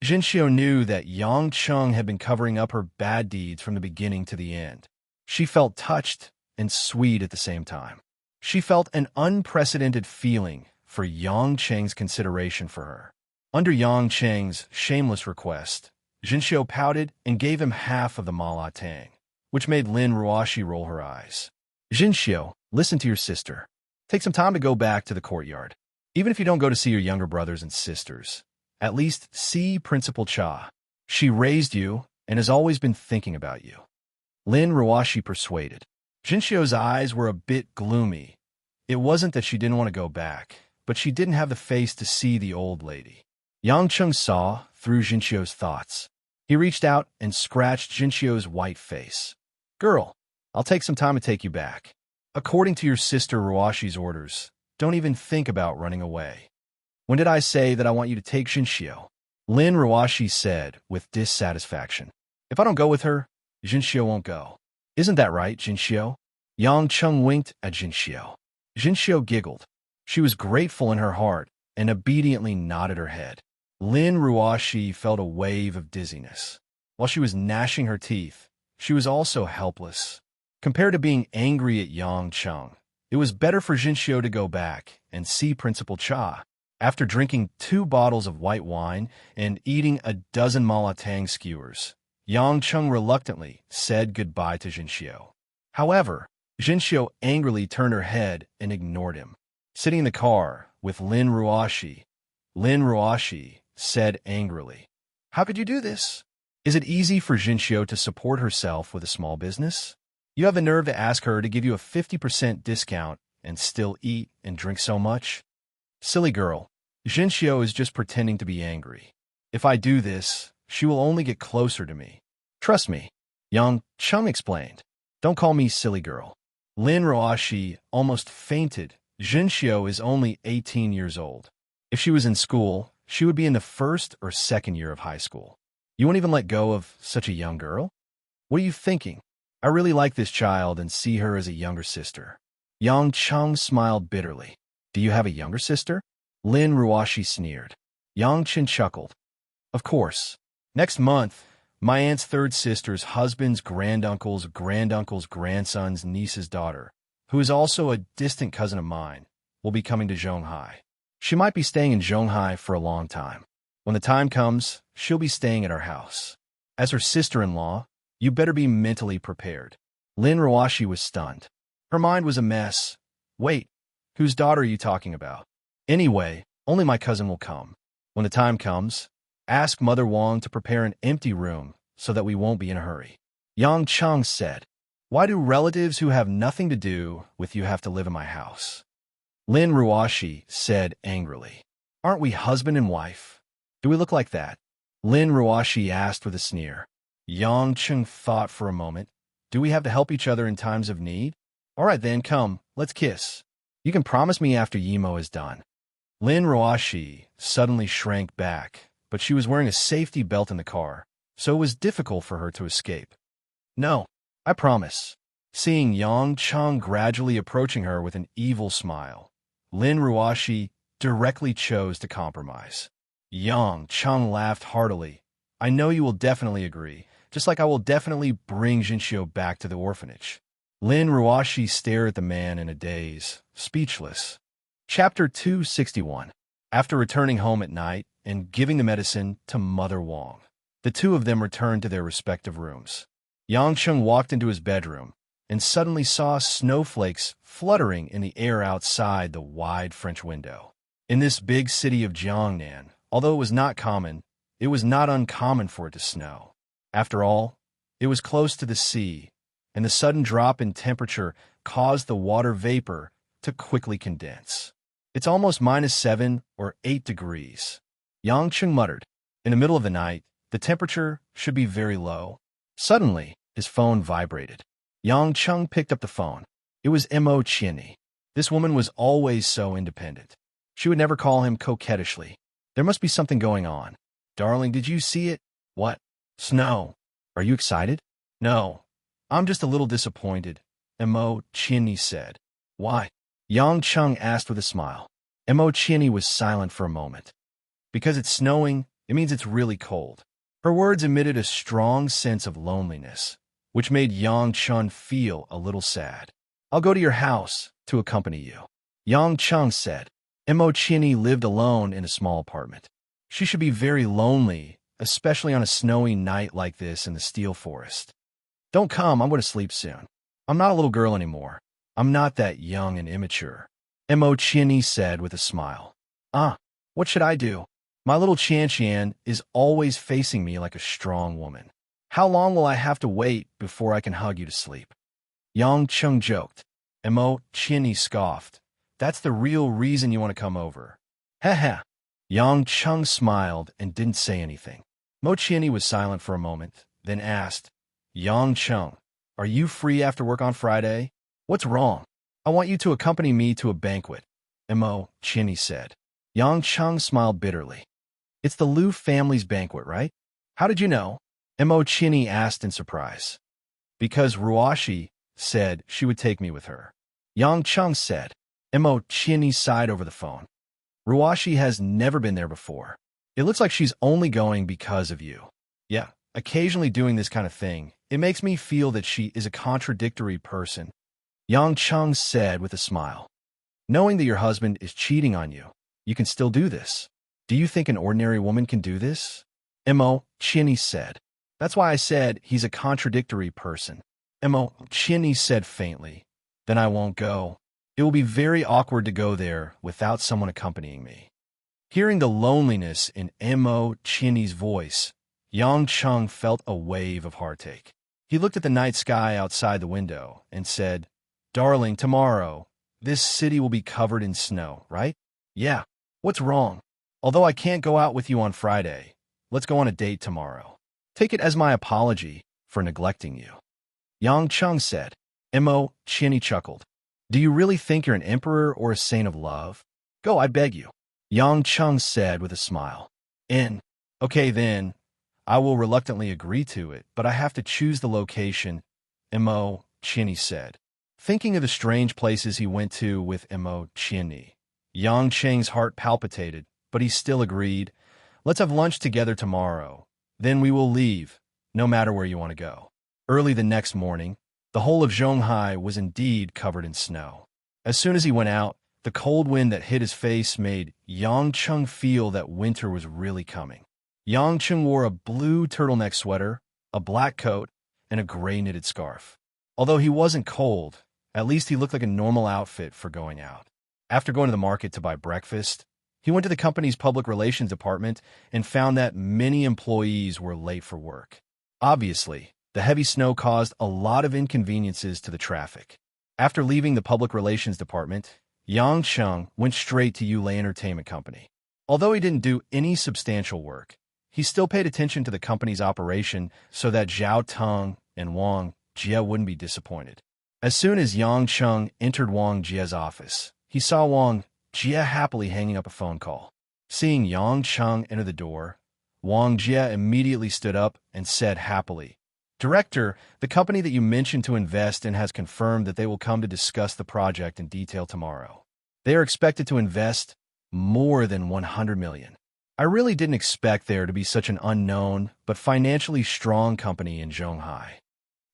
[SPEAKER 1] Jinxiu knew that Yang Cheng had been covering up her bad deeds from the beginning to the end. She felt touched and sweet at the same time. She felt an unprecedented feeling for Yang Cheng's consideration for her. Under Yang Cheng's shameless request, Jinxiu pouted and gave him half of the mala tang, which made Lin Ruashi roll her eyes. Jinxiu, listen to your sister. Take some time to go back to the courtyard. Even if you don't go to see your younger brothers and sisters, at least see Principal Cha. She raised you and has always been thinking about you. Lin Ruashi persuaded. Jinxiu's eyes were a bit gloomy. It wasn't that she didn't want to go back, but she didn't have the face to see the old lady. Yang Cheng saw through Jinxiu's thoughts. He reached out and scratched Jinxiu's white face. Girl, I'll take some time to take you back. According to your sister Ruashi's orders, don't even think about running away. When did I say that I want you to take Jinxiu? Lin Ruashi said with dissatisfaction. If I don't go with her, Jinxiu won't go. Isn't that right, Jinxiu? Yang Cheng winked at Jinxiu. Jinxiu giggled. She was grateful in her heart and obediently nodded her head. Lin Ruashi felt a wave of dizziness. While she was gnashing her teeth, she was also helpless. Compared to being angry at Yang Cheng, it was better for Jinxiu to go back and see Principal Cha. After drinking 2 bottles of white wine and eating a dozen malatang skewers, Yang Cheng reluctantly said goodbye to Jinxiu. However, Jinxiu angrily turned her head and ignored him. Sitting in the car with Lin Ruoshi said angrily, "How could you do this? Is it easy for Jinxiu to support herself with a small business? You have the nerve to ask her to give you a 50% discount and still eat and drink so much? Silly girl, Jinxiu is just pretending to be angry. If I do this, she will only get closer to me. Trust me," Yang Chung explained. "Don't call me silly girl." Lin Ruoshi almost fainted. Jinxiu is only 18 years old. If she was in school, she would be in the first or second year of high school. You won't even let go of such a young girl? What are you thinking? I really like this child and see her as a younger sister. Yang Chung smiled bitterly. Do you have a younger sister? Lin Ruoshi sneered. Yang Chen chuckled. Of course. Next month, my aunt's third sister's husband's granduncle's grandson's niece's daughter, who is also a distant cousin of mine, will be coming to Zhonghai. She might be staying in Zhonghai for a long time. When the time comes, she'll be staying at our house. As her sister-in-law, you better be mentally prepared. Lin Ruoshi was stunned. Her mind was a mess. Wait, whose daughter are you talking about? Anyway, only my cousin will come. When the time comes, ask Mother Wang to prepare an empty room so that we won't be in a hurry. Yang Chung said, Why do relatives who have nothing to do with you have to live in my house? Lin Ruoshi said angrily. Aren't we husband and wife? Do we look like that? Lin Ruoshi asked with a sneer. Yang Chung thought for a moment. Do we have to help each other in times of need? All right then, come, let's kiss. You can promise me after Yimo is done. Lin Ruoshi suddenly shrank back, but she was wearing a safety belt in the car, so it was difficult for her to escape. No, I promise. Seeing Yang Chung gradually approaching her with an evil smile, Lin Ruoshi directly chose to compromise. Yang Chung laughed heartily. I know you will definitely agree, just like I will definitely bring Jinxiu back to the orphanage. Lin Ruoshi stared at the man in a daze, speechless. Chapter 261. After returning home at night and giving the medicine to Mother Wang, the two of them returned to their respective rooms. Yang Chung walked into his bedroom and suddenly saw snowflakes fluttering in the air outside the wide French window. In this big city of Jiangnan, although it was not common, it was not uncommon for it to snow. After all, it was close to the sea, and the sudden drop in temperature caused the water vapor to quickly condense. It's almost -7 or 8 degrees. Yang Chung muttered. In the middle of the night, the temperature should be very low. Suddenly, his phone vibrated. Yang Chung picked up the phone. It was Mo Qianni. This woman was always so independent. She would never call him coquettishly. There must be something going on. Darling, did you see it? What? Snow. Are you excited? No. I'm just a little disappointed, Mo Qianni said. Why? Yang Chung asked with a smile. Mo Qianni was silent for a moment. Because it's snowing, it means it's really cold. Her words emitted a strong sense of loneliness, which made Yang Chung feel a little sad. I'll go to your house to accompany you, Yang Chung said. Mo Qianni lived alone in a small apartment. She should be very lonely, especially on a snowy night like this in the steel forest. Don't come, I'm going to sleep soon. I'm not a little girl anymore. I'm not that young and immature, Mo Qianni said with a smile. What should I do? My little Qian is always facing me like a strong woman. How long will I have to wait before I can hug you to sleep? Yang Chung joked. Mo Qianni scoffed. That's the real reason you want to come over. Heh. Yang Chung smiled and didn't say anything. Mo Qianni was silent for a moment, then asked, Yang Chung, are you free after work on Friday? What's wrong? I want you to accompany me to a banquet, Mo Qianni said. Yang Chung smiled bitterly. It's the Liu family's banquet, right? How did you know? Mo Qianni asked in surprise. Because Ruoshi said she would take me with her, Yang Chung said. Mo Qianni sighed over the phone. Ruoshi has never been there before. It looks like she's only going because of you. Yeah, occasionally doing this kind of thing. It makes me feel that she is a contradictory person, Yang Chung said with a smile. Knowing that your husband is cheating on you, you can still do this. Do you think an ordinary woman can do this? Mo Qianni said. That's why I said he's a contradictory person, Mo Qianni said faintly. Then I won't go. It will be very awkward to go there without someone accompanying me. Hearing the loneliness in Mo Chinny's voice, Yang Chung felt a wave of heartache. He looked at the night sky outside the window and said, "Darling, tomorrow, this city will be covered in snow, right?" "Yeah. What's wrong? Although I can't go out with you on Friday, let's go on a date tomorrow. Take it as my apology for neglecting you," Yang Chung said. Mo Chinny chuckled. "Do you really think you're an emperor or a saint of love? Go, I beg you," Yang Chung said with a smile. Okay then, I will reluctantly agree to it, but I have to choose the location," Mo Chinny said. Thinking of the strange places he went to with Mo Chinny, Yang Cheng's heart palpitated, but he still agreed. "Let's have lunch together tomorrow. Then we will leave, no matter where you want to go." Early the next morning, the whole of Zhonghai was indeed covered in snow. As soon as he went out, the cold wind that hit his face made Yang Chung feel that winter was really coming. Yang Chung wore a blue turtleneck sweater, a black coat, and a gray knitted scarf. Although he wasn't cold, at least he looked like a normal outfit for going out. After going to the market to buy breakfast, he went to the company's public relations department and found that many employees were late for work. Obviously, the heavy snow caused a lot of inconveniences to the traffic. After leaving the public relations department, Yang Chung went straight to Yulei Entertainment Company. Although he didn't do any substantial work, he still paid attention to the company's operation so that Zhao Teng and Wang Jie wouldn't be disappointed. As soon as Yang Chung entered Wang Jie's office, he saw Wang Jie happily hanging up a phone call. Seeing Yang Chung enter the door, Wang Jie immediately stood up and said happily, "Director, the company that you mentioned to invest in has confirmed that they will come to discuss the project in detail tomorrow. They are expected to invest more than 100 million. I really didn't expect there to be such an unknown but financially strong company in Zhonghai."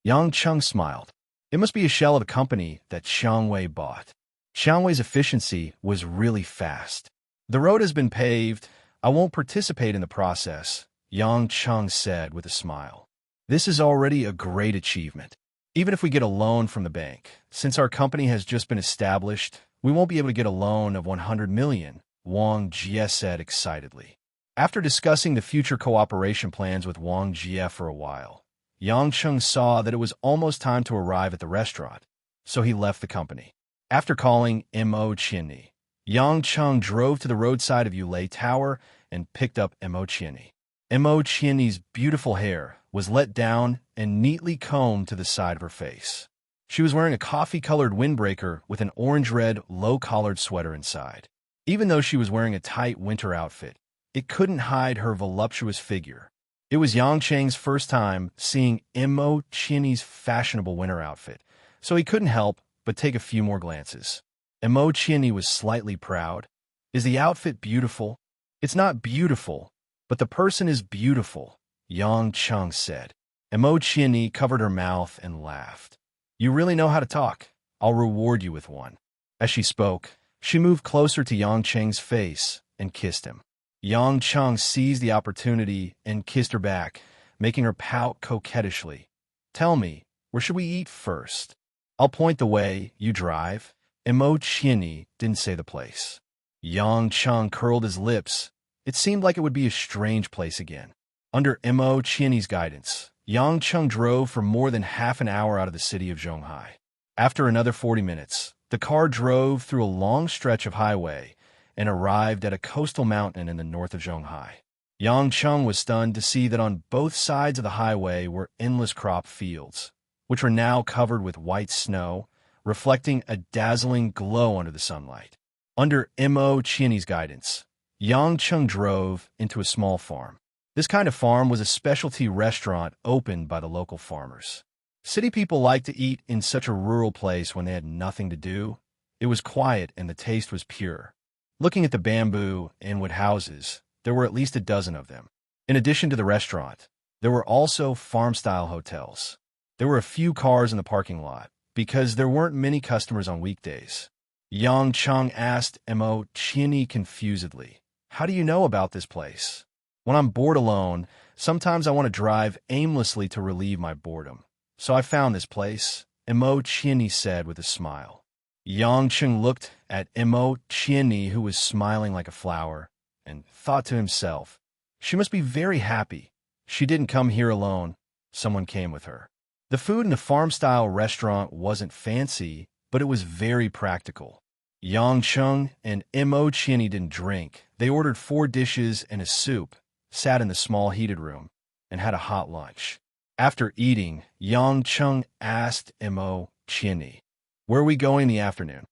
[SPEAKER 1] Yang Chung smiled. It must be a shell of a company that Xiangwei bought. Xiangwei's efficiency was really fast. "The road has been paved. I won't participate in the process," Yang Chung said with a smile. "This is already a great achievement. Even if we get a loan from the bank, since our company has just been established, we won't be able to get a loan of 100 million, Wang Jie said excitedly. After discussing the future cooperation plans with Wang Jie for a while, Yang Chung saw that it was almost time to arrive at the restaurant, so he left the company. After calling Mo Chinny, Yang Chung drove to the roadside of Yulei Tower and picked up Mo Chinny. Mo Chinny's beautiful hair was let down and neatly combed to the side of her face. She was wearing a coffee-colored windbreaker with an orange-red, low-collared sweater inside. Even though she was wearing a tight winter outfit, it couldn't hide her voluptuous figure. It was Yang Cheng's first time seeing Mo Chinny's fashionable winter outfit, so he couldn't help but take a few more glances. Mo Chinny was slightly proud. "Is the outfit beautiful?" "It's not beautiful, but the person is beautiful," Yang Chung said. Mo Chinny covered her mouth and laughed. "You really know how to talk. I'll reward you with one." As she spoke, she moved closer to Yang Cheng's face and kissed him. Yang Chung seized the opportunity and kissed her back, making her pout coquettishly. "Tell me, where should we eat first? I'll point the way, you drive." Mo Chinny didn't say the place. Yang Chung curled his lips. It seemed like it would be a strange place again. Under Mo Chinny's guidance, Yang Chung drove for more than half an hour out of the city of Zhonghai. After another 40 minutes, the car drove through a long stretch of highway and arrived at a coastal mountain in the north of Zhonghai. Yang Chung was stunned to see that on both sides of the highway were endless crop fields, which were now covered with white snow, reflecting a dazzling glow under the sunlight. Under Mo Chinny's guidance, Yang Chung drove into a small farm. This kind of farm was a specialty restaurant opened by the local farmers. City people liked to eat in such a rural place when they had nothing to do. It was quiet and the taste was pure. Looking at the bamboo and wood houses, there were at least a dozen of them. In addition to the restaurant, there were also farm-style hotels. There were a few cars in the parking lot, because there weren't many customers on weekdays. Yang Chung asked Mo Chinny confusedly, "How do you know about this place?" "When I'm bored alone, sometimes I want to drive aimlessly to relieve my boredom. So I found this place," Emo Chieni said with a smile. Yang Cheng looked at Emo Chieni, who was smiling like a flower, and thought to himself, she must be very happy. She didn't come here alone. Someone came with her. The food in the farm-style restaurant wasn't fancy, but it was very practical. Yang Cheng and Emo Chieni didn't drink. They ordered 4 dishes and a soup, sat in the small heated room, and had a hot lunch. After eating, Yang Cheng asked Emo Chieni, "Where are we going in the afternoon?"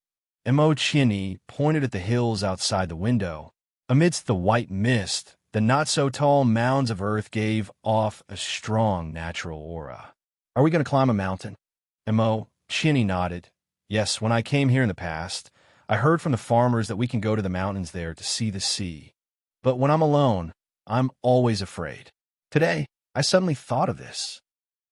[SPEAKER 1] Emo Chieni pointed at the hills outside the window. Amidst the white mist, the not-so-tall mounds of earth gave off a strong natural aura. "Are we going to climb a mountain?" Emo Chieni nodded. "Yes, when I came here in the past, I heard from the farmers that we can go to the mountains there to see the sea. But when I'm alone, I'm always afraid. Today, I suddenly thought of this."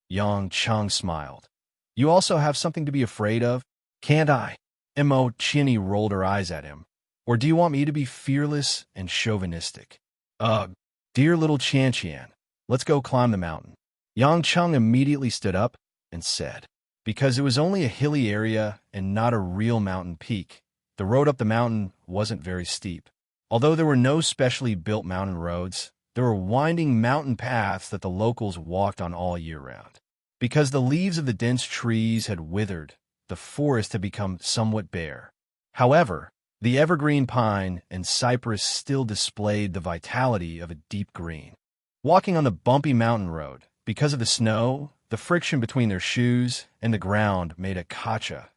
[SPEAKER 1] Yang Cheng smiled. "You also have something to be afraid of, can't I?" Emo Chieni rolled her eyes at him. "Or do you want me to be fearless and chauvinistic?" "Ugh, dear little Chan, let's go climb the mountain." Yang Cheng immediately stood up and said, because it was only a hilly area and not a real mountain peak, the road up the mountain wasn't very steep. Although there were no specially built mountain roads, there were winding mountain paths that the locals walked on all year round. Because the leaves of the dense trees had withered, the forest had become somewhat bare. However, the evergreen pine and cypress still displayed the vitality of a deep green. Walking on the bumpy mountain road, because of the snow, the friction between their shoes and the ground made a kacha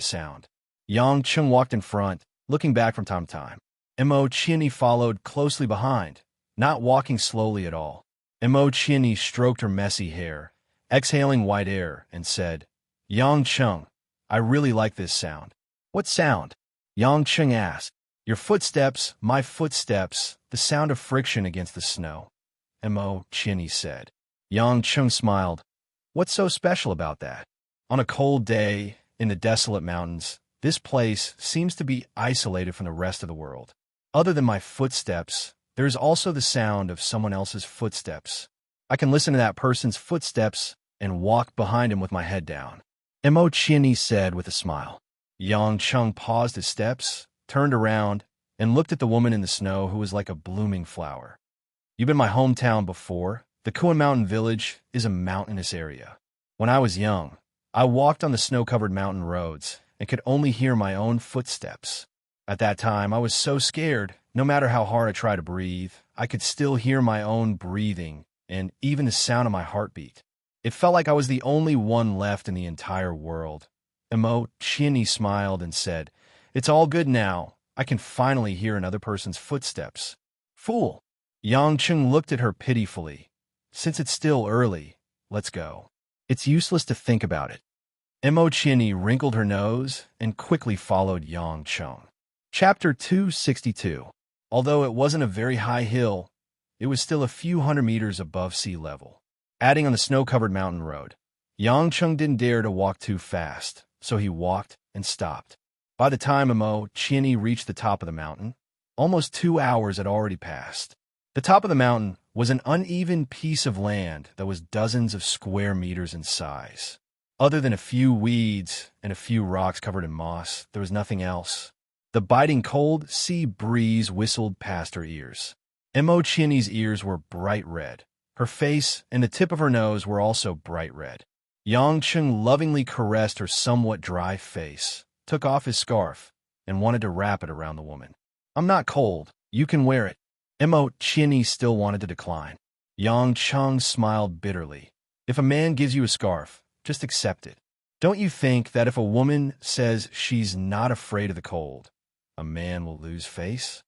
[SPEAKER 1] sound. Yang Cheng walked in front, looking back from time to time. Emo Chieni followed closely behind, not walking slowly at all. Emo Chieni stroked her messy hair, exhaling white air, and said, "Yang Cheng, I really like this sound." "What sound?" Yang Cheng asked. "Your footsteps, my footsteps, the sound of friction against the snow," Emo Chieni said. Yang Cheng smiled. "What's so special about that?" "On a cold day, in the desolate mountains, this place seems to be isolated from the rest of the world. Other than my footsteps, there is also the sound of someone else's footsteps. I can listen to that person's footsteps and walk behind him with my head down," Emo Chieni said with a smile. Yang Cheng paused his steps, turned around, and looked at the woman in the snow who was like a blooming flower. "You've been my hometown before. The Kuan Mountain Village is a mountainous area. When I was young, I walked on the snow-covered mountain roads and could only hear my own footsteps. At that time, I was so scared, no matter how hard I tried to breathe, I could still hear my own breathing and even the sound of my heartbeat. It felt like I was the only one left in the entire world." Emo Chieni smiled and said, "It's all good now. I can finally hear another person's footsteps." "Fool!" Yang Cheng looked at her pitifully. "Since it's still early, let's go. It's useless to think about it." Emo Chieni wrinkled her nose and quickly followed Yang Cheng. Chapter 262. Although it wasn't a very high hill, it was still a few hundred meters above sea level. Adding on the snow-covered mountain road, Yang Cheng didn't dare to walk too fast, so he walked and stopped. By the time Emo Chieni reached the top of the mountain, almost 2 hours had already passed. The top of the mountain was an uneven piece of land that was dozens of square meters in size. Other than a few weeds and a few rocks covered in moss, there was nothing else. The biting cold sea breeze whistled past her ears. Emo Chieni's ears were bright red. Her face and the tip of her nose were also bright red. Yang Cheng lovingly caressed her somewhat dry face, took off his scarf, and wanted to wrap it around the woman. "I'm not cold. You can wear it." Emo Chieni still wanted to decline. Yang Cheng smiled bitterly. "If a man gives you a scarf, just accept it. Don't you think that if a woman says she's not afraid of the cold, a man will lose face?"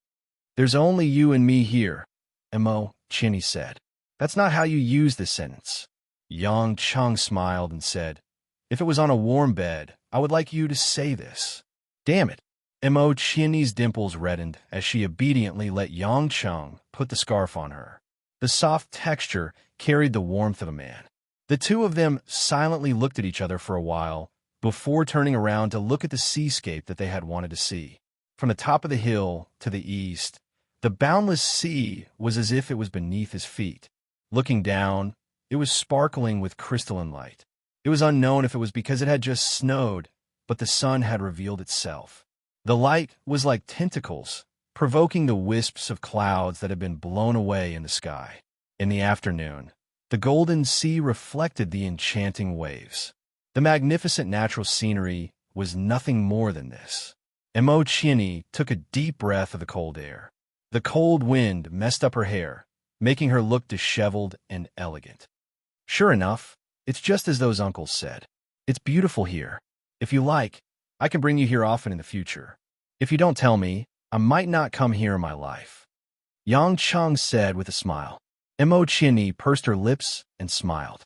[SPEAKER 1] "There's only you and me here," Emo Chieni said. "That's not how you use this sentence." Yang Cheng smiled and said, "If it was on a warm bed, I would like you to say this." "Damn it." Emo Chieni's dimples reddened as she obediently let Yang Cheng put the scarf on her. The soft texture carried the warmth of a man. The two of them silently looked at each other for a while before turning around to look at the seascape that they had wanted to see. From the top of the hill to the east, the boundless sea was as if it was beneath his feet. Looking down, it was sparkling with crystalline light. It was unknown if it was because it had just snowed, but the sun had revealed itself. The light was like tentacles, provoking the wisps of clouds that had been blown away in the sky. In the afternoon, the golden sea reflected the enchanting waves. The magnificent natural scenery was nothing more than this. Emochini took a deep breath of the cold air. The cold wind messed up her hair, making her look disheveled and elegant. Sure enough, it's just as those uncles said. It's beautiful here. If you like, I can bring you here often in the future. If you don't tell me, I might not come here in my life. Yang Cheng said with a smile. Emochini pursed her lips and smiled.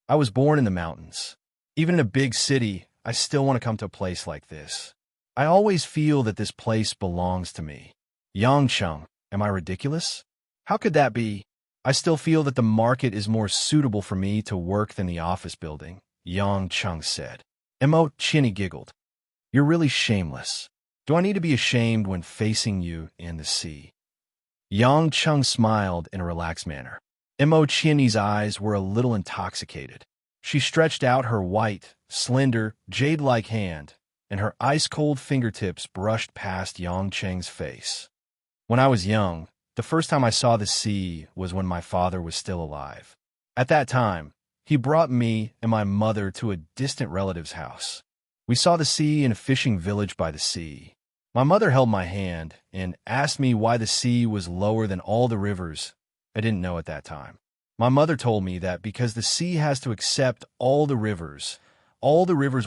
[SPEAKER 1] I was born in the mountains. Even in a big city, I still want to come to a place like this. I always feel that this place belongs to me. Yang Cheng, am I ridiculous? How could that be? I still feel that the market is more suitable for me to work than the office building, Yang Cheng said. Emochini giggled. You're really shameless. Do I need to be ashamed when facing you in the sea? Yang Cheng smiled in a relaxed manner. Emochini's eyes were a little intoxicated. She stretched out her white, slender, jade-like hand, and her ice-cold fingertips brushed past Yang Cheng's face. When I was young, the first time I saw the sea was when my father was still alive. At that time, he brought me and my mother to a distant relative's house. We saw the sea in a fishing village by the sea. My mother held my hand and asked me why the sea was lower than all the rivers. I didn't know at that time. My mother told me that because the sea has to accept all the rivers'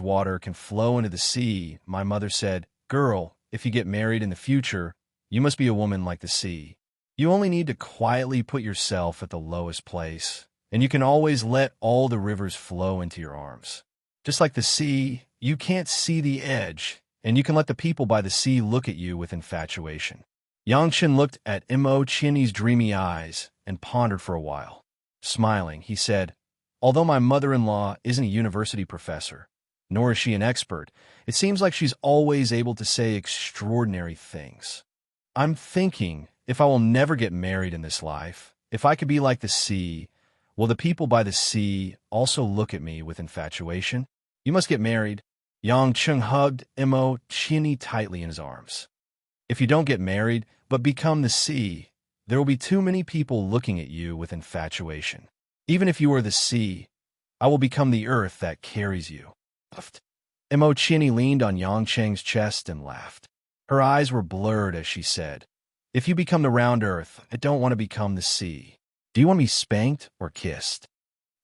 [SPEAKER 1] water can flow into the sea. My mother said, "Girl, if you get married in the future, you must be a woman like the sea. You only need to quietly put yourself at the lowest place, and you can always let all the rivers flow into your arms. Just like the sea, you can't see the edge, and you can let the people by the sea look at you with infatuation." Yang Chen looked at Emochini's dreamy eyes and pondered for a while. Smiling, he said, "Although my mother-in-law isn't a university professor, nor is she an expert, it seems like she's always able to say extraordinary things. I'm thinking, if I will never get married in this life, if I could be like the sea, will the people by the sea also look at me with infatuation? You must get married." Yang Cheng hugged Emochini tightly in his arms. "If you don't get married, but become the sea, there will be too many people looking at you with infatuation. Even if you are the sea, I will become the earth that carries you." Emochini leaned on Yang Cheng's chest and laughed. Her eyes were blurred as she said, "If you become the round earth, I don't want to become the sea. Do you want to be spanked or kissed?"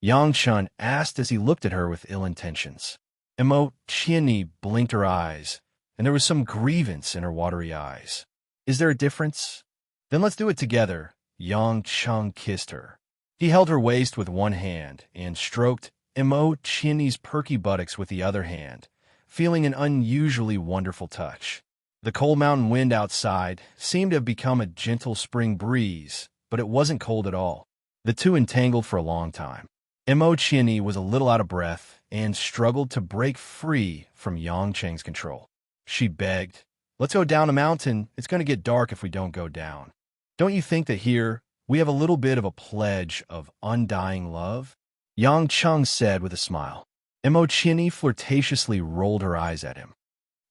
[SPEAKER 1] Yang Cheng asked as he looked at her with ill intentions. Emochini blinked her eyes, and there was some grievance in her watery eyes. "Is there a difference? Then let's do it together." Yang Cheng kissed her. He held her waist with one hand and stroked Emochini's perky buttocks with the other hand, feeling an unusually wonderful touch. The cold mountain wind outside seemed to have become a gentle spring breeze, but it wasn't cold at all. The two entangled for a long time. Emochini was a little out of breath and struggled to break free from Yang Cheng's control. She begged, "Let's go down a mountain. It's going to get dark if we don't go down. Don't you think that here we have a little bit of a pledge of undying love?" Yang Cheng said with a smile. Emochini flirtatiously rolled her eyes at him.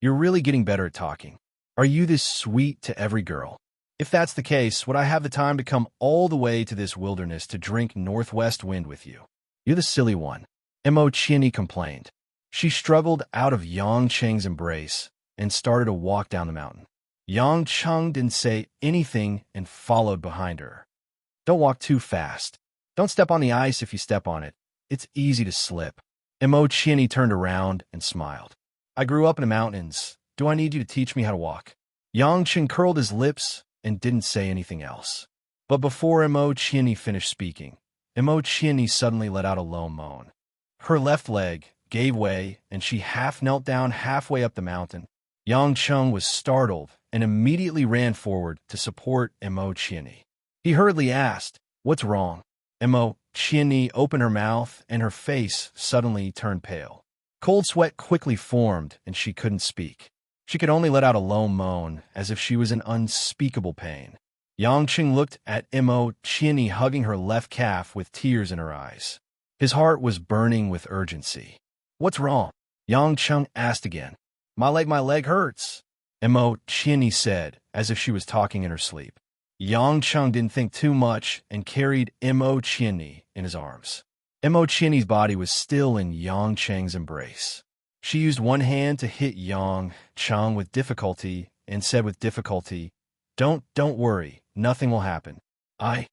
[SPEAKER 1] "You're really getting better at talking. Are you this sweet to every girl? If that's the case, would I have the time to come all the way to this wilderness to drink northwest wind with you?" "You're the silly one," Emochini complained. She struggled out of Yang Cheng's embrace and started to walk down the mountain. Yang Cheng didn't say anything and followed behind her. "Don't walk too fast. Don't step on the ice if you step on it. It's easy to slip." Emochini turned around and smiled. "I grew up in the mountains. Do I need you to teach me how to walk?" Yang Cheng curled his lips and didn't say anything else. But before Emochini finished speaking, Emochini suddenly let out a low moan. Her left leg gave way, and she half knelt down halfway up the mountain. Yang Cheng was startled and immediately ran forward to support Emochini. He hurriedly asked, "What's wrong?" Emochini opened her mouth, and her face suddenly turned pale. Cold sweat quickly formed, and she couldn't speak. She could only let out a low moan, as if she was in unspeakable pain. Yang Cheng looked at Emochini hugging her left calf with tears in her eyes. His heart was burning with urgency. "What's wrong?" Yang Chung asked again. My leg hurts," Emo Chinny said, as if she was talking in her sleep. Yang Chung didn't think too much and carried Emo Chinny in his arms. Emo Chinny's body was still in Yang Cheng's embrace. She used one hand to hit Yang Chung with difficulty and said with difficulty, Don't worry, nothing will happen. I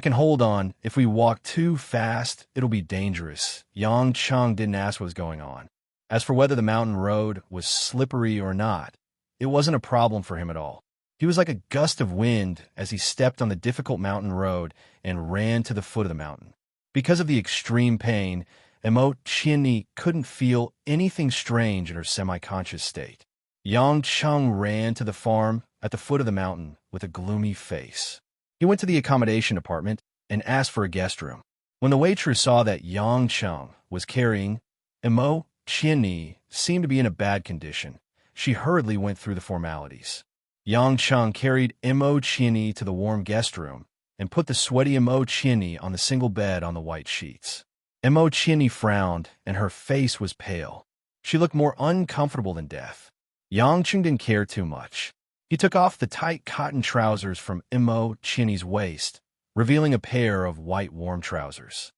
[SPEAKER 1] can hold on. If we walk too fast, it'll be dangerous." Yang Chung didn't ask what was going on. As for whether the mountain road was slippery or not, it wasn't a problem for him at all. He was like a gust of wind as he stepped on the difficult mountain road and ran to the foot of the mountain. Because of the extreme pain, Emo Chinny couldn't feel anything strange in her semi-conscious state. Yang Chung ran to the farm at the foot of the mountain with a gloomy face. He went to the accommodation department and asked for a guest room. When the waitress saw that Yang Chung was carrying Emo Chinny seemed to be in a bad condition, she hurriedly went through the formalities. Yang Chung carried Emo Chinny to the warm guest room and put the sweaty Emo Chinny on the single bed on the white sheets. Emo Chinny frowned, and her face was pale. She looked more uncomfortable than death. Yang Chung didn't care too much. He took off the tight cotton trousers from Emo Chinny's waist, revealing a pair of white warm trousers.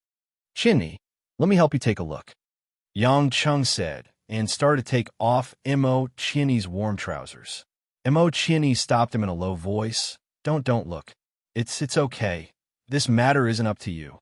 [SPEAKER 1] "Chinny, let me help you take a look," Yang Chung said, and started to take off Emo Chinny's warm trousers. Emo Chinny stopped him in a low voice. Don't look. It's okay. This matter isn't up to you."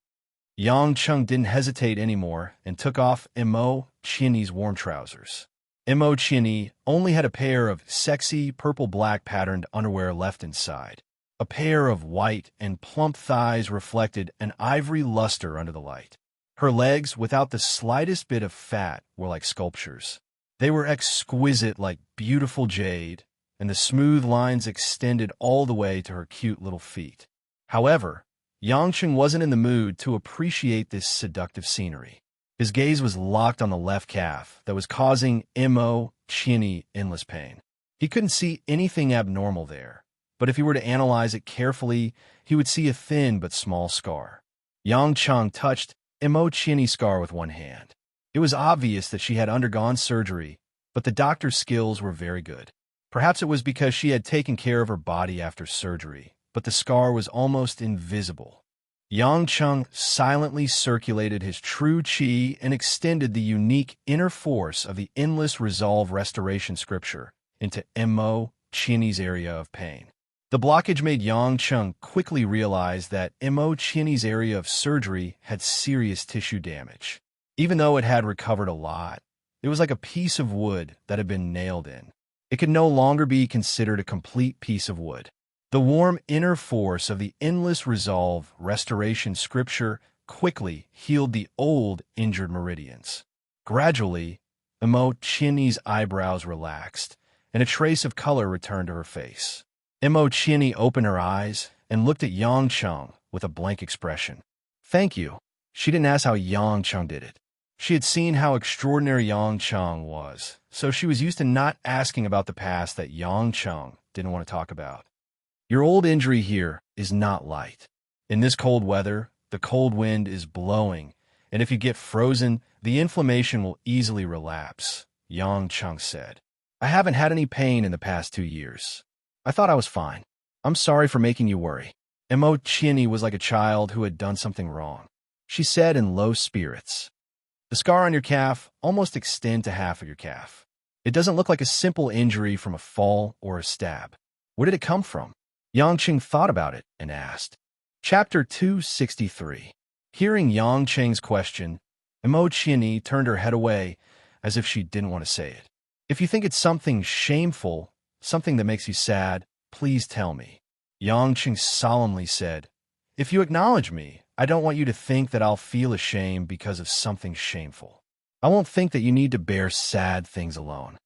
[SPEAKER 1] Yang Chung didn't hesitate anymore and took off Emo Chinny's warm trousers. Emo Chinny only had a pair of sexy purple-black patterned underwear left inside. A pair of white and plump thighs reflected an ivory luster under the light. Her legs, without the slightest bit of fat, were like sculptures. They were exquisite like beautiful jade, and the smooth lines extended all the way to her cute little feet. However, Yang Chung wasn't in the mood to appreciate this seductive scenery. His gaze was locked on the left calf that was causing Emo Chinny endless pain. He couldn't see anything abnormal there, but if he were to analyze it carefully, he would see a thin but small scar. Yang Chung touched Emo Chinny's scar with one hand. It was obvious that she had undergone surgery, but the doctor's skills were very good. Perhaps it was because she had taken care of her body after surgery, but the scar was almost invisible. Yang Chung silently circulated his true chi and extended the unique inner force of the endless resolve restoration scripture into Emo Chinny's area of pain. The blockage made Yang Chung quickly realize that Emo Chinny's area of surgery had serious tissue damage. Even though it had recovered a lot, it was like a piece of wood that had been nailed in. It could no longer be considered a complete piece of wood. The warm inner force of the endless resolve restoration scripture quickly healed the old injured meridians. Gradually, Emo Chinny's eyebrows relaxed, and a trace of color returned to her face. Emo Chinny opened her eyes and looked at Yang Chung with a blank expression. "Thank you." She didn't ask how Yang Chung did it. She had seen how extraordinary Yang Chung was, so she was used to not asking about the past that Yang Chung didn't want to talk about. "Your old injury here is not light. In this cold weather, the cold wind is blowing, and if you get frozen, the inflammation will easily relapse," Yang Chung said. "I haven't had any pain in the past 2 years. I thought I was fine. I'm sorry for making you worry." Emo Chinny was like a child who had done something wrong. She said in low spirits, "The scar on your calf almost extends to half of your calf. It doesn't look like a simple injury from a fall or a stab. Where did it come from?" Yang Chung thought about it and asked. Chapter 263. Hearing Yang Cheng's question, Emo Chinny turned her head away as if she didn't want to say it. "If you think it's something shameful, something that makes you sad, please tell me," Yang Chung solemnly said. "If you acknowledge me, I don't want you to think that I'll feel ashamed because of something shameful. I won't think that you need to bear sad things alone."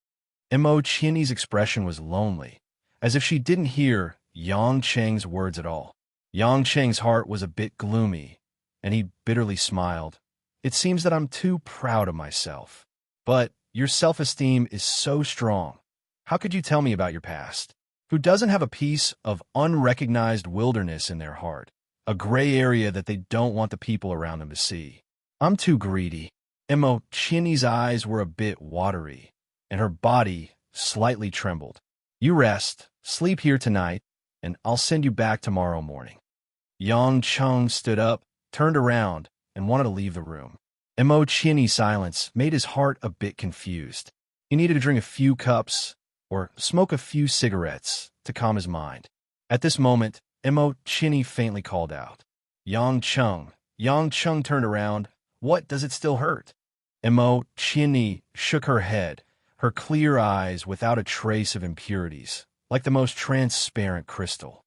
[SPEAKER 1] Emo Chinny's expression was lonely, as if she didn't hear Yang Cheng's words at all. Yang Cheng's heart was a bit gloomy, and he bitterly smiled. "It seems that I'm too proud of myself. But your self-esteem is so strong. How could you tell me about your past? Who doesn't have a piece of unrecognized wilderness in their heart, a gray area that they don't want the people around them to see? I'm too greedy. Emo Chinny's eyes were a bit watery, and her body slightly trembled. You rest, sleep here tonight, and I'll send you back tomorrow morning. Yang Chung stood up, turned around, and wanted to leave the room. Emo Chinny's silence made his heart a bit confused. He needed to drink a few cups or smoke a few cigarettes to calm his mind. At this moment, Emo Chinny faintly called out, Yang Chung. Yang Chung turned around. What, does it still hurt? Emo Chinny shook her head, her clear eyes without a trace of impurities, like the most transparent crystal.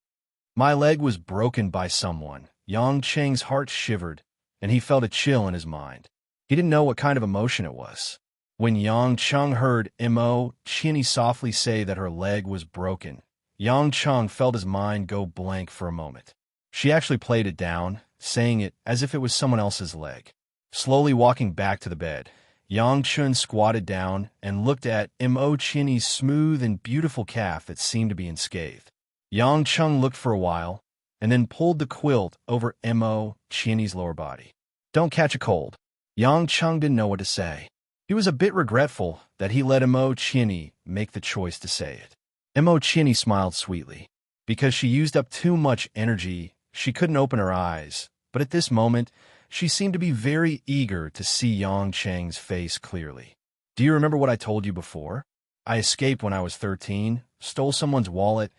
[SPEAKER 1] My leg was broken by someone. Yang Cheng's heart shivered, and he felt a chill in his mind. He didn't know what kind of emotion it was. When Yang Chung heard Emo Chinny softly say that her leg was broken, Yang Chung felt his mind go blank for a moment. She actually played it down, saying it as if it was someone else's leg. Slowly walking back to the bed, Yang Chun squatted down and looked at Emo Chinny's smooth and beautiful calf that seemed to be unscathed. Yang Chung looked for a while, and then pulled the quilt over Emo Chinny's lower body. Don't catch a cold. Yang Chung didn't know what to say. He was a bit regretful that he let Emo Chinny make the choice to say it. Emo Chinny smiled sweetly. Because she used up too much energy, she couldn't open her eyes, but at this moment, she seemed to be very eager to see Yang Cheng's face clearly. Do you remember what I told you before? I escaped when I was 13, stole someone's wallet,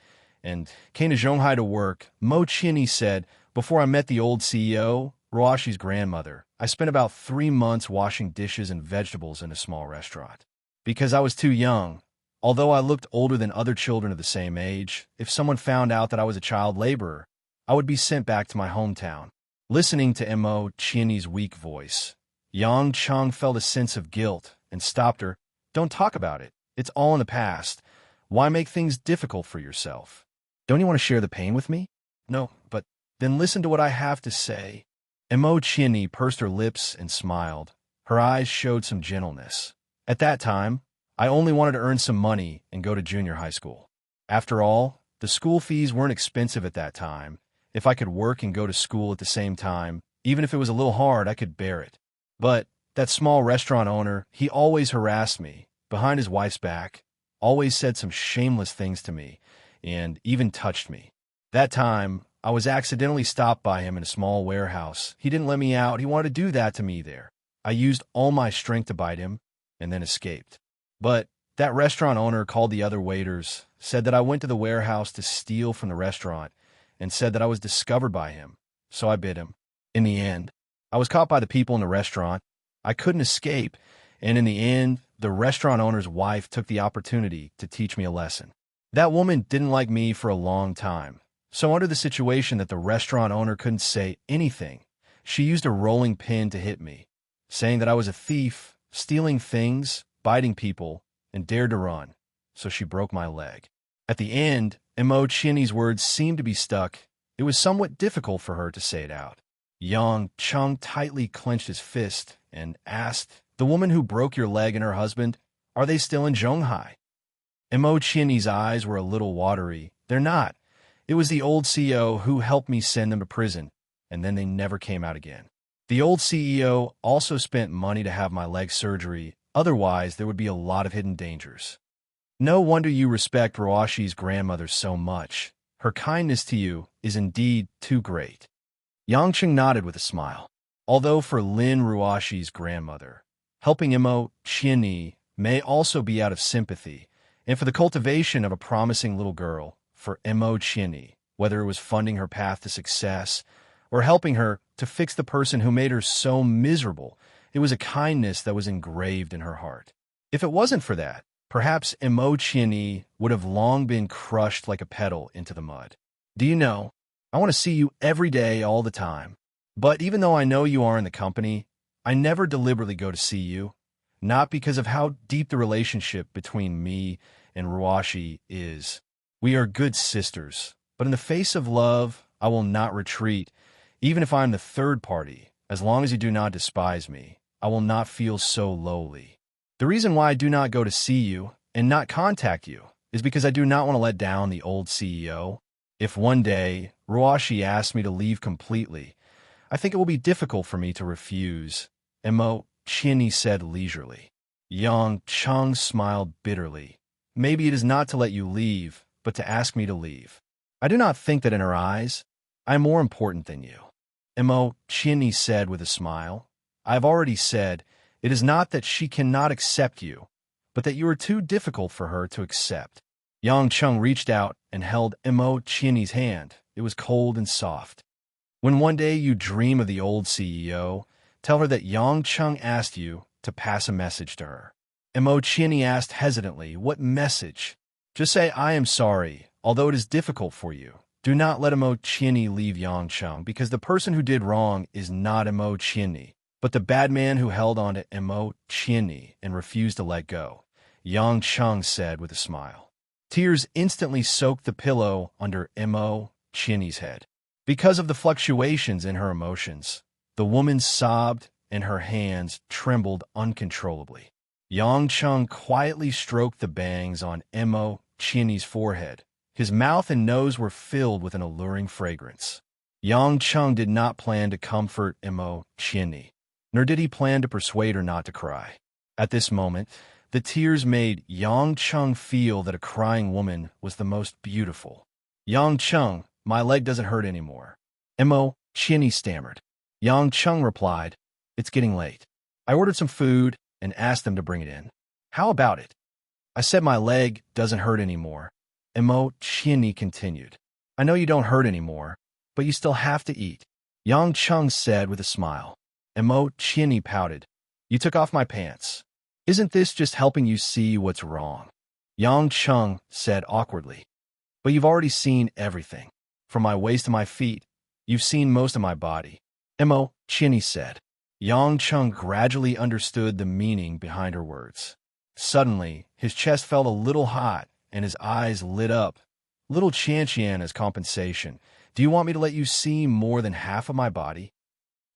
[SPEAKER 1] and came to Zhonghai to work. Mo Chinny said, before I met the old CEO, Ruashi's grandmother, I spent about 3 months washing dishes and vegetables in a small restaurant. Because I was too young, although I looked older than other children of the same age, if someone found out that I was a child laborer, I would be sent back to my hometown. Listening to Emo Chinny's weak voice, Yang Chung felt a sense of guilt and stopped her. Don't talk about it. It's all in the past. Why make things difficult for yourself? Don't you want to share the pain with me? No, but then listen to what I have to say. Emo Chinny pursed her lips and smiled. Her eyes showed some gentleness. At that time, I only wanted to earn some money and go to junior high school. After all, the school fees weren't expensive at that time. If I could work and go to school at the same time, even if it was a little hard, I could bear it. But that small restaurant owner, he always harassed me, behind his wife's back, always said some shameless things to me, and even touched me. That time, I was accidentally stopped by him in a small warehouse. He didn't let me out. He wanted to do that to me there. I used all my strength to bite him, and then escaped. But that restaurant owner called the other waiters, said that I went to the warehouse to steal from the restaurant, and said that I was discovered by him, so I bit him. In the end, I was caught by the people in the restaurant. I couldn't escape, and in the end, the restaurant owner's wife took the opportunity to teach me a lesson. That woman didn't like me for a long time, so under the situation that the restaurant owner couldn't say anything, she used a rolling pin to hit me, saying that I was a thief, stealing things, biting people, and dared to run, so she broke my leg. At the end, Emo Chinny's words seemed to be stuck. It was somewhat difficult for her to say it out. Yang Chung tightly clenched his fist and asked, the woman who broke your leg and her husband, are they still in Zhonghai? Emo Chinny's eyes were a little watery. They're not. It was the old CEO who helped me send them to prison, and then they never came out again. The old CEO also spent money to have my leg surgery. Otherwise, there would be a lot of hidden dangers. No wonder you respect Ruashi's grandmother so much. Her kindness to you is indeed too great. Yang Cheng nodded with a smile. Although for Lin Ruashi's grandmother, helping Emo Chinny may also be out of sympathy, and for the cultivation of a promising little girl, for Emo Chinny, whether it was funding her path to success or helping her to fix the person who made her so miserable, it was a kindness that was engraved in her heart. If it wasn't for that, perhaps Emo Chinny would have long been crushed like a petal into the mud. Do you know, I want to see you every day, all the time. But even though I know you are in the company, I never deliberately go to see you, not because of how deep the relationship between me and Ruashi is. We are good sisters, but in the face of love, I will not retreat, even if I am the third party. As long as you do not despise me, I will not feel so lowly. The reason why I do not go to see you and not contact you is because I do not want to let down the old CEO. If one day Ruashi asks me to leave completely, I think it will be difficult for me to refuse. Chinny said leisurely. Yang Cheng smiled bitterly. Maybe it is not to let you leave, but to ask me to leave. I do not think that in her eyes, I am more important than you. Chinny said with a smile. I have already said, it is not that she cannot accept you, but that you are too difficult for her to accept. Yang Cheng reached out and held Chinny's hand. It was cold and soft. When one day you dream of the old CEO, tell her that Yang Cheng asked you to pass a message to her. Chinny asked hesitantly, what message? Just say, I am sorry, although it is difficult for you. Do not let Chinny leave Yang Cheng, because the person who did wrong is not Chinny, but the bad man who held on to Chinny and refused to let go, Yang Cheng said with a smile. Tears instantly soaked the pillow under Chinny's head. Because of the fluctuations in her emotions, the woman sobbed and her hands trembled uncontrollably. Yang Cheng quietly stroked the bangs on Chinny's forehead. His mouth and nose were filled with an alluring fragrance. Yang Cheng did not plan to comfort Chinny, nor did he plan to persuade her not to cry. At this moment, the tears made Yang Cheng feel that a crying woman was the most beautiful. Yang Cheng, my leg doesn't hurt anymore. Chinny stammered. Yang Cheng replied, it's getting late. I ordered some food and asked them to bring it in. How about it? I said my leg doesn't hurt anymore. Chinny continued. I know you don't hurt anymore, but you still have to eat. Yang Cheng said with a smile. Chinny pouted. You took off my pants. Isn't this just helping you see what's wrong? Yang Cheng said awkwardly. But you've already seen everything. From my waist to my feet, you've seen most of my body. Chinny said. Yang Cheng gradually understood the meaning behind her words. Suddenly, his chest felt a little hot and his eyes lit up. Little Qian as compensation. Do you want me to let you see more than half of my body?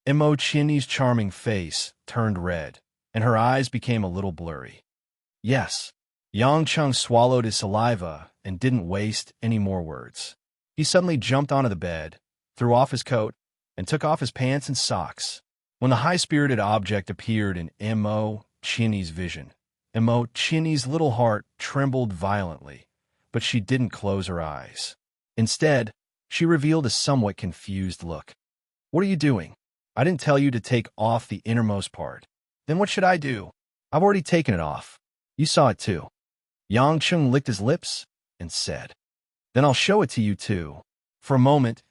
[SPEAKER 1] Chinny's charming face turned red, and her eyes became a little blurry. Yes. Yang Cheng swallowed his saliva and didn't waste any more words. He suddenly jumped onto the bed, threw off his coat, and took off his pants and socks. When the high-spirited object appeared in Chinny's vision, Chinny's little heart trembled violently, but she didn't close her eyes. Instead, she revealed a somewhat confused look. What are you doing? I didn't tell you to take off the innermost part. Then what should I do? I've already taken it off. You saw it too. Yang Cheng licked his lips and said, Then I'll show it to you too. For a moment,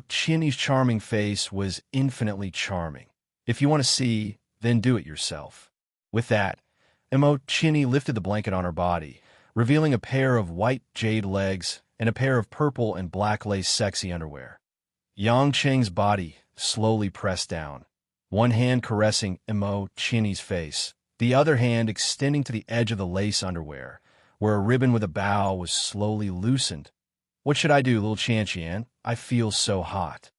[SPEAKER 1] Chinny's charming face was infinitely charming. If you want to see, then do it yourself. With that, Chinny lifted the blanket on her body, revealing a pair of white jade legs and a pair of purple and black lace sexy underwear. Yang Cheng's body slowly pressed down, one hand caressing Chinny's face, the other hand extending to the edge of the lace underwear, where a ribbon with a bow was slowly loosened. What should I do, little Qian? I feel so hot.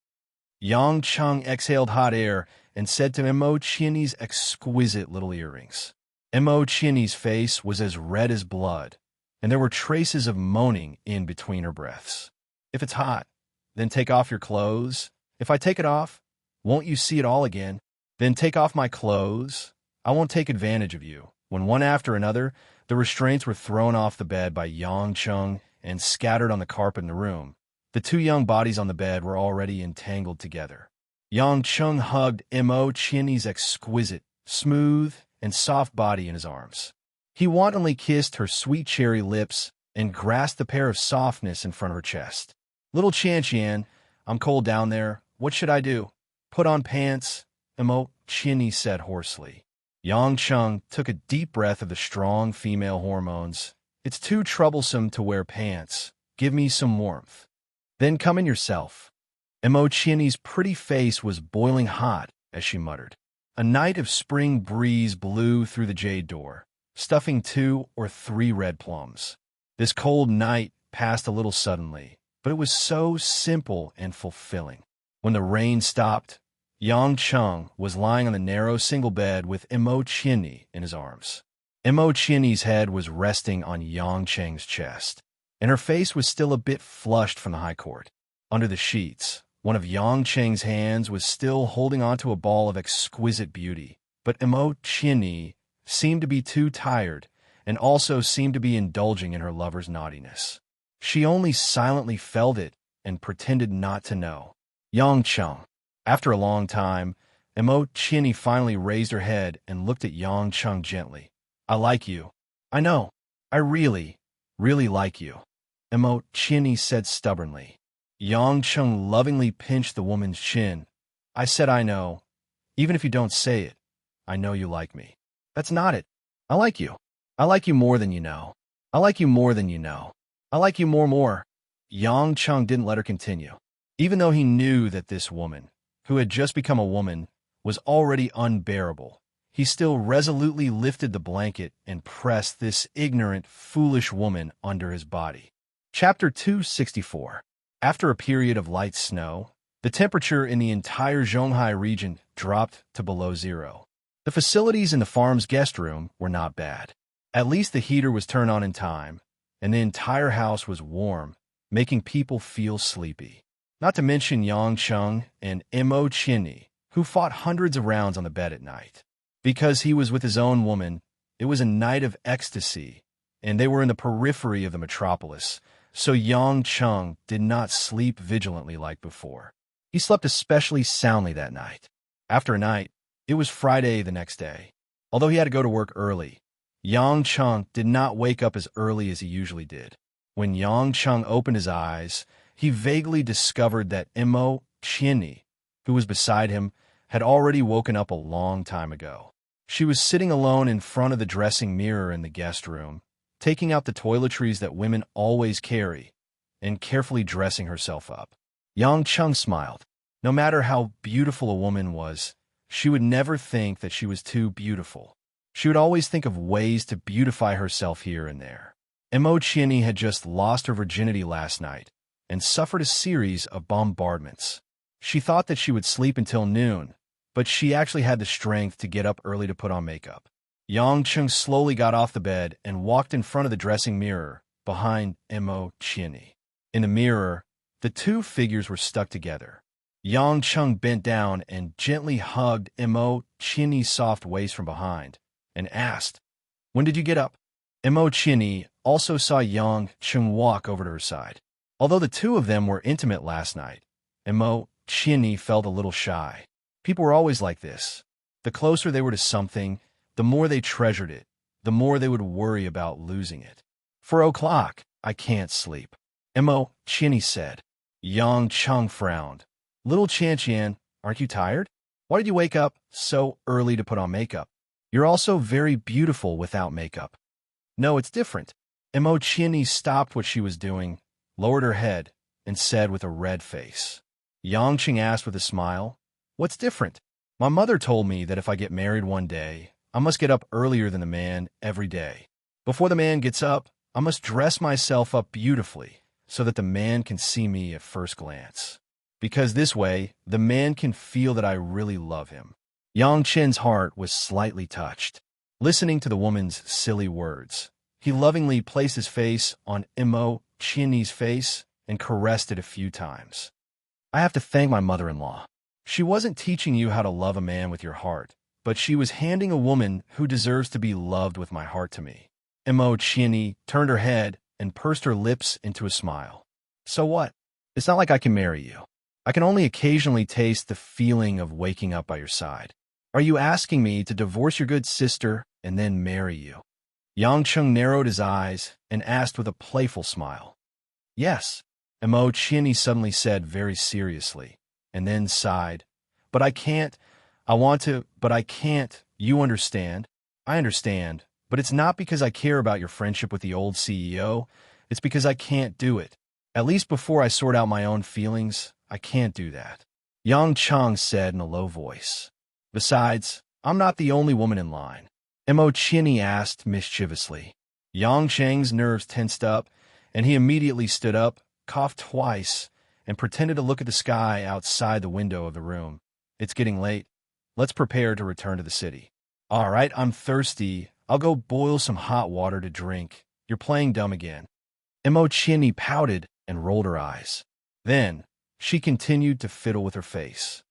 [SPEAKER 1] Yang Cheng exhaled hot air and said to Chinny's exquisite little earrings. Chinny's face was as red as blood, and there were traces of moaning in between her breaths. If it's hot, then take off your clothes. If I take it off, won't you see it all again? Then take off my clothes. I won't take advantage of you. When one after another, the restraints were thrown off the bed by Yang Cheng and scattered on the carpet in the room, the two young bodies on the bed were already entangled together. Yang Cheng hugged Chinny's exquisite, smooth, and soft body in his arms. He wantonly kissed her sweet cherry lips and grasped the pair of softness in front of her chest. Little Qian, I'm cold down there. What should I do? Put on pants, Chinny said hoarsely. Yang Cheng took a deep breath of the strong female hormones. It's too troublesome to wear pants. Give me some warmth. Then come in yourself. Chinny's pretty face was boiling hot as she muttered. A night of spring breeze blew through the jade door, stuffing 2 or 3 red plums. This cold night passed a little suddenly, but it was so simple and fulfilling. When the rain stopped, Yang Cheng was lying on the narrow single bed with Chinny in his arms. Chinny's head was resting on Yang Cheng's chest, and her face was still a bit flushed from the high court. Under the sheets, one of Yang Cheng's hands was still holding onto a ball of exquisite beauty, but Emo Chinny seemed to be too tired and also seemed to be indulging in her lover's naughtiness. She only silently felt it and pretended not to know. Yang Chung. After a long time, Emo Chinny finally raised her head and looked at Yang Chung gently. I like you. I know. I really, really like you, Emo Chinny said stubbornly. Yang Chung lovingly pinched the woman's chin. I said I know. Even if you don't say it, I know you like me. That's not it. I like you. I like you more than you know. I like you more than you know. I like you more. Yang Chung didn't let her continue. Even though he knew that this woman, who had just become a woman, was already unbearable, he still resolutely lifted the blanket and pressed this ignorant, foolish woman under his body. Chapter 264. After a period of light snow, the temperature in the entire Zhonghai region dropped to below zero. The facilities in the farm's guest room were not bad. At least the heater was turned on in time, and the entire house was warm, making people feel sleepy. Not to mention Yang Chung and Emo Chinny, who fought hundreds of rounds on the bed at night. Because he was with his own woman, it was a night of ecstasy, and they were in the periphery of the metropolis, so Yang Chung did not sleep vigilantly like before. He slept especially soundly that night. After a night, it was Friday the next day. Although he had to go to work early, Yang Chung did not wake up as early as he usually did. When Yang Chung opened his eyes, he vaguely discovered that Emo Chinny, who was beside him, had already woken up a long time ago. She was sitting alone in front of the dressing mirror in the guest room, taking out the toiletries that women always carry, and carefully dressing herself up. Yang Chung smiled. No matter how beautiful a woman was, she would never think that she was too beautiful. She would always think of ways to beautify herself here and there. Emo Chinny had just lost her virginity last night and suffered a series of bombardments. She thought that she would sleep until noon, but she actually had the strength to get up early to put on makeup. Yang Chung slowly got off the bed and walked in front of the dressing mirror behind Emo Chinny. In the mirror, the two figures were stuck together. Yang Chung bent down and gently hugged Emo Chinny's soft waist from behind and asked, "When did you get up?" Emo Chinny also saw Yang Chung walk over to her side. Although the two of them were intimate last night, Emo Chinny felt a little shy. People were always like this. The closer they were to something, the more they treasured it, the more they would worry about losing it. 4 o'clock, I can't sleep, Emo Chinny said. Yang Chung frowned. Little Chan, aren't you tired? Why did you wake up so early to put on makeup? You're also very beautiful without makeup. No, it's different. Emo Chinny stopped what she was doing, lowered her head, and said with a red face. Yang Chung asked with a smile, "What's different?" My mother told me that if I get married one day, I must get up earlier than the man every day. Before the man gets up, I must dress myself up beautifully so that the man can see me at first glance. Because this way, the man can feel that I really love him. Yang Chen's heart was slightly touched. Listening to the woman's silly words, he lovingly placed his face on Emo Chinny's face and caressed it a few times. I have to thank my mother-in-law. She wasn't teaching you how to love a man with your heart, but she was handing a woman who deserves to be loved with my heart to me. Emo Chinny turned her head and pursed her lips into a smile. So what? It's not like I can marry you. I can only occasionally taste the feeling of waking up by your side. Are you asking me to divorce your good sister and then marry you? Yang Chung narrowed his eyes and asked with a playful smile. Yes, Emo Chinny suddenly said very seriously, and then sighed. But I can't. I want to, but I can't. You understand? I understand, but it's not because I care about your friendship with the old CEO. It's because I can't do it. At least before I sort out my own feelings, I can't do that, Yang Chung said in a low voice. Besides, I'm not the only woman in line, Emo Chinny asked mischievously. Yang Cheng's nerves tensed up, and he immediately stood up, coughed twice, and pretended to look at the sky outside the window of the room. It's getting late. Let's prepare to return to the city. All right, I'm thirsty. I'll go boil some hot water to drink. You're playing dumb again. Emo Chinny pouted and rolled her eyes. Then, she continued to fiddle with her face.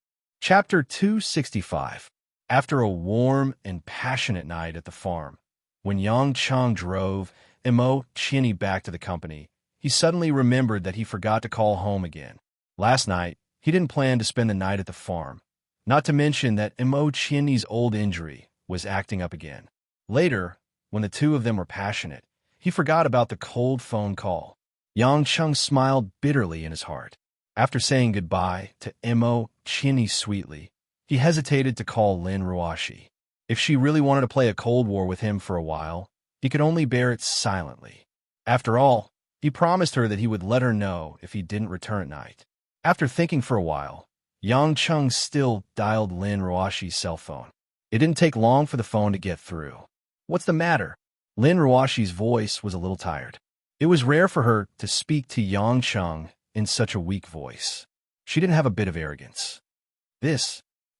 [SPEAKER 1] Chapter 265. After a warm and passionate night at the farm, when Yang Cheng drove Mo Chinny back to the company, he suddenly remembered that he forgot to call home again. Last night, he didn't plan to spend the night at the farm, not to mention that Mo Chinny's old injury was acting up again. Later, when the two of them were passionate, he forgot about the cold phone call. Yang Cheng smiled bitterly in his heart. After saying goodbye to Mo Chinny sweetly, he hesitated to call Lin Ruoshi. If she really wanted to play a Cold War with him for a while, he could only bear it silently. After all, he promised her that he would let her know if he didn't return at night. After thinking for a while, Yang Cheng still dialed Lin Ruoshi's cell phone. It didn't take long for the phone to get through. "What's the matter?" Lin Ruoshi's voice was a little tired. It was rare for her to speak to Yang Cheng in such a weak voice. She didn't have a bit of arrogance.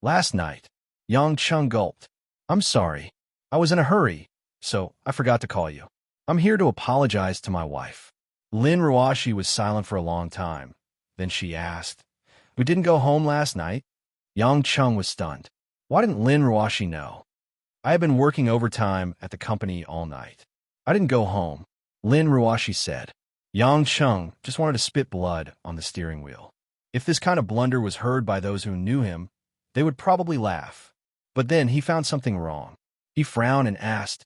[SPEAKER 1] Last night, Yang Cheng gulped. "I'm sorry. I was in a hurry, so I forgot to call you. I'm here to apologize to my wife." Lin Ruoshi was silent for a long time. Then she asked, "We didn't go home last night?" Yang Cheng was stunned. Why didn't Lin Ruoshi know? "I have been working overtime at the company all night. I didn't go home," Lin Ruoshi said. Yang Cheng just wanted to spit blood on the steering wheel. If this kind of blunder was heard by those who knew him, they would probably laugh. But then he found something wrong. He frowned and asked,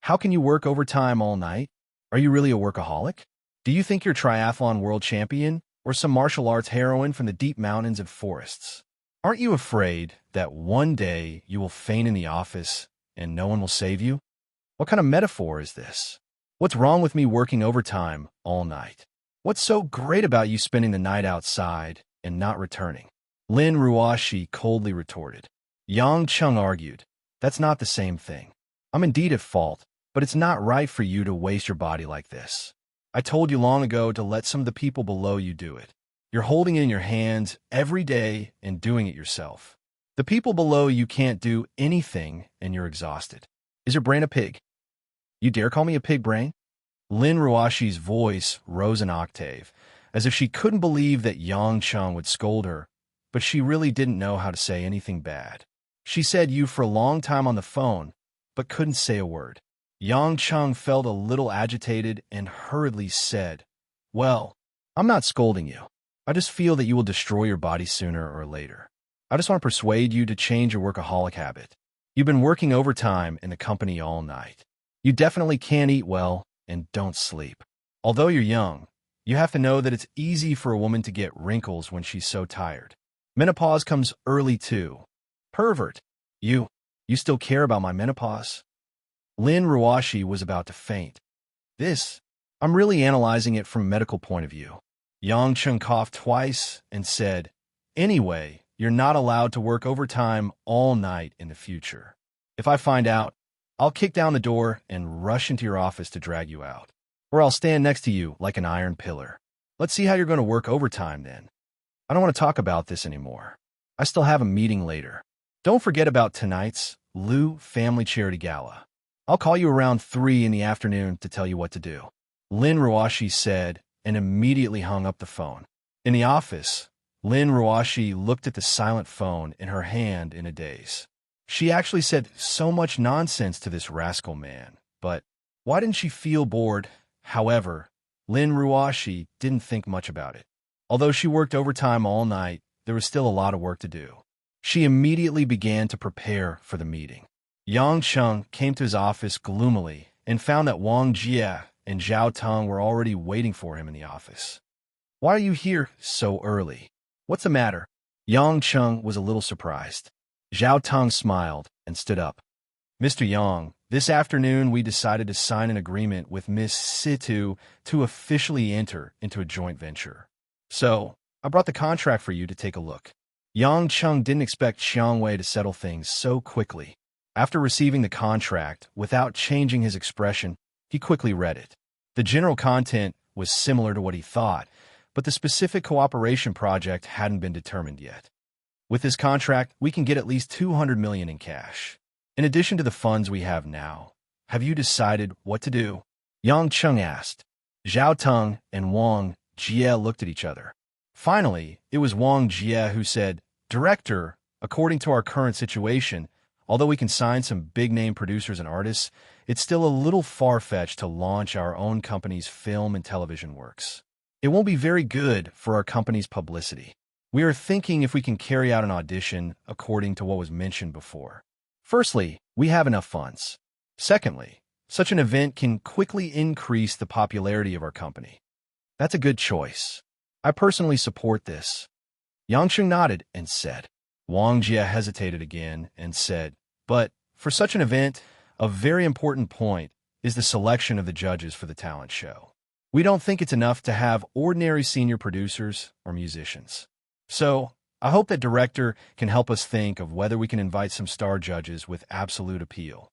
[SPEAKER 1] "How can you work overtime all night? Are you really a workaholic? Do you think you're triathlon world champion or some martial arts heroine from the deep mountains and forests? Aren't you afraid that one day you will faint in the office and no one will save you? What kind of metaphor is this? What's wrong with me working overtime all night? What's so great about you spending the night outside and not returning?" Lin Ruoshi coldly retorted. Yang Cheng argued, "That's not the same thing. I'm indeed at fault, but it's not right for you to waste your body like this. I told you long ago to let some of the people below you do it. You're holding it in your hands every day and doing it yourself. The people below you can't do anything and you're exhausted. Is your brain a pig? You dare call me a pig brain?" Lin Ruoshi's voice rose an octave, as if she couldn't believe that Yang Cheng would scold her, but she really didn't know how to say anything bad. She said you for a long time on the phone, but couldn't say a word. Yang Cheng felt a little agitated and hurriedly said, "Well, I'm not scolding you. I just feel that you will destroy your body sooner or later. I just want to persuade you to change your workaholic habit. You've been working overtime in the company all night. You definitely can't eat well and don't sleep. Although you're young, you have to know that it's easy for a woman to get wrinkles when she's so tired. Menopause comes early too. Pervert, you still care about my menopause?" Lin Ruoshi was about to faint. I'm really analyzing it from a medical point of view." Yang Cheng coughed twice and said, "Anyway, you're not allowed to work overtime all night in the future. If I find out, I'll kick down the door and rush into your office to drag you out. Or I'll stand next to you like an iron pillar. Let's see how you're going to work overtime then. I don't want to talk about this anymore. I still have a meeting later. Don't forget about tonight's Lu Family Charity Gala. I'll call you around 3 in the afternoon to tell you what to do." Lin Ruoshi said and immediately hung up the phone. In the office, Lin Ruoshi looked at the silent phone in her hand in a daze. She actually said so much nonsense to this rascal man, but why didn't she feel bored? However, Lin Ruoshi didn't think much about it. Although she worked overtime all night, there was still a lot of work to do. She immediately began to prepare for the meeting. Yang Cheng came to his office gloomily and found that Wang Jie and Zhao Teng were already waiting for him in the office. "Why are you here so early? What's the matter?" Yang Cheng was a little surprised. Zhao Teng smiled and stood up. "Mr. Yang, this afternoon we decided to sign an agreement with Miss Situ to officially enter into a joint venture. So, I brought the contract for you to take a look." Yang Cheng didn't expect Xiang Wei to settle things so quickly. After receiving the contract, without changing his expression, he quickly read it. The general content was similar to what he thought, but the specific cooperation project hadn't been determined yet. "With this contract, we can get at least 200 million in cash. In addition to the funds we have now, have you decided what to do?" Yang Cheng asked. Zhao Teng and Wang Jie looked at each other. Finally, it was Wang Jie who said, "Director, according to our current situation, Although we can sign some big-name producers and artists, it's still a little far-fetched to launch our own company's film and television works. It won't be very good for our company's publicity. We are thinking if we can carry out an audition according to what was mentioned before. Firstly, we have enough funds. Secondly, such an event can quickly increase the popularity of our company. That's a good choice. I personally support this. Yang Cheng nodded and said. Wang Jie hesitated again and said, but for such an event, a very important point is the selection of the judges for the talent show. We don't think it's enough to have ordinary senior producers or musicians. So, I hope that director can help us think of whether we can invite some star judges with absolute appeal.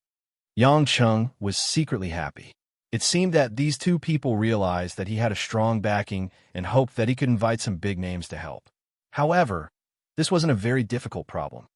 [SPEAKER 1] Yang Cheng was secretly happy. It seemed that these two people realized that he had a strong backing and hoped that he could invite some big names to help. However, this wasn't a very difficult problem.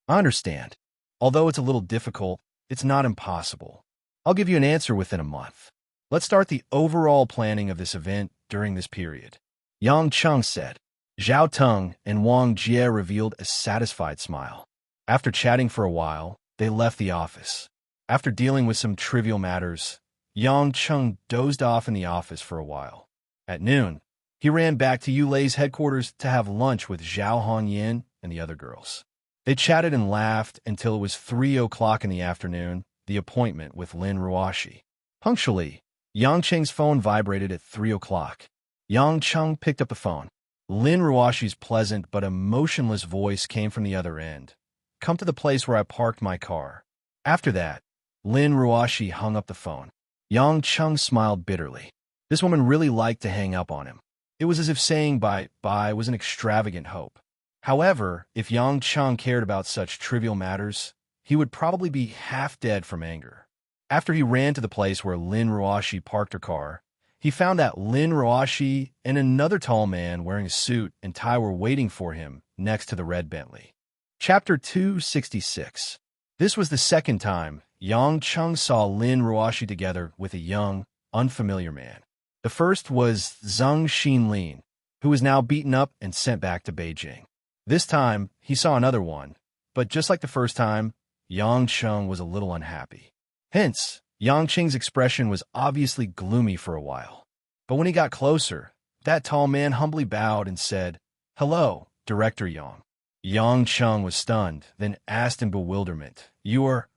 [SPEAKER 1] I understand. Although it's a little difficult, it's not impossible. I'll give you an answer within a month. Let's start the overall planning of this event during this period. Yang Cheng said. Zhao Teng and Wang Jie revealed a satisfied smile. After chatting for a while, they left the office. After dealing with some trivial matters, Yang Cheng dozed off in the office for a while. At noon, he ran back to Yulei's headquarters to have lunch with Zhao Hongyan and the other girls. They chatted and laughed until it was 3 o'clock in the afternoon, the appointment with Lin Ruoshi. Punctually, Yang Cheng's phone vibrated at 3 o'clock. Yang Cheng picked up the phone. Lin Ruoshi's pleasant but emotionless voice came from the other end. Come to the place where I parked my car. After that, Lin Ruoshi hung up the phone. Yang Cheng smiled bitterly. This woman really liked to hang up on him. It was as if saying bye was an extravagant hope. However, if Yang Cheng cared about such trivial matters, he would probably be half dead from anger. After he ran to the place where Lin Ruoshi parked her car, he found that Lin Ruoshi and another tall man wearing a suit and tie were waiting for him next to the red Bentley. Chapter 266. This was the second time Yang Cheng saw Lin Ruoshi together with a young, unfamiliar man. The first was Zheng Xinlin, who was now beaten up and sent back to Beijing. This time, he saw another one, but just like the first time, Yang Cheng was a little unhappy. Hence, Yang Cheng's expression was obviously gloomy for a while. But when he got closer, that tall man humbly bowed and said, "Hello, Director Yang." Yang Cheng was stunned, then asked in bewilderment,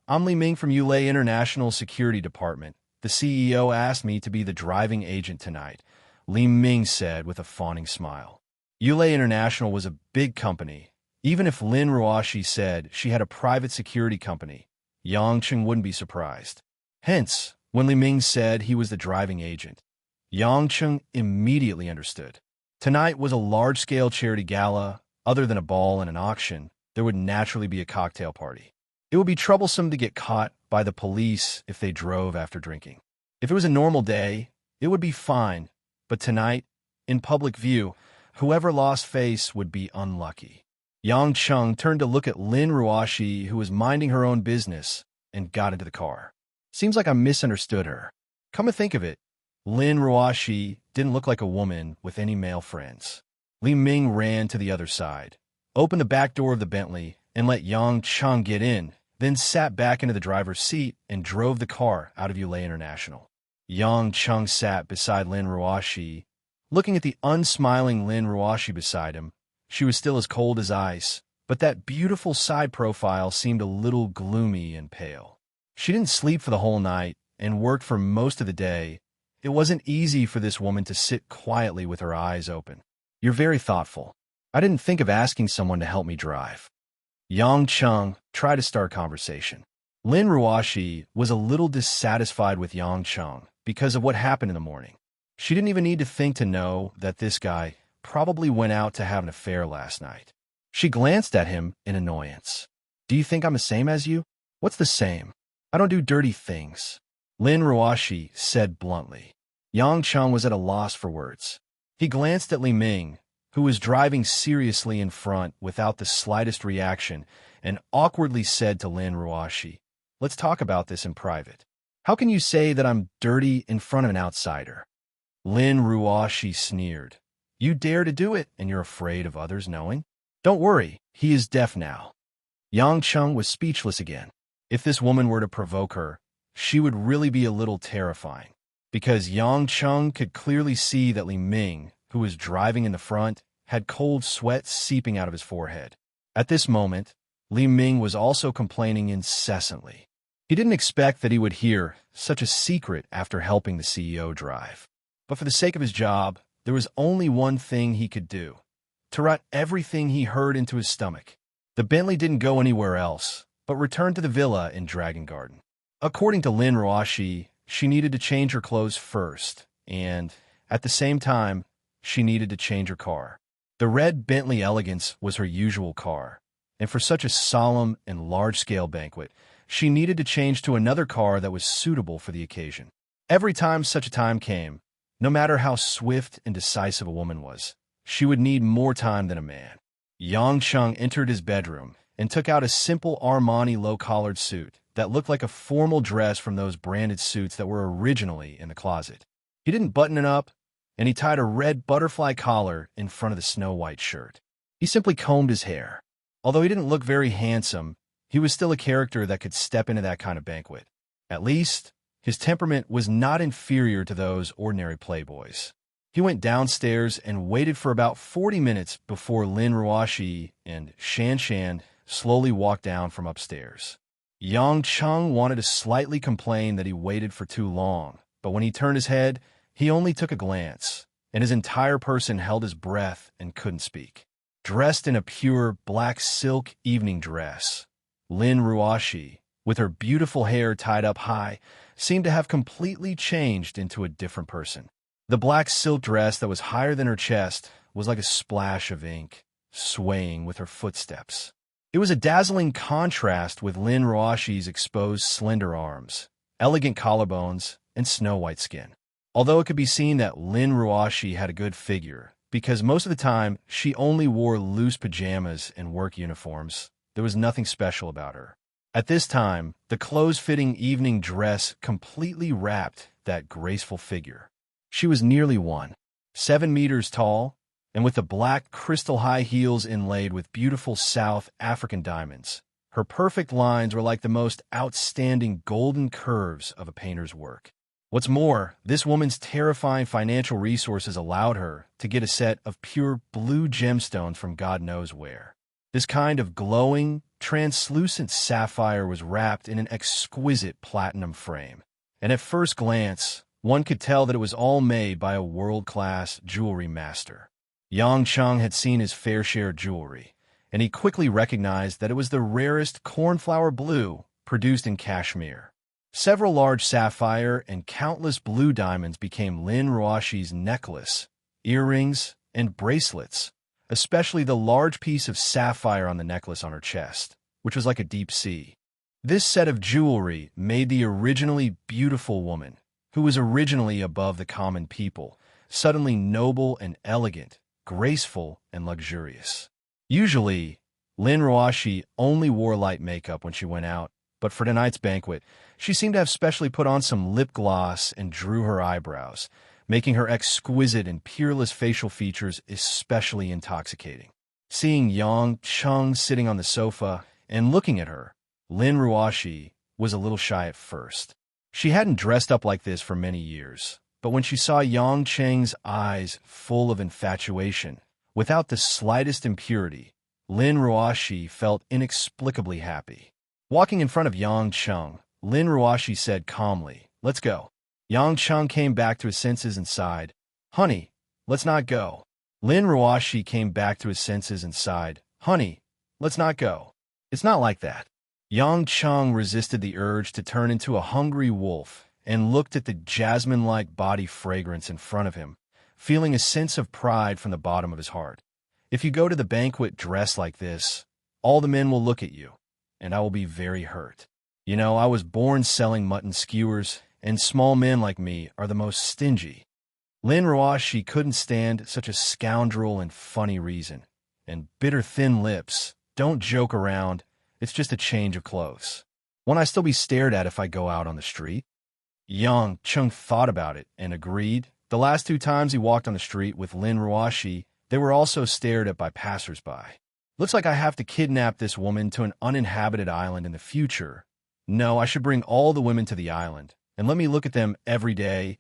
[SPEAKER 1] I'm Li Ming from Yulei International Security Department. The CEO asked me to be the driving agent tonight," Li Ming said with a fawning smile. Yulei International was a big company. Even if Lin Ruoshi said she had a private security company, Yang Cheng wouldn't be surprised. Hence, when Li Ming said he was the driving agent, Yang Cheng immediately understood. Tonight was a large-scale charity gala. Other than a ball and an auction, there would naturally be a cocktail party. It would be troublesome to get caught by the police if they drove after drinking. If it was a normal day, it would be fine, but tonight, in public view, whoever lost face would be unlucky. Yang Cheng turned to look at Lin Ruoshi, who was minding her own business, and got into the car. Seems like I misunderstood her. Come to think of it, Lin Ruoshi didn't look like a woman with any male friends. Li Ming ran to the other side, opened the back door of the Bentley, and let Yang Cheng get in, then sat back into the driver's seat and drove the car out of Yulei International. Yang Cheng sat beside Lin Ruoshi. Looking at the unsmiling Lin Ruoshi beside him, she was still as cold as ice, but that beautiful side profile seemed a little gloomy and pale. She didn't sleep for the whole night and worked for most of the day. It wasn't easy for this woman to sit quietly with her eyes open. "You're very thoughtful. I didn't think of asking someone to help me drive." Yang Cheng tried to start conversation. Lin Ruoshi was a little dissatisfied with Yang Cheng because of what happened in the morning. She didn't even need to think to know that this guy probably went out to have an affair last night. She glanced at him in annoyance. "Do you think I'm the same as you?" "What's the same? I don't do dirty things," Lin Ruoshi said bluntly. Yang Cheng was at a loss for words. He glanced at Li Ming, who was driving seriously in front without the slightest reaction, and awkwardly said to Lin Ruoshi, "Let's talk about this in private. How can you say that I'm dirty in front of an outsider?" Lin Ruoshi sneered. "You dare to do it, and you're afraid of others knowing? Don't worry, he is deaf now." Yang Chung was speechless again. If this woman were to provoke her, she would really be a little terrifying. Because Yang Chung could clearly see that Li Ming, who was driving in the front, had cold sweat seeping out of his forehead. At this moment, Li Ming was also complaining incessantly. He didn't expect that he would hear such a secret after helping the CEO drive. But for the sake of his job, there was only one thing he could do: to route everything he heard into his stomach. The Bentley didn't go anywhere else, but returned to the villa in Dragon Garden. According to Lin Ruoshi, she needed to change her clothes first, and, at the same time, she needed to change her car. The red Bentley Elegance was her usual car, and for such a solemn and large-scale banquet, she needed to change to another car that was suitable for the occasion. Every time such a time came, no matter how swift and decisive a woman was, she would need more time than a man. Yang Chung entered his bedroom and took out a simple Armani low-collared suit that looked like a formal dress from those branded suits that were originally in the closet. He didn't button it up, and he tied a red butterfly collar in front of the snow-white shirt. He simply combed his hair. Although he didn't look very handsome, he was still a character that could step into that kind of banquet. At least, his temperament was not inferior to those ordinary playboys. He went downstairs and waited for about 40 minutes before Lin Ruoshi and Shan Shan slowly walked down from upstairs. Yang Chung wanted to slightly complain that he waited for too long, but when he turned his head, he only took a glance, and his entire person held his breath and couldn't speak. Dressed in a pure black silk evening dress, Lin Ruoshi, with her beautiful hair tied up high, seemed to have completely changed into a different person. The black silk dress that was higher than her chest was like a splash of ink, swaying with her footsteps. It was a dazzling contrast with Lin Ruoshi's exposed slender arms, elegant collarbones, and snow-white skin. Although it could be seen that Lin Ruoshi had a good figure, because most of the time she only wore loose pajamas and work uniforms, there was nothing special about her. At this time, the close-fitting evening dress completely wrapped that graceful figure. She was nearly 1.7 meters tall, and with the black crystal high heels inlaid with beautiful South African diamonds. Her perfect lines were like the most outstanding golden curves of a painter's work. What's more, this woman's terrifying financial resources allowed her to get a set of pure blue gemstones from God knows where. This kind of glowing, translucent sapphire was wrapped in an exquisite platinum frame, and at first glance, one could tell that it was all made by a world-class jewelry master. Yang Chung had seen his fair share of jewelry, and he quickly recognized that it was the rarest cornflower blue produced in Kashmir. Several large sapphire and countless blue diamonds became Lin Ruoshi's necklace, earrings, and bracelets, especially the large piece of sapphire on the necklace on her chest, which was like a deep sea. This set of jewelry made the originally beautiful woman, who was originally above the common people, suddenly noble and elegant, graceful and luxurious. Usually, Lin Ruoshi only wore light makeup when she went out, but for tonight's banquet, she seemed to have specially put on some lip gloss and drew her eyebrows, making her exquisite and peerless facial features especially intoxicating. Seeing Yang Chung sitting on the sofa and looking at her, Lin Ruoshi was a little shy at first. She hadn't dressed up like this for many years, but when she saw Yang Cheng's eyes full of infatuation, without the slightest impurity, Lin Ruoshi felt inexplicably happy. Walking in front of Yang Chung, Lin Ruoshi said calmly, "Let's go." Yang Chung came back to his senses and sighed, "Honey, let's not go." Lin Ruoshi came back to his senses and sighed, "Honey, let's not go." It's not like that. Yang Chung resisted the urge to turn into a hungry wolf and looked at the jasmine-like body fragrance in front of him, feeling a sense of pride from the bottom of his heart. If you go to the banquet dressed like this, all the men will look at you, and I will be very hurt. You know, I was born selling mutton skewers, and small men like me are the most stingy. Lin Ruoshi couldn't stand such a scoundrel and funny reason. And bitter thin lips, don't joke around, it's just a change of clothes. Won't I still be stared at if I go out on the street? Yang Chung thought about it and agreed. The last 2 times he walked on the street with Lin Ruoshi, they were also stared at by passers-by. Looks like I have to kidnap this woman to an uninhabited island in the future. No, I should bring all the women to the island, and let me look at them every day.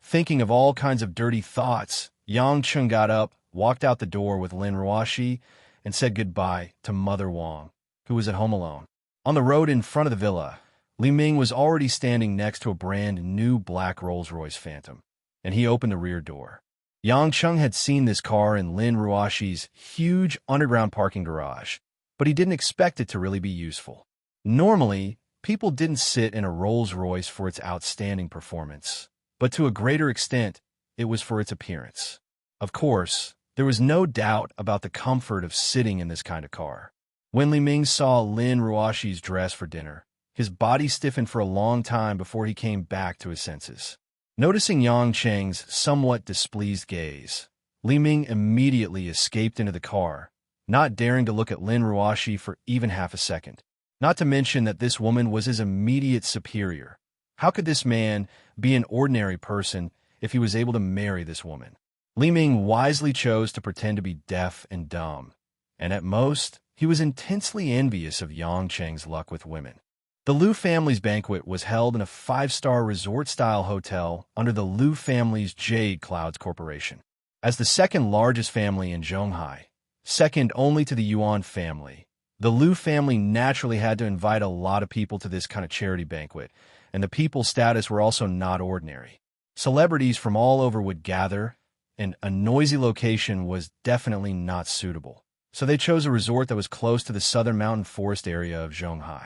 [SPEAKER 1] Thinking of all kinds of dirty thoughts, Yang Chung got up, walked out the door with Lin Ruoshi, and said goodbye to Mother Wang, who was at home alone. On the road in front of the villa, Li Ming was already standing next to a brand new black Rolls-Royce Phantom, and he opened the rear door. Yang Chung had seen this car in Lin Ruoshi's huge underground parking garage, but he didn't expect it to really be useful. Normally, people didn't sit in a Rolls-Royce for its outstanding performance, but to a greater extent, it was for its appearance. Of course, there was no doubt about the comfort of sitting in this kind of car. When Li Ming saw Lin Ruoshi's dress for dinner, his body stiffened for a long time before he came back to his senses. Noticing Yang Cheng's somewhat displeased gaze, Li Ming immediately escaped into the car, not daring to look at Lin Ruoshi for even half a second. Not to mention that this woman was his immediate superior. How could this man be an ordinary person if he was able to marry this woman? Li Ming wisely chose to pretend to be deaf and dumb, and at most, he was intensely envious of Yang Cheng's luck with women. The Liu family's banquet was held in a 5-star resort-style hotel under the Liu family's Jade Clouds Corporation. As the second largest family in Zhonghai, second only to the Yuan family, the Liu family naturally had to invite a lot of people to this kind of charity banquet, and the people's status were also not ordinary. Celebrities from all over would gather, and a noisy location was definitely not suitable, so they chose a resort that was close to the southern mountain forest area of Zhonghai.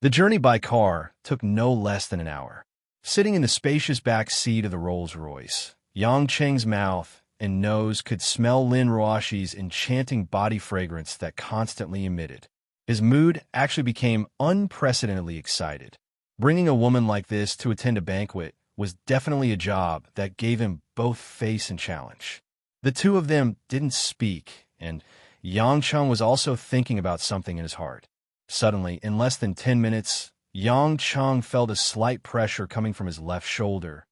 [SPEAKER 1] The journey by car took no less than an hour. Sitting in the spacious back seat of the Rolls-Royce, Yang Cheng's mouth and nose could smell Lin Ruoshi's enchanting body fragrance that constantly emitted. His mood actually became unprecedentedly excited. Bringing a woman like this to attend a banquet was definitely a job that gave him both face and challenge. The two of them didn't speak, and Yang Cheng was also thinking about something in his heart. Suddenly, in less than 10 minutes, Yang Cheng felt a slight pressure coming from his left shoulder.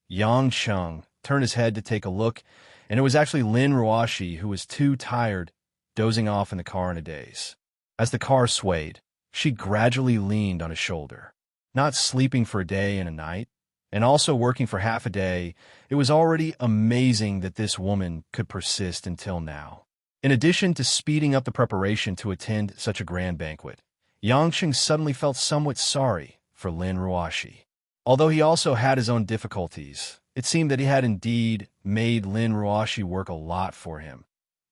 [SPEAKER 1] Yang Cheng turned his head to take a look, and it was actually Lin Ruoshi, who was too tired, dozing off in the car in a daze. As the car swayed, she gradually leaned on his shoulder. Not sleeping for a day and a night, and also working for half a day, it was already amazing that this woman could persist until now. In addition to speeding up the preparation to attend such a grand banquet, Yang Cheng suddenly felt somewhat sorry for Lin Ruoshi. Although he also had his own difficulties, it seemed that he had indeed made Lin Ruoshi work a lot for him,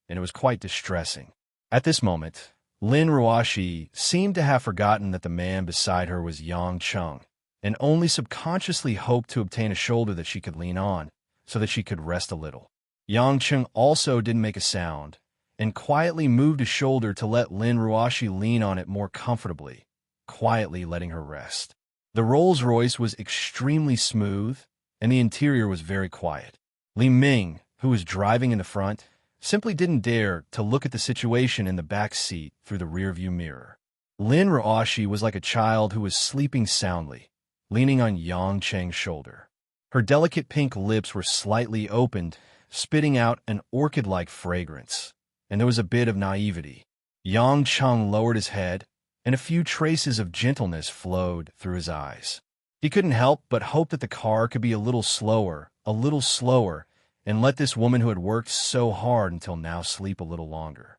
[SPEAKER 1] and it was quite distressing. At this moment, Lin Ruoshi seemed to have forgotten that the man beside her was Yang Cheng, and only subconsciously hoped to obtain a shoulder that she could lean on, so that she could rest a little. Yang Cheng also didn't make a sound, and quietly moved his shoulder to let Lin Ruoshi lean on it more comfortably, quietly letting her rest. The Rolls-Royce was extremely smooth, and the interior was very quiet. Li Ming, who was driving in the front, simply didn't dare to look at the situation in the back seat through the rearview mirror. Lin Ruoshi was like a child who was sleeping soundly, leaning on Yang Cheng's shoulder. Her delicate pink lips were slightly opened, spitting out an orchid-like fragrance, and there was a bit of naivety. Yang Cheng lowered his head, and a few traces of gentleness flowed through his eyes. He couldn't help but hope that the car could be a little slower, and let this woman who had worked so hard until now sleep a little longer.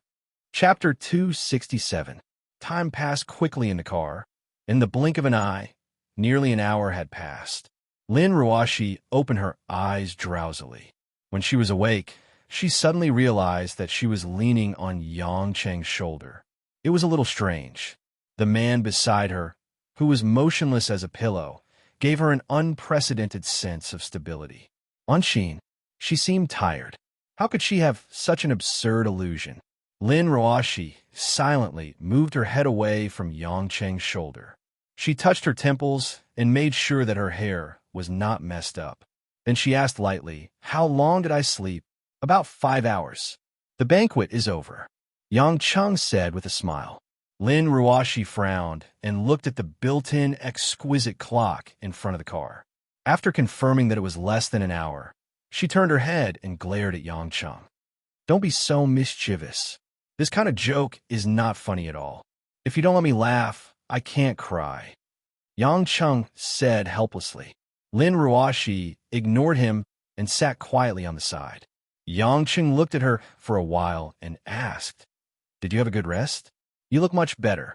[SPEAKER 1] Chapter 267. Time passed quickly in the car. In the blink of an eye, nearly an hour had passed. Lin Ruoshi opened her eyes drowsily. When she was awake, she suddenly realized that she was leaning on Yang Cheng's shoulder. It was a little strange. The man beside her, who was motionless as a pillow, gave her an unprecedented sense of stability. On Sheen, she seemed tired. How could she have such an absurd illusion? Lin Ruoshi silently moved her head away from Yang Cheng's shoulder. She touched her temples and made sure that her hair was not messed up. Then she asked lightly, "How long did I sleep?" "About 5 hours. The banquet is over," Yang Cheng said with a smile. Lin Ruoshi frowned and looked at the built-in exquisite clock in front of the car. After confirming that it was less than an hour, she turned her head and glared at Yang Cheng. "Don't be so mischievous. This kind of joke is not funny at all. If you don't let me laugh, I can't cry, Yang Cheng said helplessly. Lin Ruoxi ignored him and sat quietly on the side. Yang Cheng looked at her for a while and asked, "Did you have a good rest? You look much better."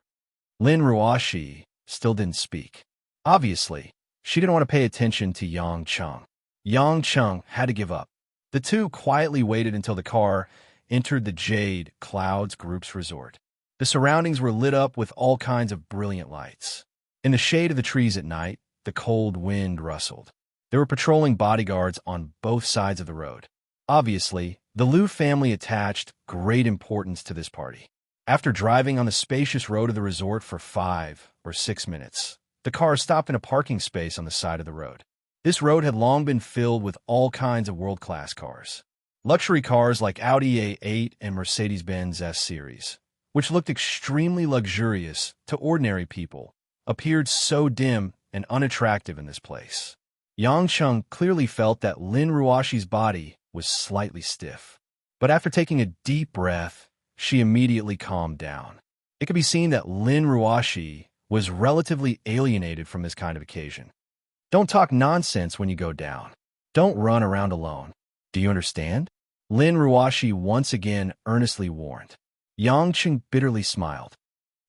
[SPEAKER 1] Lin Ruoxi still didn't speak. Obviously, she didn't want to pay attention to Yang Cheng. Yang Cheng had to give up. The two quietly waited until the car entered the Jade Clouds Group's resort. The surroundings were lit up with all kinds of brilliant lights. In the shade of the trees at night, the cold wind rustled. There were patrolling bodyguards on both sides of the road. Obviously, the Liu family attached great importance to this party. After driving on the spacious road of the resort for 5 or 6 minutes, the car stopped in a parking space on the side of the road. This road had long been filled with all kinds of world-class cars. Luxury cars like Audi A8 and Mercedes-Benz S-Series, which looked extremely luxurious to ordinary people, appeared so dim and unattractive in this place. Yang Cheng clearly felt that Lin Ruoxi's body was slightly stiff. But after taking a deep breath, she immediately calmed down. It could be seen that Lin Ruoxi was relatively alienated from this kind of occasion. Don't talk nonsense when you go down. Don't run around alone. Do you understand? Lin Ruoxi once again earnestly warned. Yang Cheng bitterly smiled.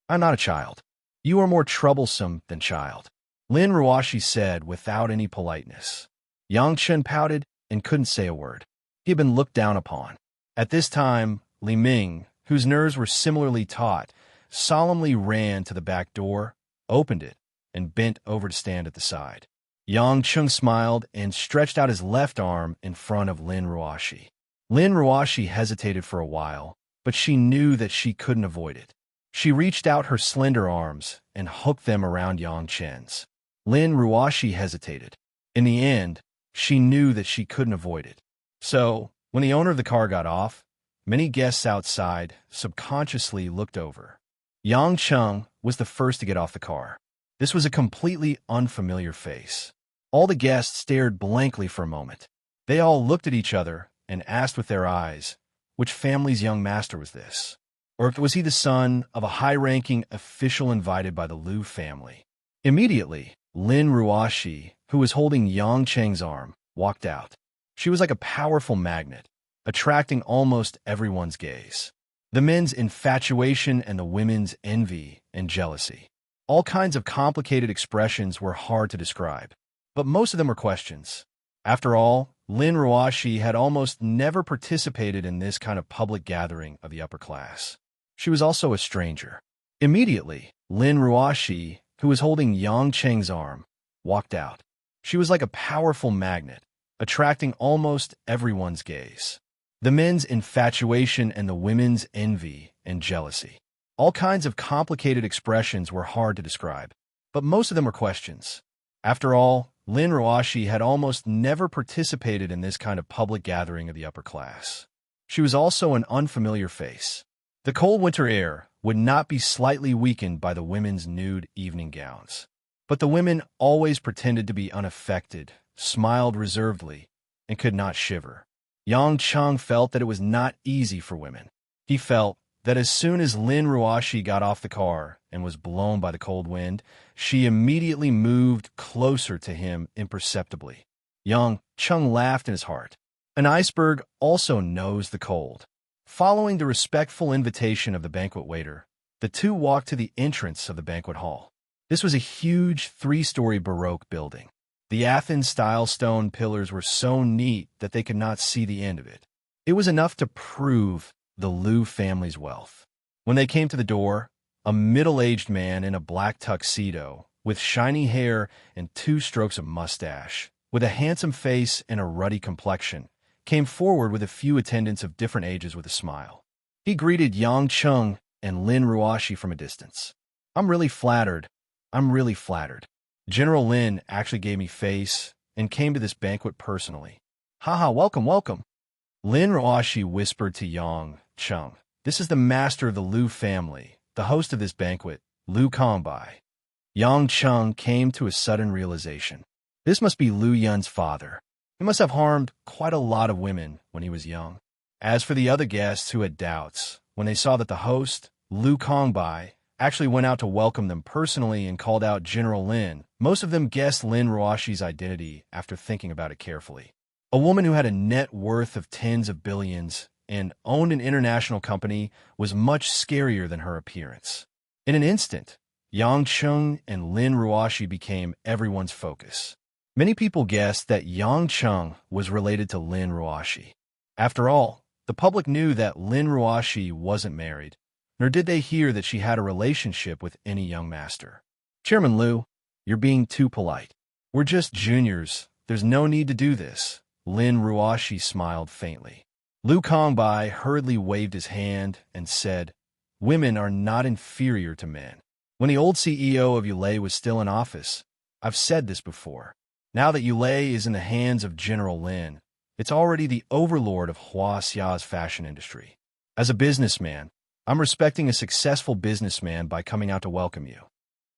[SPEAKER 1] I'm not a child. You are more troublesome than child, Lin Ruoxi said without any politeness. Yang Cheng pouted and couldn't say a word. He had been looked down upon. At this time, Li Ming, whose nerves were similarly taut, solemnly ran to the back door, opened it, and bent over to stand at the side. Yang Cheng smiled and stretched out his left arm in front of Lin Ruoxi. Lin Ruoxi hesitated for a while, but she knew that she couldn't avoid it. She reached out her slender arms and hooked them around Yang Chen's. Lin Ruoxi hesitated. In the end, she knew that she couldn't avoid it. So, when the owner of the car got off, many guests outside subconsciously looked over. Yang Cheng was the first to get off the car. This was a completely unfamiliar face. All the guests stared blankly for a moment. They all looked at each other and asked with their eyes, which family's young master was this? Or was he the son of a high-ranking official invited by the Liu family? Immediately, Lin Ruoxi, who was holding Yang Cheng's arm, walked out. She was like a powerful magnet, attracting almost everyone's gaze. The men's infatuation and the women's envy and jealousy. All kinds of complicated expressions were hard to describe, but most of them were questions. After all, Lin Ruoxi had almost never participated in this kind of public gathering of the upper class. She was also a stranger. Immediately, Lin Ruoxi, who was holding Yang Cheng's arm, walked out. She was like a powerful magnet, attracting almost everyone's gaze. The men's infatuation and the women's envy and jealousy. All kinds of complicated expressions were hard to describe, but most of them were questions. After all, Lin Ruoxi had almost never participated in this kind of public gathering of the upper class. She was also an unfamiliar face. The cold winter air would not be slightly weakened by the women's nude evening gowns. But the women always pretended to be unaffected, smiled reservedly, and could not shiver. Yang Cheng felt that it was not easy for women. He felt that as soon as Lin Ruoxi got off the car and was blown by the cold wind, she immediately moved closer to him imperceptibly. Yang Cheng laughed in his heart. An iceberg also knows the cold. Following the respectful invitation of the banquet waiter, the two walked to the entrance of the banquet hall. This was a huge 3-story Baroque building. The Athens-style stone pillars were so neat that they could not see the end of it. It was enough to prove the Liu family's wealth. When they came to the door, a middle-aged man in a black tuxedo, with shiny hair and 2 strokes of mustache, with a handsome face and a ruddy complexion, came forward with a few attendants of different ages with a smile. He greeted Yang Cheng and Lin Ruoxi from a distance. I'm really flattered. General Lin actually gave me face and came to this banquet personally. Haha, welcome, welcome. Lin Ruoxi whispered to Yang Cheng. This is the master of the Liu family, the host of this banquet, Liu Kangbai. Yang Cheng came to a sudden realization. This must be Liu Yun's father. He must have harmed quite a lot of women when he was young. As for the other guests who had doubts, when they saw that the host, Lu Kongbai, actually went out to welcome them personally and called out General Lin. Most of them guessed Lin Ruoshi's identity after thinking about it carefully. A woman who had a net worth of tens of billions and owned an international company was much scarier than her appearance. In an instant, Yang Cheng and Lin Ruoshi became everyone's focus. Many people guessed that Yang Cheng was related to Lin Ruoshi. After all, the public knew that Lin Ruoshi wasn't married, nor did they hear that she had a relationship with any young master. Chairman Liu, you're being too polite. We're just juniors. There's no need to do this. Lin Ruoshi smiled faintly. Lu Kongbai hurriedly waved his hand and said, women are not inferior to men. When the old CEO of Yulei was still in office, I've said this before. Now that Yulei is in the hands of General Lin, it's already the overlord of Huaxia's fashion industry. As a businessman, I'm respecting a successful businessman by coming out to welcome you.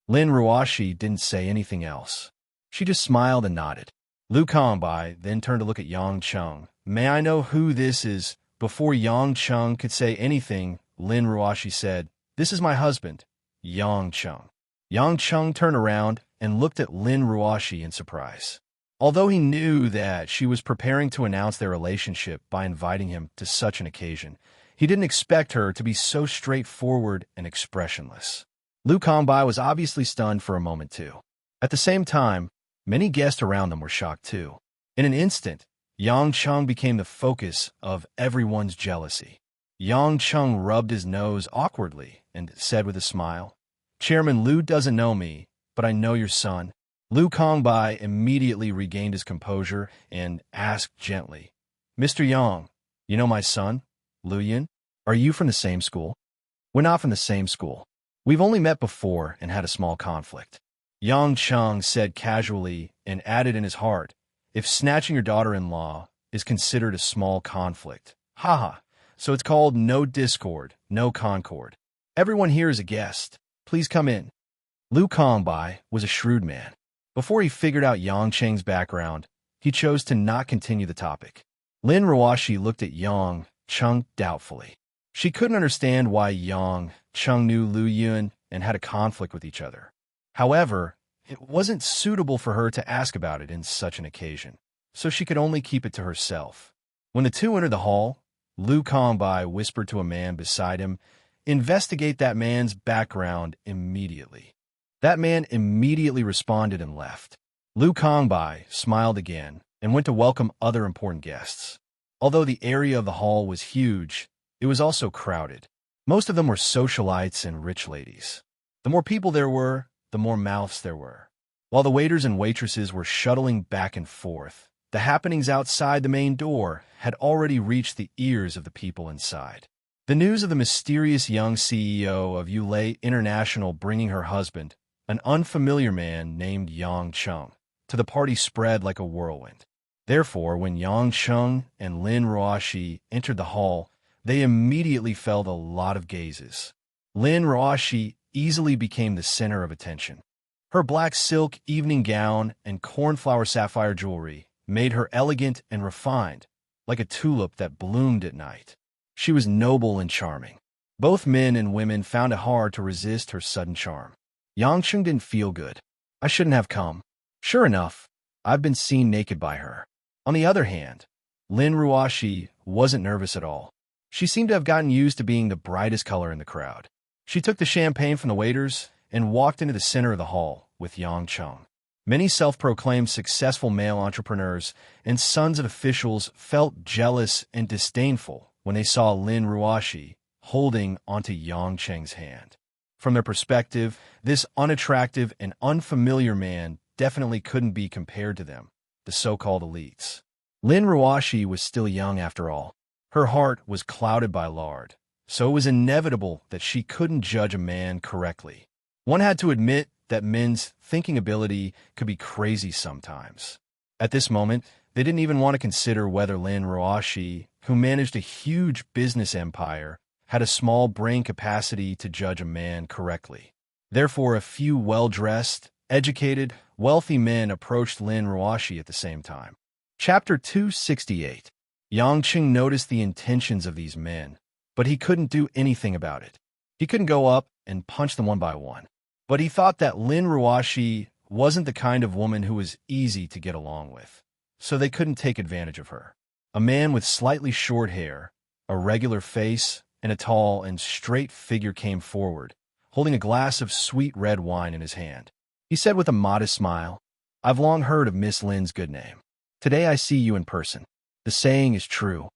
[SPEAKER 1] Lin Ruoshi didn't say anything else. She just smiled and nodded. Lu Kongbai then turned to look at Yang Cheng. May I know who this is? Before Yang Cheng could say anything, Lin Ruoshi said, this is my husband, Yang Cheng. Yang Cheng turned around and looked at Lin Ruoshi in surprise. Although he knew that she was preparing to announce their relationship by inviting him to such an occasion, he didn't expect her to be so straightforward and expressionless. Lu Kongbai was obviously stunned for a moment too. At the same time, many guests around them were shocked too. In an instant, Yang Cheng became the focus of everyone's jealousy. Yang Cheng rubbed his nose awkwardly and said with a smile, Chairman Liu doesn't know me, but I know your son. Lu Kongbai immediately regained his composure and asked gently, Mr. Yang, you know my son, Liu Yin? Are you from the same school? We're not from the same school. We've only met before and had a small conflict. Yang Cheng said casually and added in his heart, if snatching your daughter-in-law is considered a small conflict, haha, so it's called no discord, no concord. Everyone here is a guest. Please come in. Lu Kongbai was a shrewd man. Before he figured out Yang Cheng's background, he chose to not continue the topic. Lin Ruoshi looked at Yang Cheng doubtfully. She couldn't understand why Yang Cheng knew Liu Yun and had a conflict with each other. However, it wasn't suitable for her to ask about it in such an occasion, so she could only keep it to herself. When the two entered the hall, Lu Kongbai whispered to a man beside him, investigate that man's background immediately. That man immediately responded and left. Lu Kongbai smiled again and went to welcome other important guests. Although the area of the hall was huge, it was also crowded. Most of them were socialites and rich ladies. The more people there were, the more mouths there were. While the waiters and waitresses were shuttling back and forth, the happenings outside the main door had already reached the ears of the people inside. The news of the mysterious young CEO of Yulei International bringing her husband, an unfamiliar man named Yang Cheng, to the party spread like a whirlwind. Therefore, when Yang Cheng and Lin Ruoshi entered the hall, they immediately felt a lot of gazes. Lin Ruoshi easily became the center of attention. Her black silk evening gown and cornflower sapphire jewelry made her elegant and refined, like a tulip that bloomed at night. She was noble and charming. Both men and women found it hard to resist her sudden charm. Yang Cheng didn't feel good. I shouldn't have come. Sure enough, I've been seen naked by her. On the other hand, Lin Ruoshi wasn't nervous at all. She seemed to have gotten used to being the brightest color in the crowd. She took the champagne from the waiters and walked into the center of the hall with Yang Cheng. Many self-proclaimed successful male entrepreneurs and sons of officials felt jealous and disdainful when they saw Lin Ruoshi holding onto Yang Cheng's hand. From their perspective, this unattractive and unfamiliar man definitely couldn't be compared to them, the so-called elites. Lin Ruoshi was still young after all. Her heart was clouded by lard, so it was inevitable that she couldn't judge a man correctly. One had to admit that men's thinking ability could be crazy sometimes. At this moment, they didn't even want to consider whether Lin Ruoshi, who managed a huge business empire, had a small brain capacity to judge a man correctly. Therefore, a few well-dressed, educated, wealthy men approached Lin Ruoshi at the same time. Chapter 268. Yang Cheng noticed the intentions of these men, but he couldn't do anything about it. He couldn't go up and punch them one by one. But he thought that Lin Ruashi wasn't the kind of woman who was easy to get along with, so they couldn't take advantage of her. A man with slightly short hair, a regular face, and a tall and straight figure came forward, holding a glass of sweet red wine in his hand. He said with a modest smile, "I've long heard of Miss Lin's good name. Today I see you in person. The saying is true."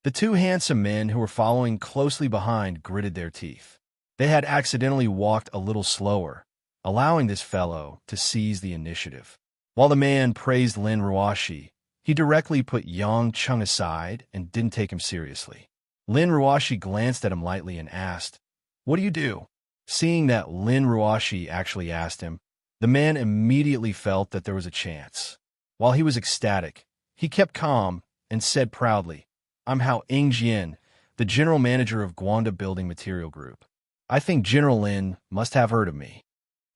[SPEAKER 1] The two handsome men who were following closely behind gritted their teeth. They had accidentally walked a little slower, allowing this fellow to seize the initiative. While the man praised Lin Ruashi, he directly put Yang Chung aside and didn't take him seriously. Lin Ruashi glanced at him lightly and asked, "What do you do?" Seeing that Lin Ruashi actually asked him, the man immediately felt that there was a chance. While he was ecstatic, he kept calm and said proudly, "I'm Hao Ingjian, the general manager of Guanda Building Material Group. I think General Lin must have heard of me."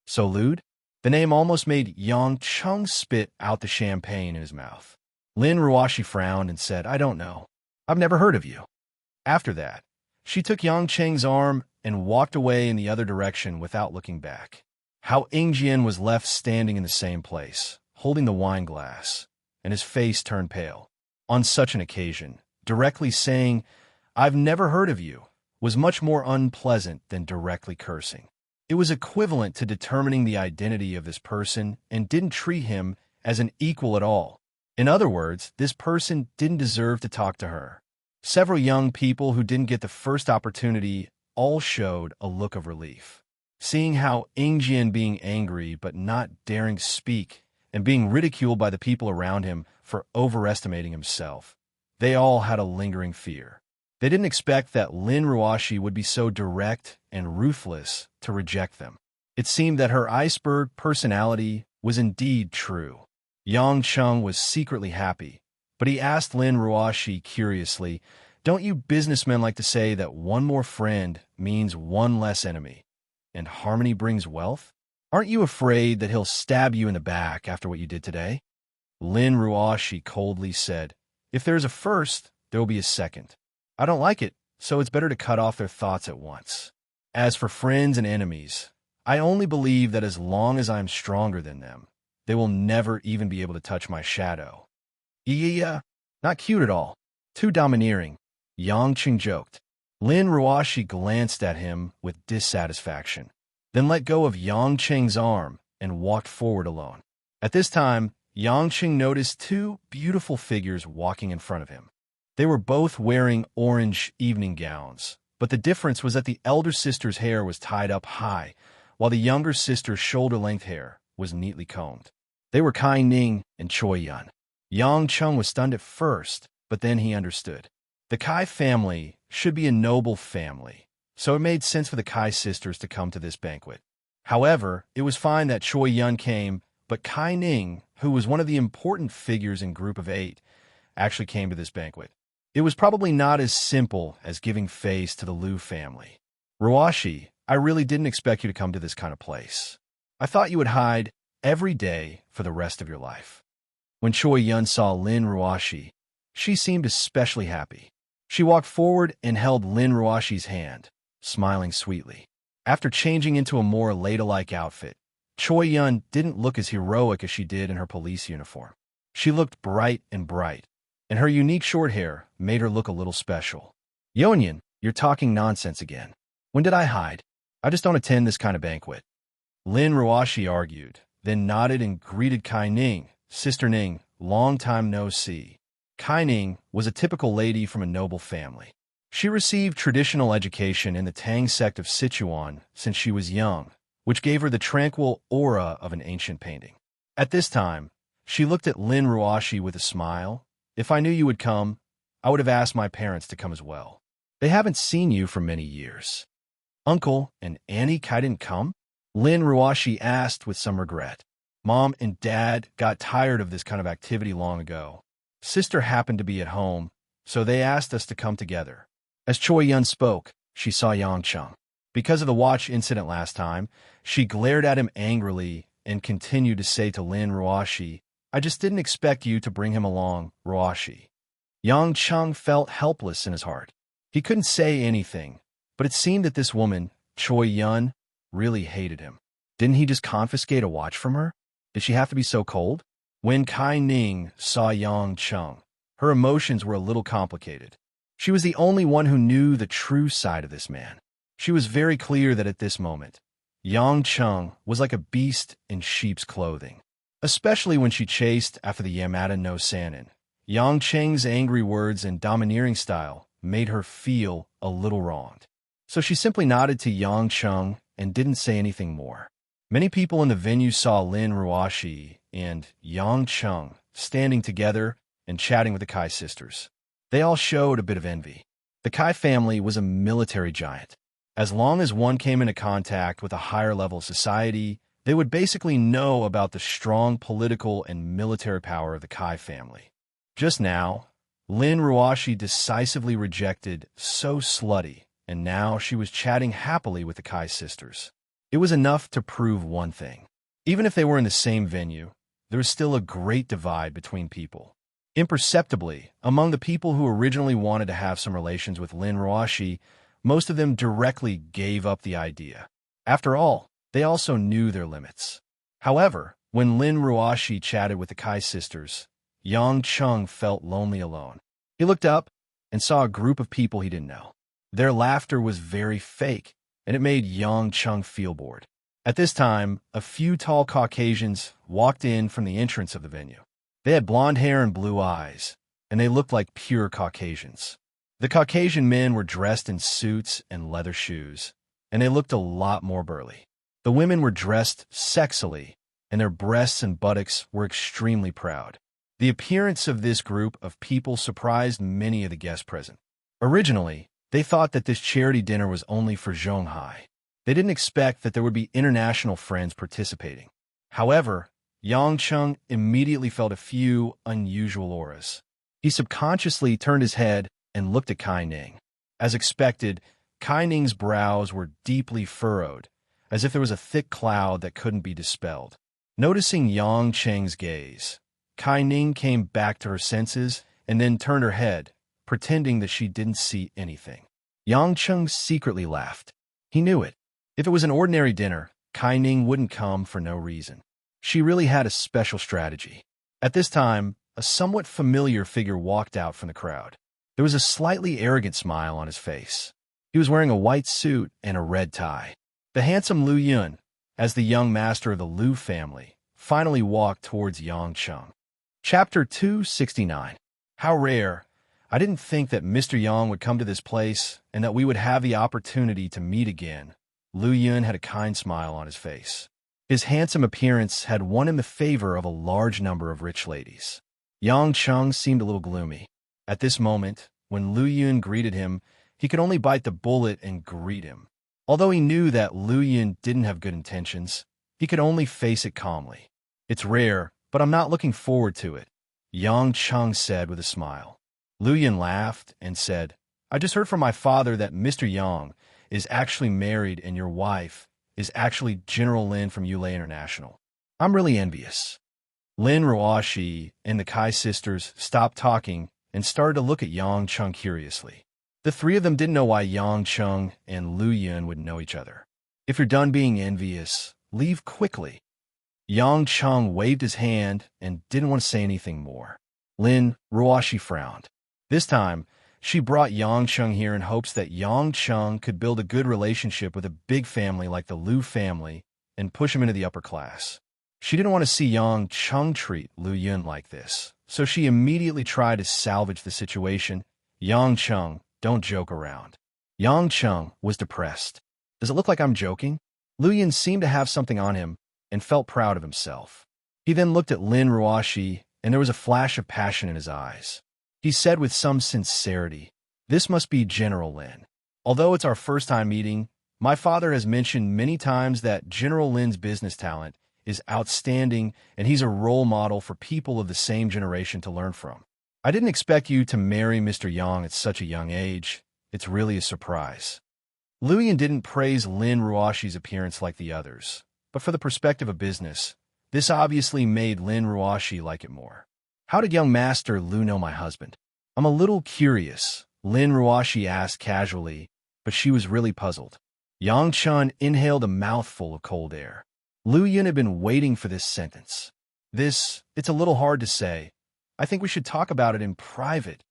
[SPEAKER 1] "So lewd?" The name almost made Yang Chung spit out the champagne in his mouth. Lin Ruashi frowned and said, "I don't know. I've never heard of you." After that, she took Yang Cheng's arm and walked away in the other direction without looking back. Hao Ingjian was left standing in the same place, holding the wine glass, and his face turned pale. On such an occasion, directly saying, "I've never heard of you," was much more unpleasant than directly cursing. It was equivalent to determining the identity of this person and didn't treat him as an equal at all. In other words, this person didn't deserve to talk to her. Several young people who didn't get the first opportunity all showed a look of relief. Seeing Hao Ingjian being angry but not daring to speak and being ridiculed by the people around him for overestimating himself, they all had a lingering fear. They didn't expect that Lin Ruashi would be so direct and ruthless to reject them. It seemed that her iceberg personality was indeed true. Yang Chung was secretly happy, but he asked Lin Ruashi curiously, "Don't you businessmen like to say that one more friend means one less enemy, and harmony brings wealth? Aren't you afraid that he'll stab you in the back after what you did today?" Lin Ruashi coldly said, "If there's a first, there will be a second. I don't like it, so it's better to cut off their thoughts at once. As for friends and enemies, I only believe that as long as I'm stronger than them, they will never even be able to touch my shadow." "Yeah, not cute at all. Too domineering," Yang Cheng joked. Lin Ruashi glanced at him with dissatisfaction, then let go of Yang Cheng's arm and walked forward alone. At this time, Yang Cheng noticed two beautiful figures walking in front of him. They were both wearing orange evening gowns, but the difference was that the elder sister's hair was tied up high, while the younger sister's shoulder-length hair was neatly combed. They were Kai Ning and Choi Yun. Yang Chung was stunned at first, but then he understood. The Kai family should be a noble family, so it made sense for the Kai sisters to come to this banquet. However, it was fine that Choi Yun came, but Kai Ning, who was one of the important figures in Group of 8, actually came to this banquet. It was probably not as simple as giving face to the Liu family. "Ruashi, I really didn't expect you to come to this kind of place. I thought you would hide every day for the rest of your life." When Choi Yun saw Lin Ruashi, she seemed especially happy. She walked forward and held Lin Ruashi's hand, smiling sweetly. After changing into a more ladylike outfit, Choi Yun didn't look as heroic as she did in her police uniform. She looked bright, and her unique short hair made her look a little special. "Yonyan, you're talking nonsense again. When did I hide? I just don't attend this kind of banquet." Lin Ruashi argued, then nodded and greeted Kai Ning, "Sister Ning, long time no see." Kai Ning was a typical lady from a noble family. She received traditional education in the Tang sect of Sichuan since she was young, which gave her the tranquil aura of an ancient painting. At this time, she looked at Lin Ruashi with a smile. "If I knew you would come, I would have asked my parents to come as well. They haven't seen you for many years." "Uncle and Annie Kai didn't come?" Lin Ruashi asked with some regret. "Mom and Dad got tired of this kind of activity long ago. Sister happened to be at home, so they asked us to come together." As Choi Yun spoke, she saw Yang Chung. Because of the watch incident last time, she glared at him angrily and continued to say to Lin Ruashi, "I just didn't expect you to bring him along, Ruashi." Yang Chung felt helpless in his heart. He couldn't say anything, but it seemed that this woman, Choi Yun, really hated him. Didn't he just confiscate a watch from her? Did she have to be so cold? When Kai Ning saw Yang Chung, her emotions were a little complicated. She was the only one who knew the true side of this man. She was very clear that at this moment, Yang Chung was like a beast in sheep's clothing, especially when she chased after the Yamada no Sanin. Yang Cheng's angry words and domineering style made her feel a little wronged. So she simply nodded to Yang Chung and didn't say anything more. Many people in the venue saw Lin Ruoshi and Yang Chung standing together and chatting with the Kai sisters. They all showed a bit of envy. The Kai family was a military giant. As long as one came into contact with a higher level of society, they would basically know about the strong political and military power of the Kai family. Just now, Lin Ruoshi decisively rejected "so slutty," and now she was chatting happily with the Kai sisters. It was enough to prove one thing. Even if they were in the same venue, there was still a great divide between people. Imperceptibly, among the people who originally wanted to have some relations with Lin Ruoshi, most of them directly gave up the idea. After all, they also knew their limits. However, when Lin Ruoshi chatted with the Kai sisters, Yang Chung felt lonely alone. He looked up and saw a group of people he didn't know. Their laughter was very fake, and it made Yang Chung feel bored. At this time, a few tall Caucasians walked in from the entrance of the venue. They had blonde hair and blue eyes, and they looked like pure Caucasians. The Caucasian men were dressed in suits and leather shoes, and they looked a lot more burly. The women were dressed sexily, and their breasts and buttocks were extremely proud. The appearance of this group of people surprised many of the guests present. Originally, they thought that this charity dinner was only for Zhonghai. They didn't expect that there would be international friends participating. However, Yang Chung immediately felt a few unusual auras. He subconsciously turned his head and looked at Kai Ning. As expected, Kai Ning's brows were deeply furrowed, as if there was a thick cloud that couldn't be dispelled. Noticing Yang Cheng's gaze, Kai Ning came back to her senses and then turned her head, pretending that she didn't see anything. Yang Chung secretly laughed. He knew it. If it was an ordinary dinner, Kai Ning wouldn't come for no reason. She really had a special strategy. At this time, a somewhat familiar figure walked out from the crowd. There was a slightly arrogant smile on his face. He was wearing a white suit and a red tie. The handsome Lu Yun, as the young master of the Lu family, finally walked towards Yang Chung. Chapter 269. How rare. I didn't think that Mr. Yang would come to this place and that we would have the opportunity to meet again. Lu Yun had a kind smile on his face. His handsome appearance had won him the favor of a large number of rich ladies. Yang Chung seemed a little gloomy. At this moment, when Lu Yun greeted him, he could only bite the bullet and greet him. Although he knew that Lu Yun didn't have good intentions, he could only face it calmly. It's rare, but I'm not looking forward to it, Yang Chung said with a smile. Lu Yun laughed and said, I just heard from my father that Mr. Yang is actually married and your wife is actually General Lin from Yulei International. I'm really envious. Lin Ruoshi and the Kai sisters stopped talking and started to look at Yang Chung curiously. The three of them didn't know why Yang Chung and Lu Yun would know each other. If you're done being envious, leave quickly. Yang Chung waved his hand and didn't want to say anything more. Lin Ruoshi frowned. This time, she brought Yang Chung here in hopes that Yang Chung could build a good relationship with a big family like the Lu family and push him into the upper class. She didn't want to see Yang Chung treat Lu Yun like this, so she immediately tried to salvage the situation. Yang Chung, don't joke around. Yang Chung was depressed. Does it look like I'm joking? Lu Yun seemed to have something on him and felt proud of himself. He then looked at Lin Ruoshi, and there was a flash of passion in his eyes. He said with some sincerity, this must be General Lin. Although it's our first time meeting, my father has mentioned many times that General Lin's business talent is outstanding and he's a role model for people of the same generation to learn from. I didn't expect you to marry Mr. Yang at such a young age. It's really a surprise. Lu Yun didn't praise Lin Ruoshi's appearance like the others, but for the perspective of business, this obviously made Lin Ruoshi like it more. How did young Master Lu know my husband? I'm a little curious. Lin Ruoshi asked casually, but she was really puzzled. Yang Chun inhaled a mouthful of cold air. Lu Yun had been waiting for this sentence. It's a little hard to say. I think we should talk about it in private,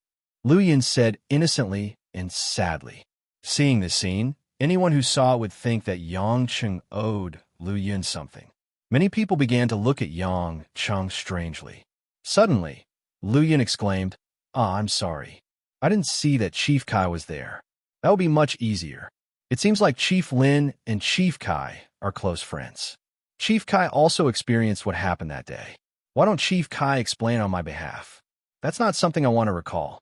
[SPEAKER 1] Lu Yun said innocently and sadly. Seeing this scene, anyone who saw it would think that Yang Chun owed Lu Yun something. Many people began to look at Yang Chun strangely. Suddenly, Lu Yun exclaimed, "Ah, I'm sorry. I didn't see that Chief Kai was there. That would be much easier. It seems like Chief Lin and Chief Kai are close friends. Chief Kai also experienced what happened that day. Why don't Chief Kai explain on my behalf? That's not something I want to recall."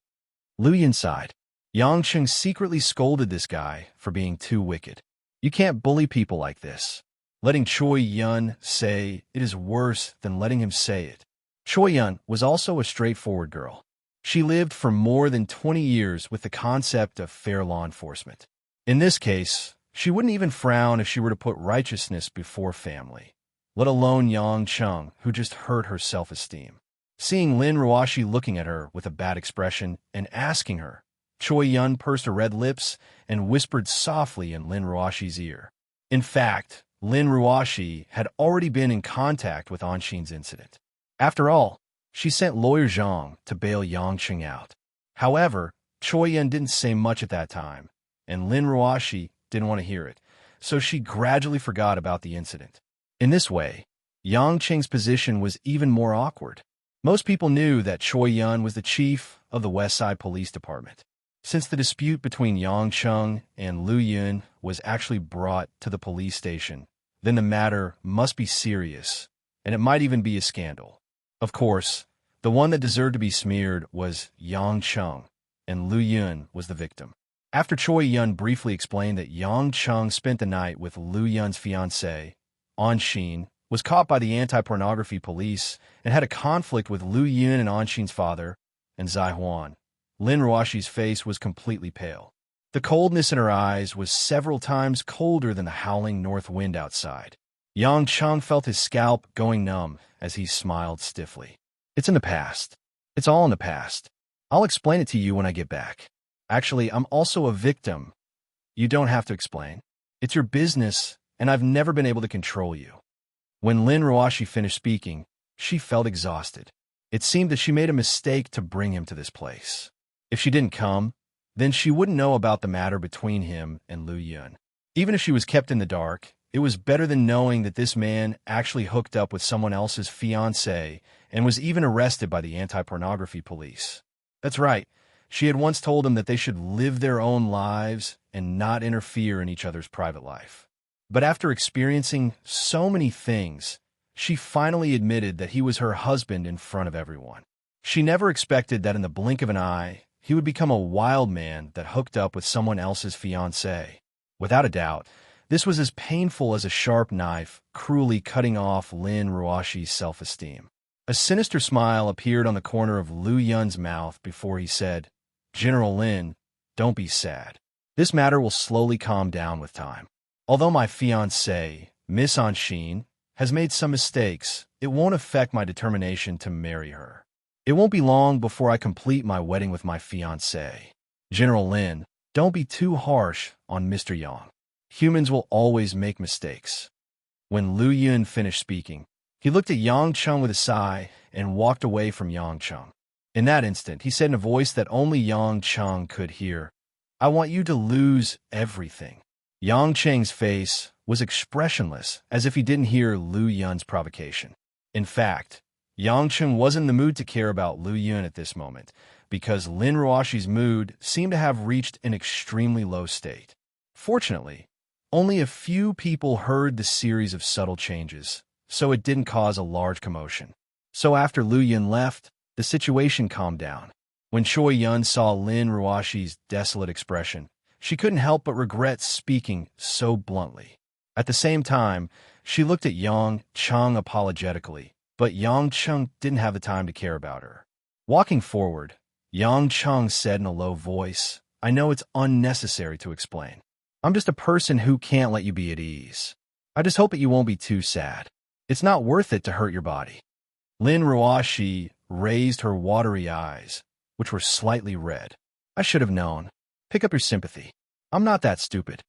[SPEAKER 1] Lu Yun sighed. Yang Chun secretly scolded this guy for being too wicked. You can't bully people like this. Letting Choi Yun say it is worse than letting him say it. Choi Yun was also a straightforward girl. She lived for more than 20 years with the concept of fair law enforcement. In this case, she wouldn't even frown if she were to put righteousness before family, let alone Yang Chun, who just hurt her self-esteem. Seeing Lin Ruoshi looking at her with a bad expression and asking her, Choi Yun pursed her red lips and whispered softly in Lin Ruoshi's ear. In fact, Lin Ruoshi had already been in contact with Anshin's incident. After all, she sent lawyer Zhang to bail Yang Chun out. However, Choi Yun didn't say much at that time, and Lin Ruoshi didn't want to hear it, so she gradually forgot about the incident. In this way, Yang Chun's position was even more awkward. Most people knew that Choi Yun was the chief of the West Side Police Department. Since the dispute between Yang Chun and Lu Yun was actually brought to the police station, then the matter must be serious, and it might even be a scandal. Of course, the one that deserved to be smeared was Yang Chun, and Lu Yun was the victim. After Choi Yun briefly explained that Yang Chun spent the night with Lu Yun's fiancée, Anshin, was caught by the anti-pornography police and had a conflict with Lu Yun and Anshin's father, and Zai Huan. Lin Ruoshi's face was completely pale. The coldness in her eyes was several times colder than the howling north wind outside. Yang Chun felt his scalp going numb as he smiled stiffly. It's in the past. It's all in the past. I'll explain it to you when I get back. Actually, I'm also a victim. You don't have to explain. It's your business, and I've never been able to control you. When Lin Ruoshi finished speaking, she felt exhausted. It seemed that she made a mistake to bring him to this place. If she didn't come, then she wouldn't know about the matter between him and Lu Yun. Even if she was kept in the dark, it was better than knowing that this man actually hooked up with someone else's fiancée and was even arrested by the anti-pornography police. That's right. She had once told him that they should live their own lives and not interfere in each other's private life. But after experiencing so many things, she finally admitted that he was her husband in front of everyone. She never expected that in the blink of an eye, he would become a wild man that hooked up with someone else's fiancée. Without a doubt, this was as painful as a sharp knife cruelly cutting off Lin Ruoshi's self-esteem. A sinister smile appeared on the corner of Lu Yun's mouth before he said, "General Lin, don't be sad. This matter will slowly calm down with time. Although my fiancée, Miss Anshin, has made some mistakes, it won't affect my determination to marry her. It won't be long before I complete my wedding with my fiancée. General Lin, don't be too harsh on Mr. Yang. Humans will always make mistakes." When Lu Yun finished speaking, he looked at Yang Chun with a sigh and walked away from Yang Chun. In that instant, he said in a voice that only Yang Chun could hear, "I want you to lose everything." Yang Cheng's face was expressionless, as if he didn't hear Lu Yun's provocation. In fact, Yang Chun wasn't in the mood to care about Lu Yun at this moment, because Lin Ruoshi's mood seemed to have reached an extremely low state. Fortunately, only a few people heard the series of subtle changes, so it didn't cause a large commotion. So after Lu Yun left, the situation calmed down. When Choi Yun saw Lin Ruoshi's desolate expression, she couldn't help but regret speaking so bluntly. At the same time, she looked at Yang Chun apologetically, but Yang Chun didn't have the time to care about her. Walking forward, Yang Chun said in a low voice, "I know it's unnecessary to explain. I'm just a person who can't let you be at ease. I just hope that you won't be too sad. It's not worth it to hurt your body." Lin Ruoshi raised her watery eyes, which were slightly red. I should have known. Pick up your sympathy. I'm not that stupid.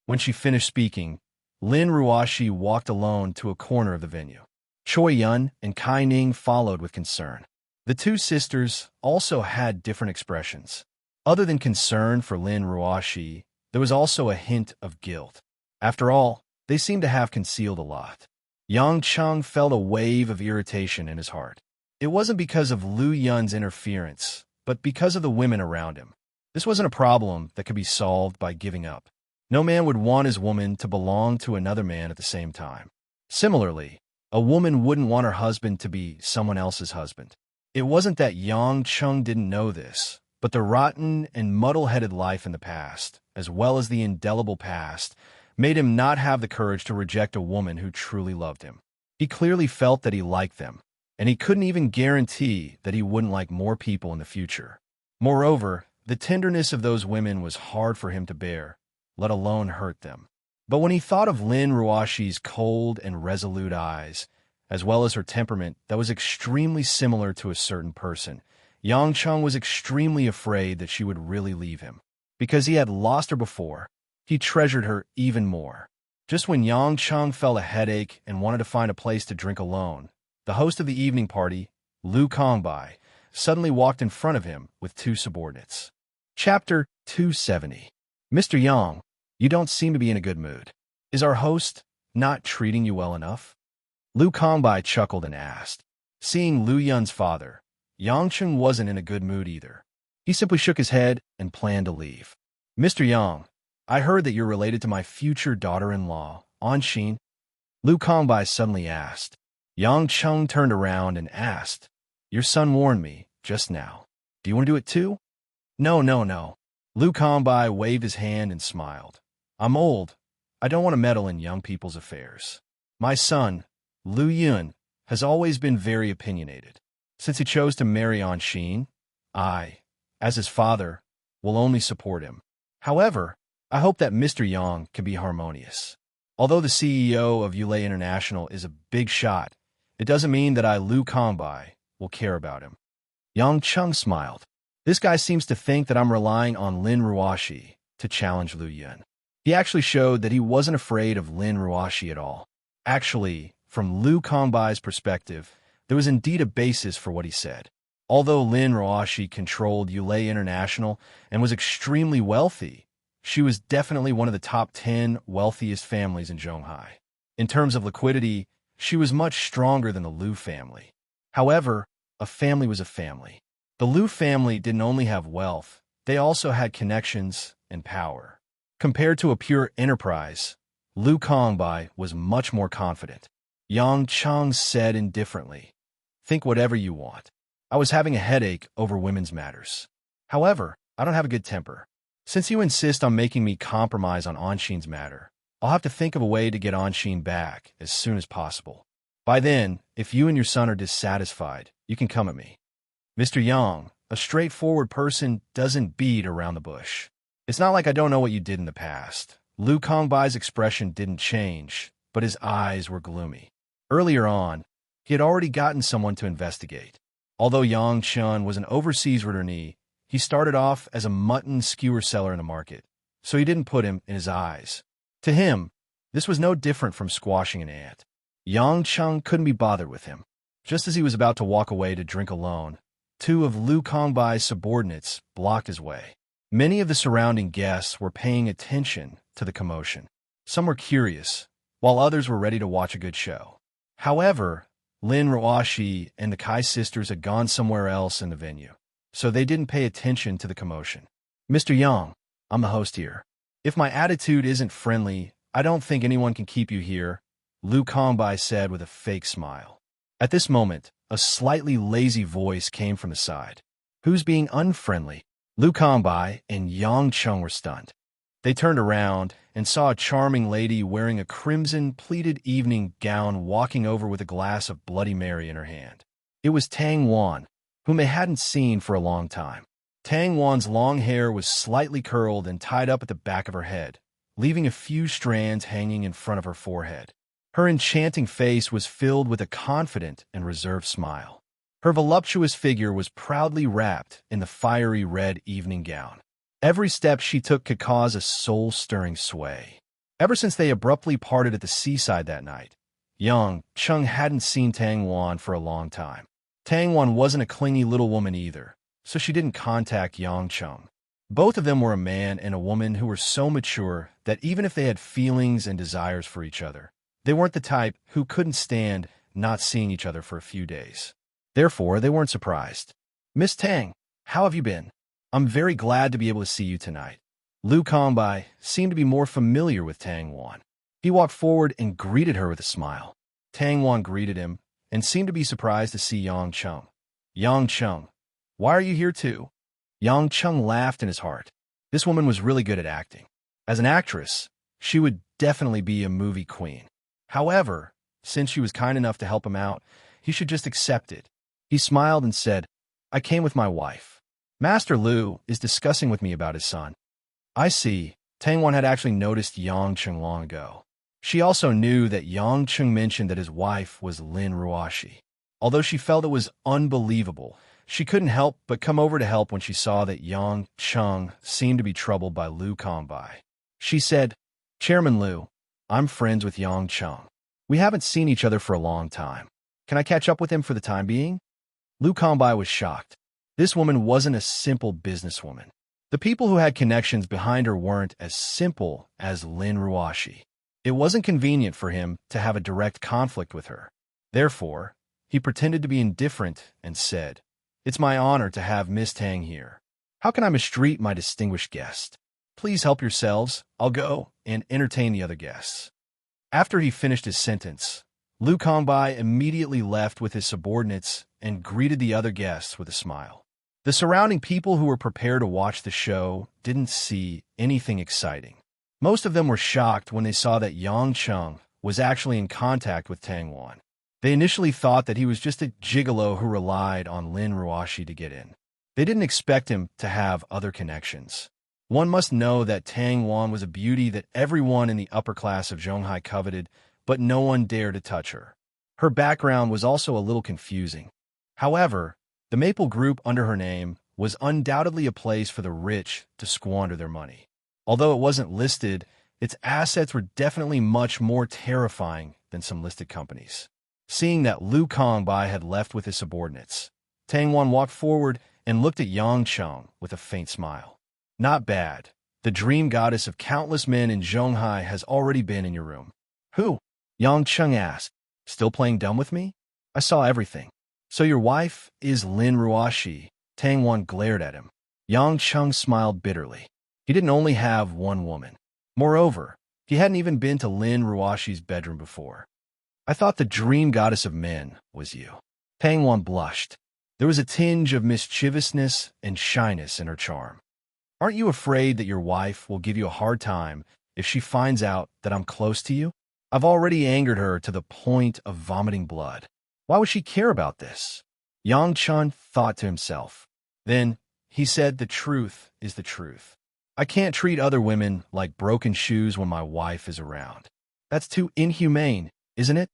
[SPEAKER 1] When she finished speaking, Lin Ruoshi walked alone to a corner of the venue. Choi Yun and Kai Ning followed with concern. The two sisters also had different expressions. Other than concern for Lin Ruoshi, there was also a hint of guilt. After all, they seemed to have concealed a lot. Yang Chung felt a wave of irritation in his heart. It wasn't because of Lu Yun's interference, but because of the women around him. This wasn't a problem that could be solved by giving up. No man would want his woman to belong to another man at the same time. Similarly, a woman wouldn't want her husband to be someone else's husband. It wasn't that Yang Chung didn't know this, but the rotten and muddle-headed life in the past, as well as the indelible past, made him not have the courage to reject a woman who truly loved him. He clearly felt that he liked them, and he couldn't even guarantee that he wouldn't like more people in the future. Moreover, the tenderness of those women was hard for him to bear, let alone hurt them. But when he thought of Lin Ruoshi's cold and resolute eyes, as well as her temperament that was extremely similar to a certain person, Yang Chung was extremely afraid that she would really leave him. Because he had lost her before, he treasured her even more. Just when Yang Chung felt a headache and wanted to find a place to drink alone, the host of the evening party, Lu Kongbai, suddenly walked in front of him with two subordinates. Chapter 270. Mr. Yang, you don't seem to be in a good mood. Is our host not treating you well enough? Lu Kongbai chuckled and asked. Seeing Lu Yun's father, Yang Chung wasn't in a good mood either. He simply shook his head and planned to leave. Mr. Yang, I heard that you're related to my future daughter-in-law, Anshin. Lu Kongbai suddenly asked. Yang Chung turned around and asked, Your son warned me, just now. Do you want to do it too? No. Lu Kongbai waved his hand and smiled. I'm old. I don't want to meddle in young people's affairs. My son, Lu Yun, has always been very opinionated. Since he chose to marry Anshin, I, as his father, will only support him. However, I hope that Mr. Yang can be harmonious. Although the CEO of Yulei International is a big shot, it doesn't mean that I, Lu Kongbai, will care about him. Yang Chung smiled. This guy seems to think that I'm relying on Lin Ruoshi to challenge Lu Yun. He actually showed that he wasn't afraid of Lin Ruoshi at all. Actually, from Lu Kongbai's perspective, there was indeed a basis for what he said. Although Lin Ruoshi controlled Yulei International and was extremely wealthy, she was definitely one of the top 10 wealthiest families in Zhonghai. In terms of liquidity, she was much stronger than the Lu family. However, a family was a family. The Lu family didn't only have wealth, they also had connections and power. Compared to a pure enterprise, Lu Kongbai was much more confident. Yang Chung said indifferently, Think whatever you want. I was having a headache over women's matters. However, I don't have a good temper. Since you insist on making me compromise on Anshin's matter, I'll have to think of a way to get Anshin back as soon as possible. By then, if you and your son are dissatisfied, you can come at me. Mr. Yang, a straightforward person doesn't beat around the bush. It's not like I don't know what you did in the past. Lu Kongbai's expression didn't change, but his eyes were gloomy. Earlier on, he had already gotten someone to investigate. Although Yang Chun was an overseas returnee, he started off as a mutton skewer seller in the market, so he didn't put him in his eyes. To him, this was no different from squashing an ant. Yang Chung couldn't be bothered with him. Just as he was about to walk away to drink alone, two of Lu Kongbai's subordinates blocked his way. Many of the surrounding guests were paying attention to the commotion. Some were curious, while others were ready to watch a good show. However, Lin Ruoshi and the Kai sisters had gone somewhere else in the venue, so they didn't pay attention to the commotion. Mr. Yang, I'm the host here. If my attitude isn't friendly, I don't think anyone can keep you here, Lu Kongbai said with a fake smile. At this moment, a slightly lazy voice came from the side. Who's being unfriendly? Lu Kongbai and Yang Chung were stunned. They turned around and saw a charming lady wearing a crimson pleated evening gown walking over with a glass of Bloody Mary in her hand. It was Tang Wan, whom they hadn't seen for a long time. Tang Wan's long hair was slightly curled and tied up at the back of her head, leaving a few strands hanging in front of her forehead. Her enchanting face was filled with a confident and reserved smile. Her voluptuous figure was proudly wrapped in the fiery red evening gown. Every step she took could cause a soul-stirring sway. Ever since they abruptly parted at the seaside that night, Yang Chung hadn't seen Tang Wan for a long time. Tang Wan wasn't a clingy little woman either, so she didn't contact Yang Chung. Both of them were a man and a woman who were so mature that even if they had feelings and desires for each other, they weren't the type who couldn't stand not seeing each other for a few days. Therefore, they weren't surprised. "Miss Tang, how have you been? I'm very glad to be able to see you tonight." Lu Kongbai seemed to be more familiar with Tang Wan. He walked forward and greeted her with a smile. Tang Wan greeted him and seemed to be surprised to see Yang Chung. "Yang Chung, why are you here too?" Yang Chung laughed in his heart. This woman was really good at acting. As an actress, she would definitely be a movie queen. However, since she was kind enough to help him out, he should just accept it. He smiled and said, "I came with my wife. Master Lu is discussing with me about his son." "I see." Tang Wan had actually noticed Yang Chung long ago. She also knew that Yang Chung mentioned that his wife was Lin Ruoshi. Although she felt it was unbelievable, she couldn't help but come over to help when she saw that Yang Chung seemed to be troubled by Lu Kongbai. She said, "Chairman Lu, I'm friends with Yang Chung. We haven't seen each other for a long time. Can I catch up with him for the time being?" Lu Kongbai was shocked. This woman wasn't a simple businesswoman. The people who had connections behind her weren't as simple as Lin Ruoshi. It wasn't convenient for him to have a direct conflict with her. Therefore, he pretended to be indifferent and said, "It's my honor to have Miss Tang here. How can I mistreat my distinguished guest? Please help yourselves. I'll go and entertain the other guests." After he finished his sentence, Lu Kongbai immediately left with his subordinates and greeted the other guests with a smile. The surrounding people who were prepared to watch the show didn't see anything exciting. Most of them were shocked when they saw that Yang Chung was actually in contact with Tang Wan. They initially thought that he was just a gigolo who relied on Lin Ruoshi to get in. They didn't expect him to have other connections. One must know that Tang Wan was a beauty that everyone in the upper class of Zhonghai coveted, but no one dared to touch her. Her background was also a little confusing. However, the Maple Group under her name was undoubtedly a place for the rich to squander their money. Although it wasn't listed, its assets were definitely much more terrifying than some listed companies. Seeing that Lu Kongbai had left with his subordinates, Tang Wan walked forward and looked at Yang Chung with a faint smile. "Not bad. The dream goddess of countless men in Zhonghai has already been in your room." "Who?" Yang Chung asked. "Still playing dumb with me? I saw everything." "So your wife is Lin Ruoshi?" Tang Wan glared at him. Yang Chung smiled bitterly. He didn't only have one woman. Moreover, he hadn't even been to Lin Ruoshi's bedroom before. "I thought the dream goddess of men was you." Tang Wan blushed. There was a tinge of mischievousness and shyness in her charm. "Aren't you afraid that your wife will give you a hard time if she finds out that I'm close to you? I've already angered her to the point of vomiting blood. Why would she care about this?" Yang Chun thought to himself. Then he said, "The truth is the truth. I can't treat other women like broken shoes when my wife is around. That's too inhumane, isn't it?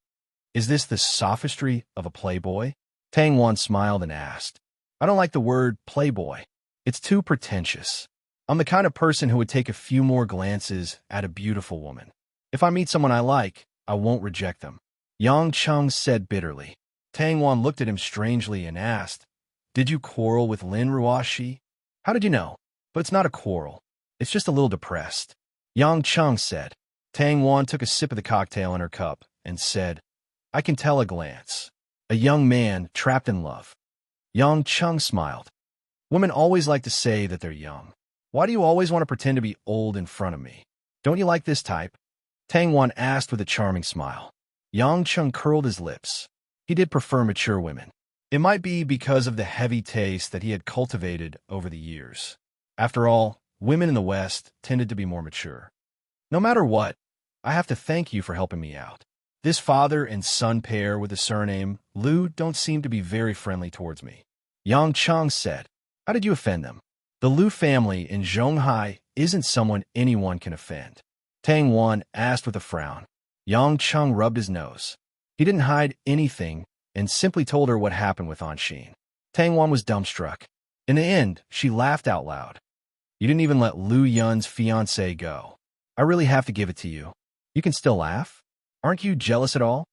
[SPEAKER 1] Is this the sophistry of a playboy?" Tang Wan smiled and asked, "I don't like the word playboy. It's too pretentious. I'm the kind of person who would take a few more glances at a beautiful woman. If I meet someone I like, I won't reject them." Yang Chung said bitterly. Tang Wan looked at him strangely and asked, "Did you quarrel with Lin Ruoshi?" "How did you know?" "But it's not a quarrel. It's just a little depressed," Yang Chung said. Tang Wan took a sip of the cocktail in her cup and said, "I can tell a glance. A young man trapped in love." Yang Chung smiled. "Women always like to say that they're young. Why do you always want to pretend to be old in front of me? Don't you like this type?" Tang Wan asked with a charming smile. Yang Chung curled his lips. He did prefer mature women. It might be because of the heavy taste that he had cultivated over the years. After all, women in the West tended to be more mature. "No matter what, I have to thank you for helping me out. This father and son pair with the surname Lu don't seem to be very friendly towards me." Yang Chung said, "How did you offend them?" "The Lu family in Zhonghai isn't someone anyone can offend," Tang Wan asked with a frown. Yang Chung rubbed his nose. He didn't hide anything and simply told her what happened with Anshin. Tang Wan was dumbstruck. In the end, she laughed out loud. You didn't even let Lu Yun's fiancé go. I really have to give it to you. You can still laugh? Aren't you jealous at all?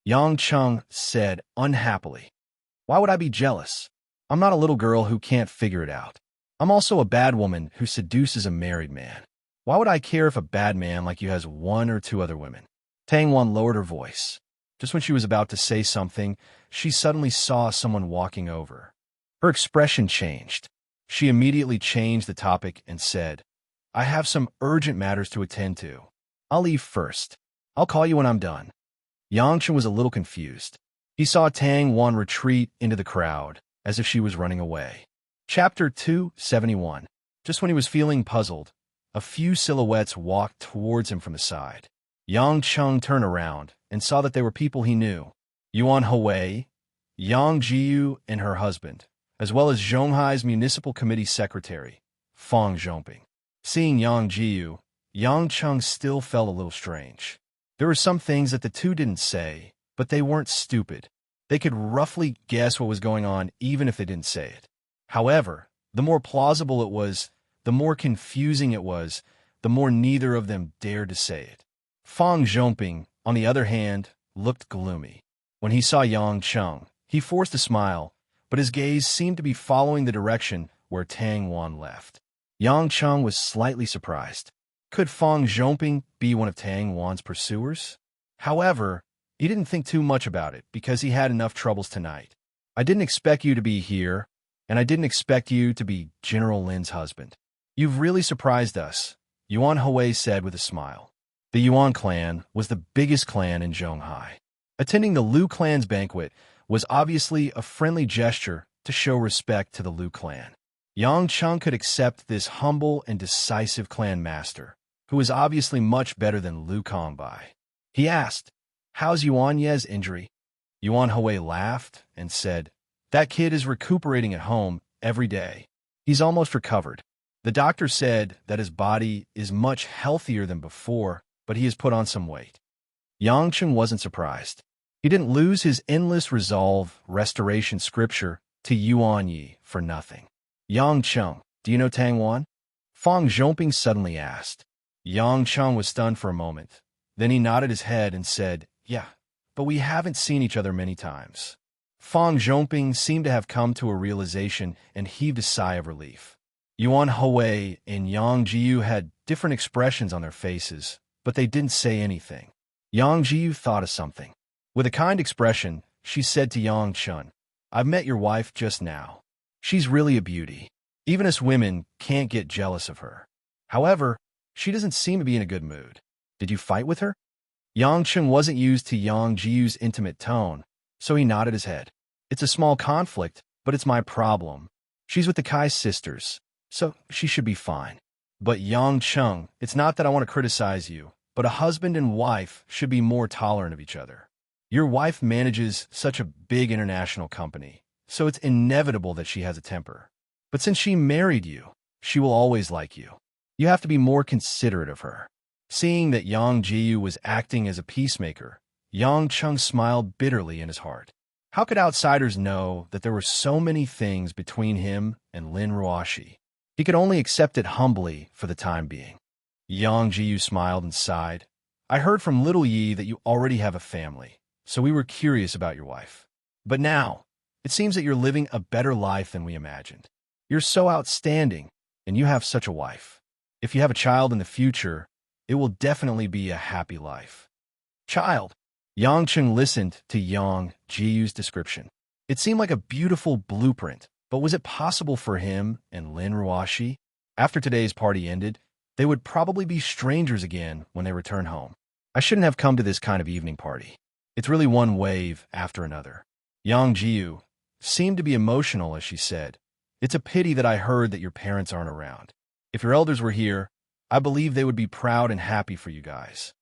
[SPEAKER 1] Yang Chung said unhappily. Why would I be jealous? I'm not a little girl who can't figure it out. I'm also a bad woman who seduces a married man. Why would I care if a bad man like you has one or two other women? Tang Wan lowered her voice. Just when she was about to say something, she suddenly saw someone walking over. Her expression changed. She immediately changed the topic and said, I have some urgent matters to attend to. I'll leave first. I'll call you when I'm done. Yang Chen was a little confused. He saw Tang Wan retreat into the crowd, as if she was running away. Chapter 271. Just when he was feeling puzzled, a few silhouettes walked towards him from the side. Yang Chung turned around and saw that they were people he knew. Yuan Hui, Yang Jiyu and her husband, as well as Zhonghai's municipal committee secretary, Fang Zhongping. Seeing Yang Jiyu, Yang Chung still felt a little strange. There were some things that the two didn't say, but they weren't stupid. They could roughly guess what was going on even if they didn't say it. However, the more plausible it was, the more confusing it was, the more neither of them dared to say it. Fang Zhongping, on the other hand, looked gloomy. When he saw Yang Chung, he forced a smile, but his gaze seemed to be following the direction where Tang Wan left. Yang Chung was slightly surprised. Could Fang Zhongping be one of Tang Wan's pursuers? However, he didn't think too much about it because he had enough troubles tonight. I didn't expect you to be here, and I didn't expect you to be General Lin's husband. You've really surprised us, Yuan Hui said with a smile. The Yuan clan was the biggest clan in Zhonghai. Attending the Lu clan's banquet was obviously a friendly gesture to show respect to the Lu clan. Yang Chung could accept this humble and decisive clan master, who was obviously much better than Lu Kongbai. He asked, How's Yuan Ye's injury? Yuan Hui laughed and said, That kid is recuperating at home every day. He's almost recovered. The doctor said that his body is much healthier than before, but he has put on some weight. Yang Chung wasn't surprised. He didn't lose his endless resolve restoration scripture to Yuan Yi for nothing. Yang Chung, do you know Tang Wan? Fang Zhongping suddenly asked. Yang Chung was stunned for a moment. Then he nodded his head and said, Yeah, but we haven't seen each other many times. Fang Zhongping seemed to have come to a realization and heaved a sigh of relief. Yuan Hui and Yang Jiyu had different expressions on their faces, but they didn't say anything. Yang Jiyu thought of something. With a kind expression, she said to Yang Chun, I've met your wife just now. She's really a beauty. Even us women can't get jealous of her. However, she doesn't seem to be in a good mood. Did you fight with her? Yang Chun wasn't used to Yang Jiyu's intimate tone, so he nodded his head. It's a small conflict, but it's my problem. She's with the Kai sisters, so she should be fine. But Yang Chung, it's not that I want to criticize you, but a husband and wife should be more tolerant of each other. Your wife manages such a big international company, so it's inevitable that she has a temper. But since she married you, she will always like you. You have to be more considerate of her. Seeing that Yang Jiyu was acting as a peacemaker, Yang Chung smiled bitterly in his heart. How could outsiders know that there were so many things between him and Lin Ruoshi? He could only accept it humbly for the time being. Yang Jiyu smiled and sighed. I heard from Little Yi that you already have a family, so we were curious about your wife. But now, it seems that you're living a better life than we imagined. You're so outstanding, and you have such a wife. If you have a child in the future, it will definitely be a happy life. Child. Yang Chung listened to Yang Jiyu's description. It seemed like a beautiful blueprint, but was it possible for him and Lin Ruoshi? After today's party ended, they would probably be strangers again when they return home. I shouldn't have come to this kind of evening party. It's really one wave after another. Yang Jiyu seemed to be emotional as she said, It's a pity that I heard that your parents aren't around. If your elders were here, I believe they would be proud and happy for you guys.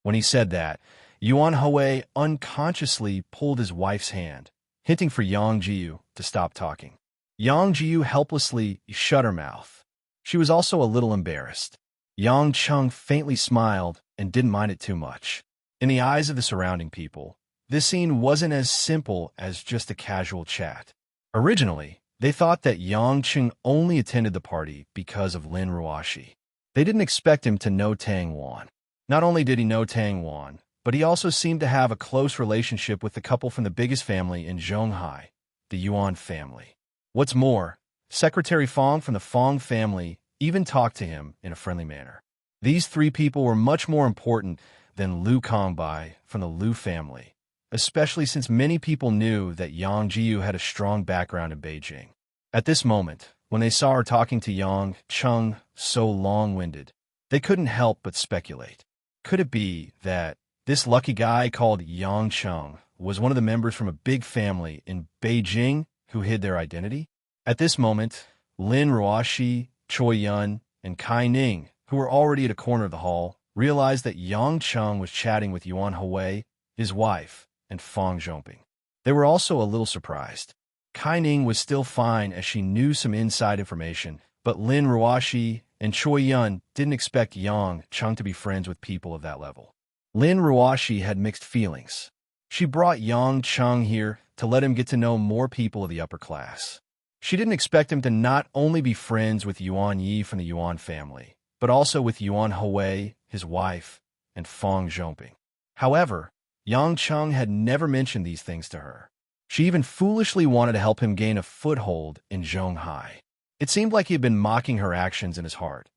[SPEAKER 1] When he said that, Yuan Hui unconsciously pulled his wife's hand, hinting for Yang Jiyu to stop talking. Yang Jiyu helplessly shut her mouth. She was also a little embarrassed. Yang Chung faintly smiled and didn't mind it too much. In the eyes of the surrounding people, this scene wasn't as simple as just a casual chat. Originally, they thought that Yang Cheng only attended the party because of Lin Ruoshi. They didn't expect him to know Tang Wan. Not only did he know Tang Wan, but he also seemed to have a close relationship with the couple from the biggest family in Zhonghai, the Yuan family. What's more, Secretary Fong from the Fong family even talked to him in a friendly manner. These three people were much more important than Liu Kongbai from the Liu family, especially since many people knew that Yang Jiyu had a strong background in Beijing. At this moment, when they saw her talking to Yang Cheng so long-winded, they couldn't help but speculate. Could it be that this lucky guy called Yang Cheng was one of the members from a big family in Beijing who hid their identity? At this moment, Lin Ruoshi, Choi Yun, and Kai Ning, who were already at a corner of the hall, realized that Yang Cheng was chatting with Yuan Hui, his wife, and Fang Zhongping. They were also a little surprised. Kai Ning was still fine as she knew some inside information, but Lin Ruoshi and Choi Yun didn't expect Yang Cheng to be friends with people of that level. Lin Ruoshi had mixed feelings. She brought Yang Cheng here to let him get to know more people of the upper class. She didn't expect him to not only be friends with Yuan Yi from the Yuan family, but also with Yuan Hui, his wife, and Fang Zhongping. However, Yang Cheng had never mentioned these things to her. She even foolishly wanted to help him gain a foothold in Zhonghai. It seemed like he had been mocking her actions in his heart.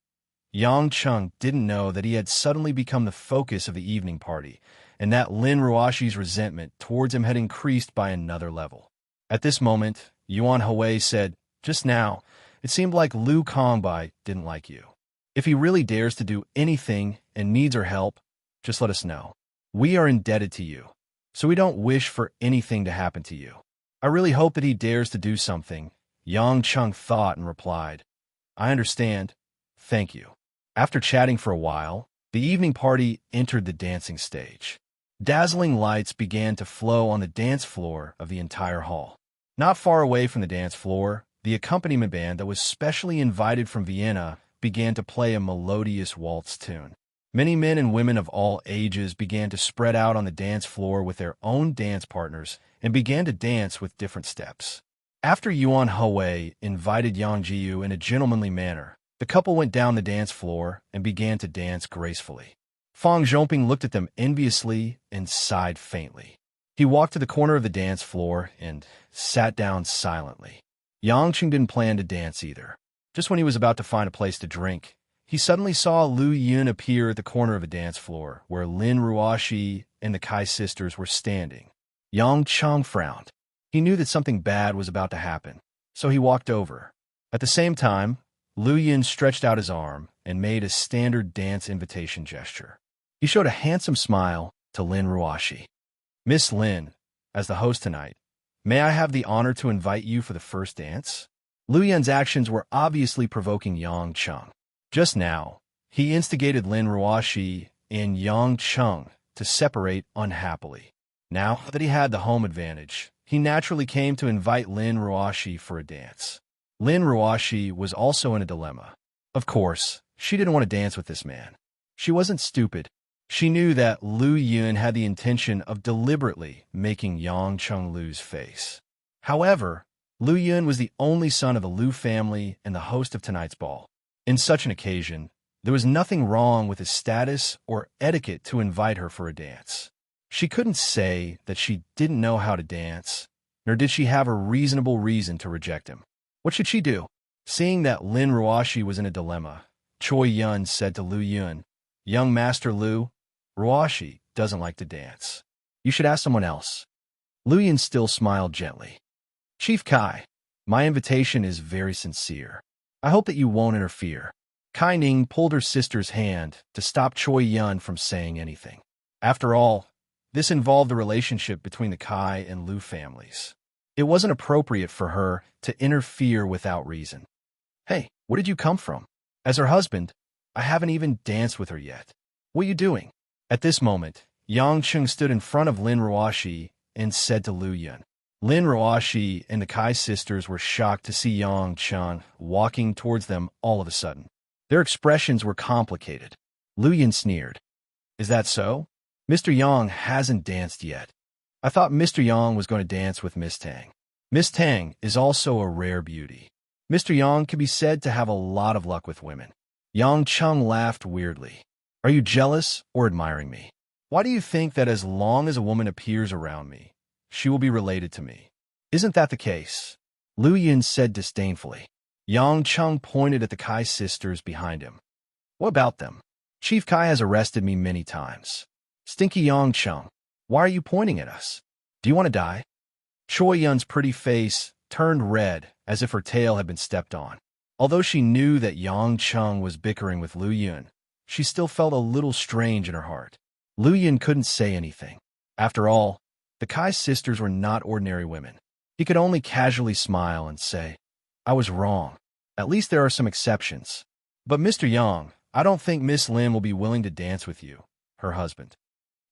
[SPEAKER 1] Yang Cheng didn't know that he had suddenly become the focus of the evening party, and that Lin Ruoshi's resentment towards him had increased by another level. At this moment, Yuan Hui said, "Just now, it seemed like Liu Kongbai didn't like you. If he really dares to do anything and needs our help, just let us know. We are indebted to you, so we don't wish for anything to happen to you. I really hope that he dares to do something." Yang Cheng thought and replied, "I understand. Thank you." After chatting for a while, the evening party entered the dancing stage. Dazzling lights began to flow on the dance floor of the entire hall. Not far away from the dance floor, the accompaniment band that was specially invited from Vienna began to play a melodious waltz tune. Many men and women of all ages began to spread out on the dance floor with their own dance partners and began to dance with different steps. After Yuan Hui invited Yang Jiyu in a gentlemanly manner, the couple went down the dance floor and began to dance gracefully. Fang Zhongping looked at them enviously and sighed faintly. He walked to the corner of the dance floor and sat down silently. Yang Cheng didn't plan to dance either. Just when he was about to find a place to drink, he suddenly saw Liu Yun appear at the corner of a dance floor where Lin Ruoshi and the Kai sisters were standing. Yang Cheng frowned. He knew that something bad was about to happen, so he walked over. At the same time, Liu Yun stretched out his arm and made a standard dance invitation gesture. He showed a handsome smile to Lin Ruoshi. "Miss Lin, as the host tonight, may I have the honor to invite you for the first dance?" Liu Yun's actions were obviously provoking Yang Cheng. Just now, he instigated Lin Ruoshi and Yang Cheng to separate unhappily. Now that he had the home advantage, he naturally came to invite Lin Ruoshi for a dance. Lin Ruoshi was also in a dilemma. Of course, she didn't want to dance with this man. She wasn't stupid. She knew that Liu Yun had the intention of deliberately making Yang Cheng lose face. However, Liu Yun was the only son of the Liu family and the host of tonight's ball. In such an occasion, there was nothing wrong with his status or etiquette to invite her for a dance. She couldn't say that she didn't know how to dance, nor did she have a reasonable reason to reject him. What should she do? Seeing that Lin Ruoshi was in a dilemma, Choi Yun said to Liu Yun, "Young Master Liu, Ruoshi doesn't like to dance. You should ask someone else." Liu Yun still smiled gently. "Chief Kai, my invitation is very sincere. I hope that you won't interfere." Kai Ning pulled her sister's hand to stop Choi Yun from saying anything. After all, this involved the relationship between the Kai and Liu families. It wasn't appropriate for her to interfere without reason. "Hey, where did you come from? As her husband, I haven't even danced with her yet. What are you doing?" At this moment, Yang Cheng stood in front of Lin Ruoshi and said to Liu Yun. Lin Ruoshi and the Kai sisters were shocked to see Yang Cheng walking towards them all of a sudden. Their expressions were complicated. Liu Yun sneered. "Is that so? Mr. Yang hasn't danced yet. I thought Mr. Yang was going to dance with Miss Tang. Miss Tang is also a rare beauty. Mr. Yang can be said to have a lot of luck with women. Yang Chung laughed weirdly. Are you jealous or admiring me? Why do you think that as long as a woman appears around me, she will be related to me? Isn't that the case? Lu Yin said disdainfully. Yang Chung pointed at the Kai sisters behind him. What about them? Chief Kai has arrested me many times. Stinky Yang Chung, why are you pointing at us? Do you want to die? Choi Yun's pretty face turned red as if her tail had been stepped on. Although she knew that Yang Chung was bickering with Lu Yun, she still felt a little strange in her heart. Lu Yun couldn't say anything. After all, the Kai sisters were not ordinary women. He could only casually smile and say, I was wrong. At least there are some exceptions. But Mr. Yang, I don't think Miss Lin will be willing to dance with you, her husband.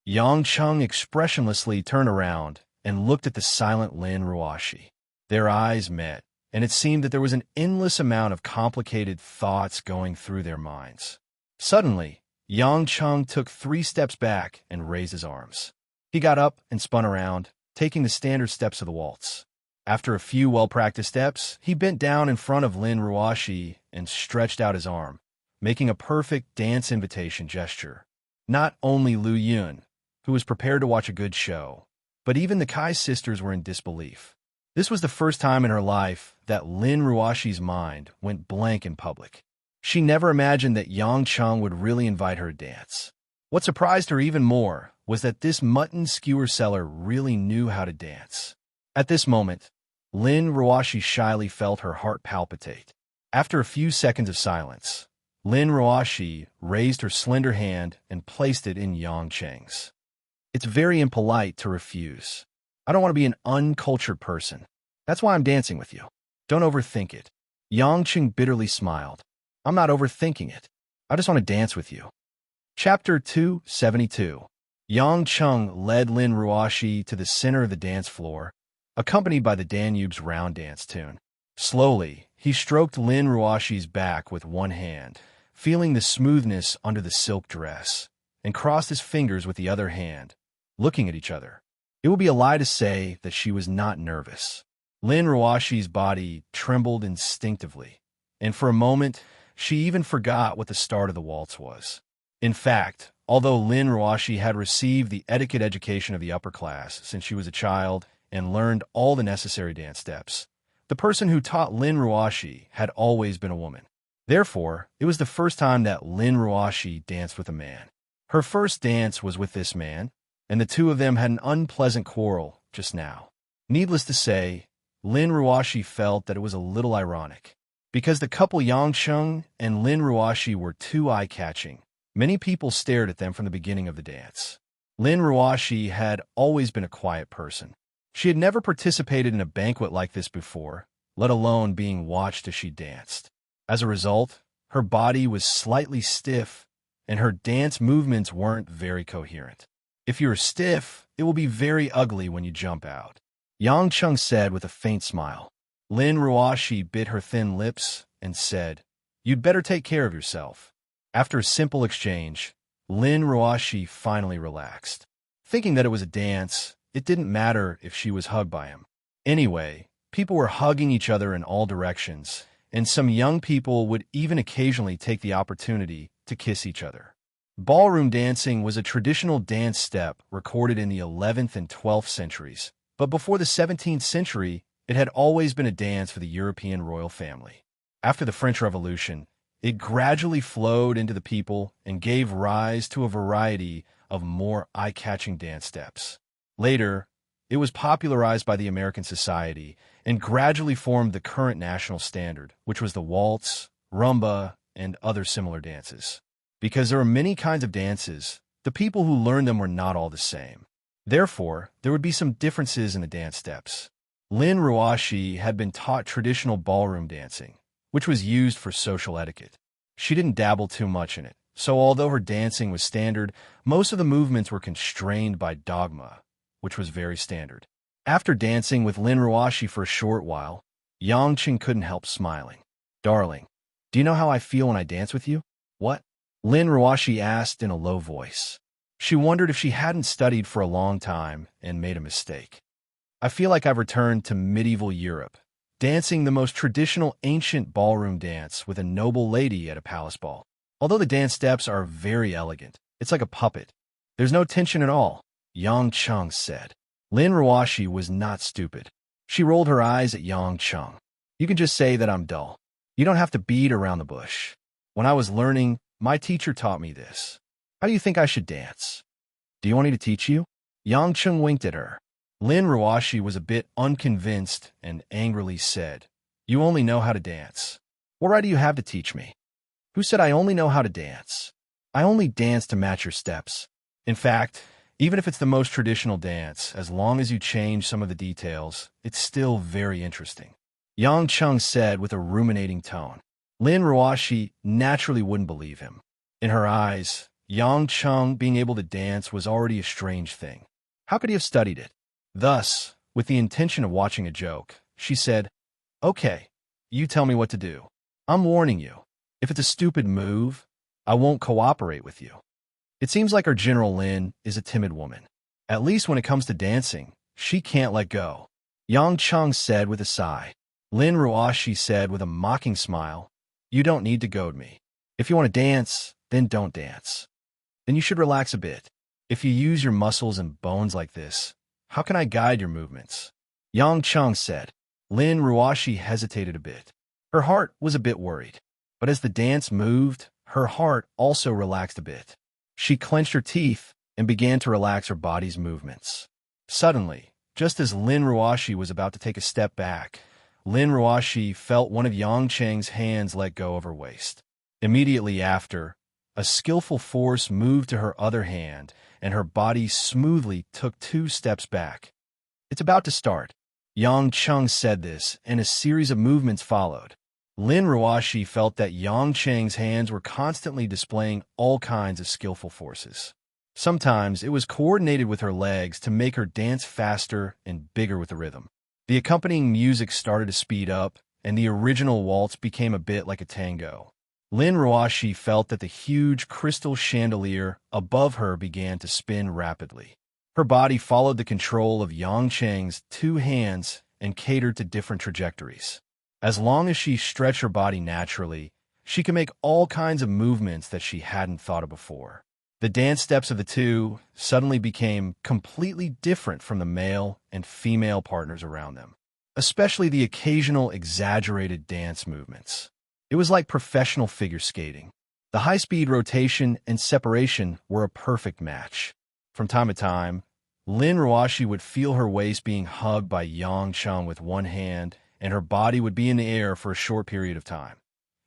[SPEAKER 1] Yang Chung expressionlessly turned around and looked at the silent Lin Ruoshi. Their eyes met, and it seemed that there was an endless amount of complicated thoughts going through their minds. Suddenly, Yang Chung took 3 steps back and raised his arms. He got up and spun around, taking the standard steps of the waltz. After a few well-practiced steps, he bent down in front of Lin Ruoshi and stretched out his arm, making a perfect dance invitation gesture. Not only Lu Yun, who was prepared to watch a good show, but even the Kai sisters were in disbelief. This was the first time in her life that Lin Ruoshi's mind went blank in public. She never imagined that Yang Chung would really invite her to dance. What surprised her even more was that this mutton skewer seller really knew how to dance. At this moment, Lin Ruoshi shyly felt her heart palpitate. After a few seconds of silence, Lin Ruoshi raised her slender hand and placed it in Yang Cheng's. It's very impolite to refuse. I don't want to be an uncultured person. That's why I'm dancing with you. Don't overthink it. Yang Cheng bitterly smiled. I'm not overthinking it. I just want to dance with you. Chapter 272. Yang Chung led Lin Ruoshi to the center of the dance floor, accompanied by the Danube's round dance tune. Slowly, he stroked Lin Ruoshi's back with one hand, feeling the smoothness under the silk dress, and crossed his fingers with the other hand, looking at each other. It would be a lie to say that she was not nervous. Lin Ruoshi's body trembled instinctively, and for a moment, she even forgot what the start of the waltz was. In fact, although Lin Ruoshi had received the etiquette education of the upper class since she was a child and learned all the necessary dance steps, the person who taught Lin Ruoshi had always been a woman. Therefore, it was the first time that Lin Ruoshi danced with a man. Her first dance was with this man, and the two of them had an unpleasant quarrel just now. Needless to say, Lin Ruoshi felt that it was a little ironic. Because the couple Yang Chung and Lin Ruoshi were too eye-catching, many people stared at them from the beginning of the dance. Lin Ruoshi had always been a quiet person. She had never participated in a banquet like this before, let alone being watched as she danced. As a result, her body was slightly stiff, and her dance movements weren't very coherent. If you're stiff, it will be very ugly when you jump out, Yang Chung said with a faint smile. Lin Ruoshi bit her thin lips and said, You'd better take care of yourself. After a simple exchange, Lin Ruoshi finally relaxed. Thinking that it was a dance, it didn't matter if she was hugged by him. Anyway, people were hugging each other in all directions, and some young people would even occasionally take the opportunity to kiss each other. Ballroom dancing was a traditional dance step recorded in the 11th and 12th centuries, but before the 17th century, it had always been a dance for the European royal family. After the French Revolution, it gradually flowed into the people and gave rise to a variety of more eye-catching dance steps. Later, it was popularized by the American society and gradually formed the current national standard, which was the waltz, rumba, and other similar dances. Because there are many kinds of dances, the people who learned them were not all the same. Therefore, there would be some differences in the dance steps. Lin Ruoshi had been taught traditional ballroom dancing, which was used for social etiquette. She didn't dabble too much in it, so although her dancing was standard, most of the movements were constrained by dogma, which was very standard. After dancing with Lin Ruoshi for a short while, Yang Qing couldn't help smiling. Darling, do you know how I feel when I dance with you? What? Lin Ruoshi asked in a low voice. She wondered if she hadn't studied for a long time and made a mistake. I feel like I've returned to medieval Europe, dancing the most traditional ancient ballroom dance with a noble lady at a palace ball. Although the dance steps are very elegant, it's like a puppet. There's no tension at all, Yang Chung said. Lin Ruoshi was not stupid. She rolled her eyes at Yang Chung. You can just say that I'm dull. You don't have to beat around the bush. When I was learning, my teacher taught me this. How do you think I should dance? Do you want me to teach you? Yang Chung winked at her. Lin Ruoshi was a bit unconvinced and angrily said, You only know how to dance. What right do you have to teach me? Who said I only know how to dance? I only dance to match your steps. In fact, even if it's the most traditional dance, as long as you change some of the details, it's still very interesting. Yang Chung said with a ruminating tone. Lin Ruoshi naturally wouldn't believe him. In her eyes, Yang Chung being able to dance was already a strange thing. How could he have studied it? Thus, with the intention of watching a joke, she said, Okay, you tell me what to do. I'm warning you. If it's a stupid move, I won't cooperate with you. It seems like our General Lin is a timid woman. At least when it comes to dancing, she can't let go. Yang Chung said with a sigh. Lin Ruoshi said with a mocking smile, You don't need to goad me. If you want to dance, then don't dance. Then you should relax a bit. If you use your muscles and bones like this, how can I guide your movements? Yang Chung said. Lin Ruoshi hesitated a bit. Her heart was a bit worried. But as the dance moved, her heart also relaxed a bit. She clenched her teeth and began to relax her body's movements. Suddenly, just as Lin Ruoshi was about to take a step back, Lin Ruoshi felt one of Yang Cheng's hands let go of her waist. Immediately after, a skillful force moved to her other hand, and her body smoothly took 2 steps back. It's about to start. Yang Chung said this, and a series of movements followed. Lin Ruoshi felt that Yang Cheng's hands were constantly displaying all kinds of skillful forces. Sometimes it was coordinated with her legs to make her dance faster and bigger with the rhythm. The accompanying music started to speed up, and the original waltz became a bit like a tango. Lin Ruoshi felt that the huge crystal chandelier above her began to spin rapidly. Her body followed the control of Yang Cheng's 2 hands and catered to different trajectories. As long as she stretched her body naturally, she could make all kinds of movements that she hadn't thought of before. The dance steps of the two suddenly became completely different from the male and female partners around them, especially the occasional exaggerated dance movements. It was like professional figure skating. The high-speed rotation and separation were a perfect match. From time to time, Lin Ruoshi would feel her waist being hugged by Yang Chung with one hand, and her body would be in the air for a short period of time.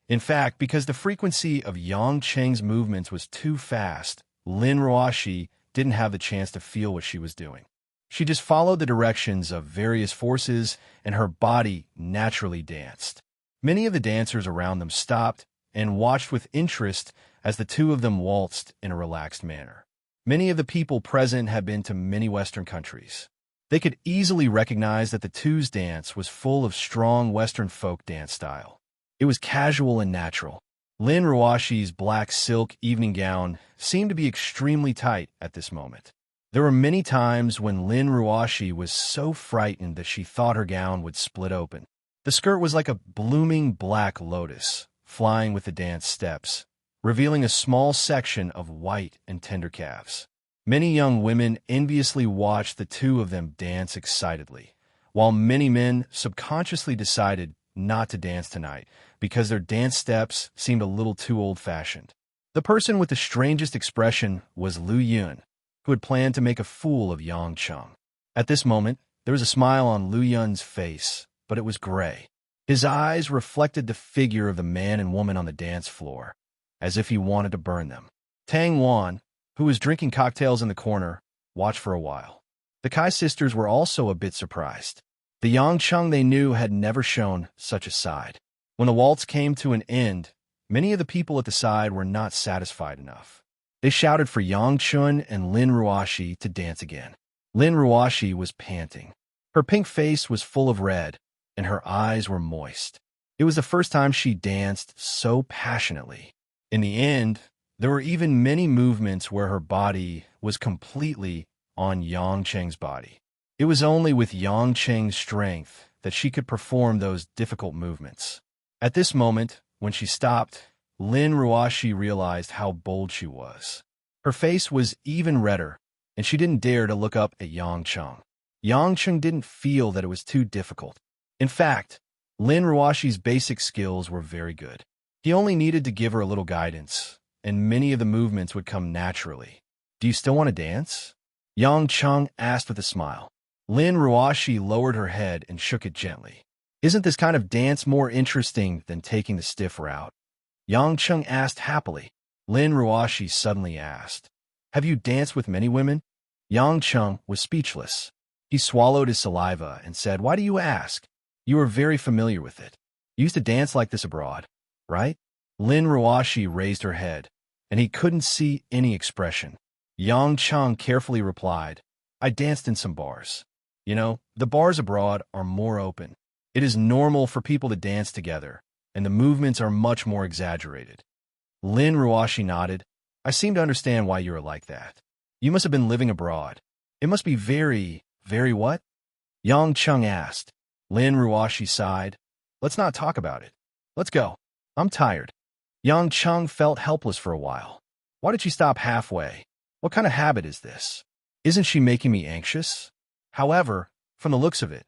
[SPEAKER 1] In fact, because the frequency of Yang Cheng's movements was too fast, Lin Ruoshi didn't have the chance to feel what she was doing. She just followed the directions of various forces, and her body naturally danced. Many of the dancers around them stopped and watched with interest as the two of them waltzed in a relaxed manner. Many of the people present had been to many Western countries. They could easily recognize that the two's dance was full of strong Western folk dance style. It was casual and natural. Lin Ruoshi's black silk evening gown seemed to be extremely tight at this moment. There were many times when Lin Ruoshi was so frightened that she thought her gown would split open. The skirt was like a blooming black lotus, flying with the dance steps, revealing a small section of white and tender calves. Many young women enviously watched the two of them dance excitedly, while many men subconsciously decided not to dance tonight because their dance steps seemed a little too old-fashioned. The person with the strangest expression was Lu Yun, who had planned to make a fool of Yang Chung. At this moment, there was a smile on Lu Yun's face, but it was gray. His eyes reflected the figure of the man and woman on the dance floor, as if he wanted to burn them. Tang Wan, who was drinking cocktails in the corner, watched for a while. The Kai sisters were also a bit surprised. The Yang Chung they knew had never shown such a side. When the waltz came to an end, many of the people at the side were not satisfied enough. They shouted for Yang Chun and Lin Ruoshi to dance again. Lin Ruoshi was panting. Her pink face was full of red, and her eyes were moist. It was the first time she danced so passionately. In the end, There were even many movements where her body was completely on Yang Cheng's body. It was only with Yang Cheng's strength that she could perform those difficult movements. At this moment, when she stopped, Lin Ruoshi realized how bold she was. Her face was even redder, and she didn't dare to look up at Yang Cheng. Yang Cheng didn't feel that it was too difficult. In fact, Lin Ruoshi's basic skills were very good. He only needed to give her a little guidance, and many of the movements would come naturally. "Do you still want to dance?" Yang Cheng asked with a smile. Lin Ruoshi lowered her head and shook it gently. "Isn't this kind of dance more interesting than taking the stiff route?" Yang Cheng asked happily. Lin Ruoshi suddenly asked, "Have you danced with many women?" Yang Cheng was speechless. He swallowed his saliva and said, "Why do you ask? You are very familiar with it. You used to dance like this abroad, right?" Lin Ruoshi raised her head, and he couldn't see any expression. Yang Cheng carefully replied, "I danced in some bars. You know, the bars abroad are more open. It is normal for people to dance together, and the movements are much more exaggerated." Lin Ruoshi nodded. "I seem to understand why you are like that. You must have been living abroad. It must be very, very what?" Yang Cheng asked. Lin Ruoshi sighed. "Let's not talk about it. Let's go. I'm tired." Yang Cheng felt helpless for a while. Why did she stop halfway? What kind of habit is this? Isn't she making me anxious? However, from the looks of it,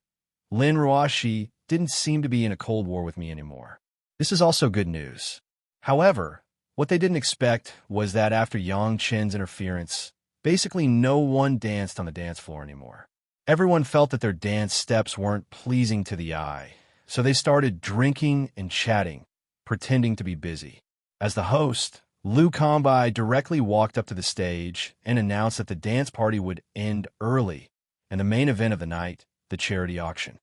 [SPEAKER 1] Lin Ruoshi didn't seem to be in a cold war with me anymore. This is also good news. However, what they didn't expect was that after Yang Chen's interference, basically no one danced on the dance floor anymore. Everyone felt that their dance steps weren't pleasing to the eye, so they started drinking and chatting, pretending to be busy. As the host, Liu Kambai directly walked up to the stage and announced that the dance party would end early, and the main event of the night, the charity auction.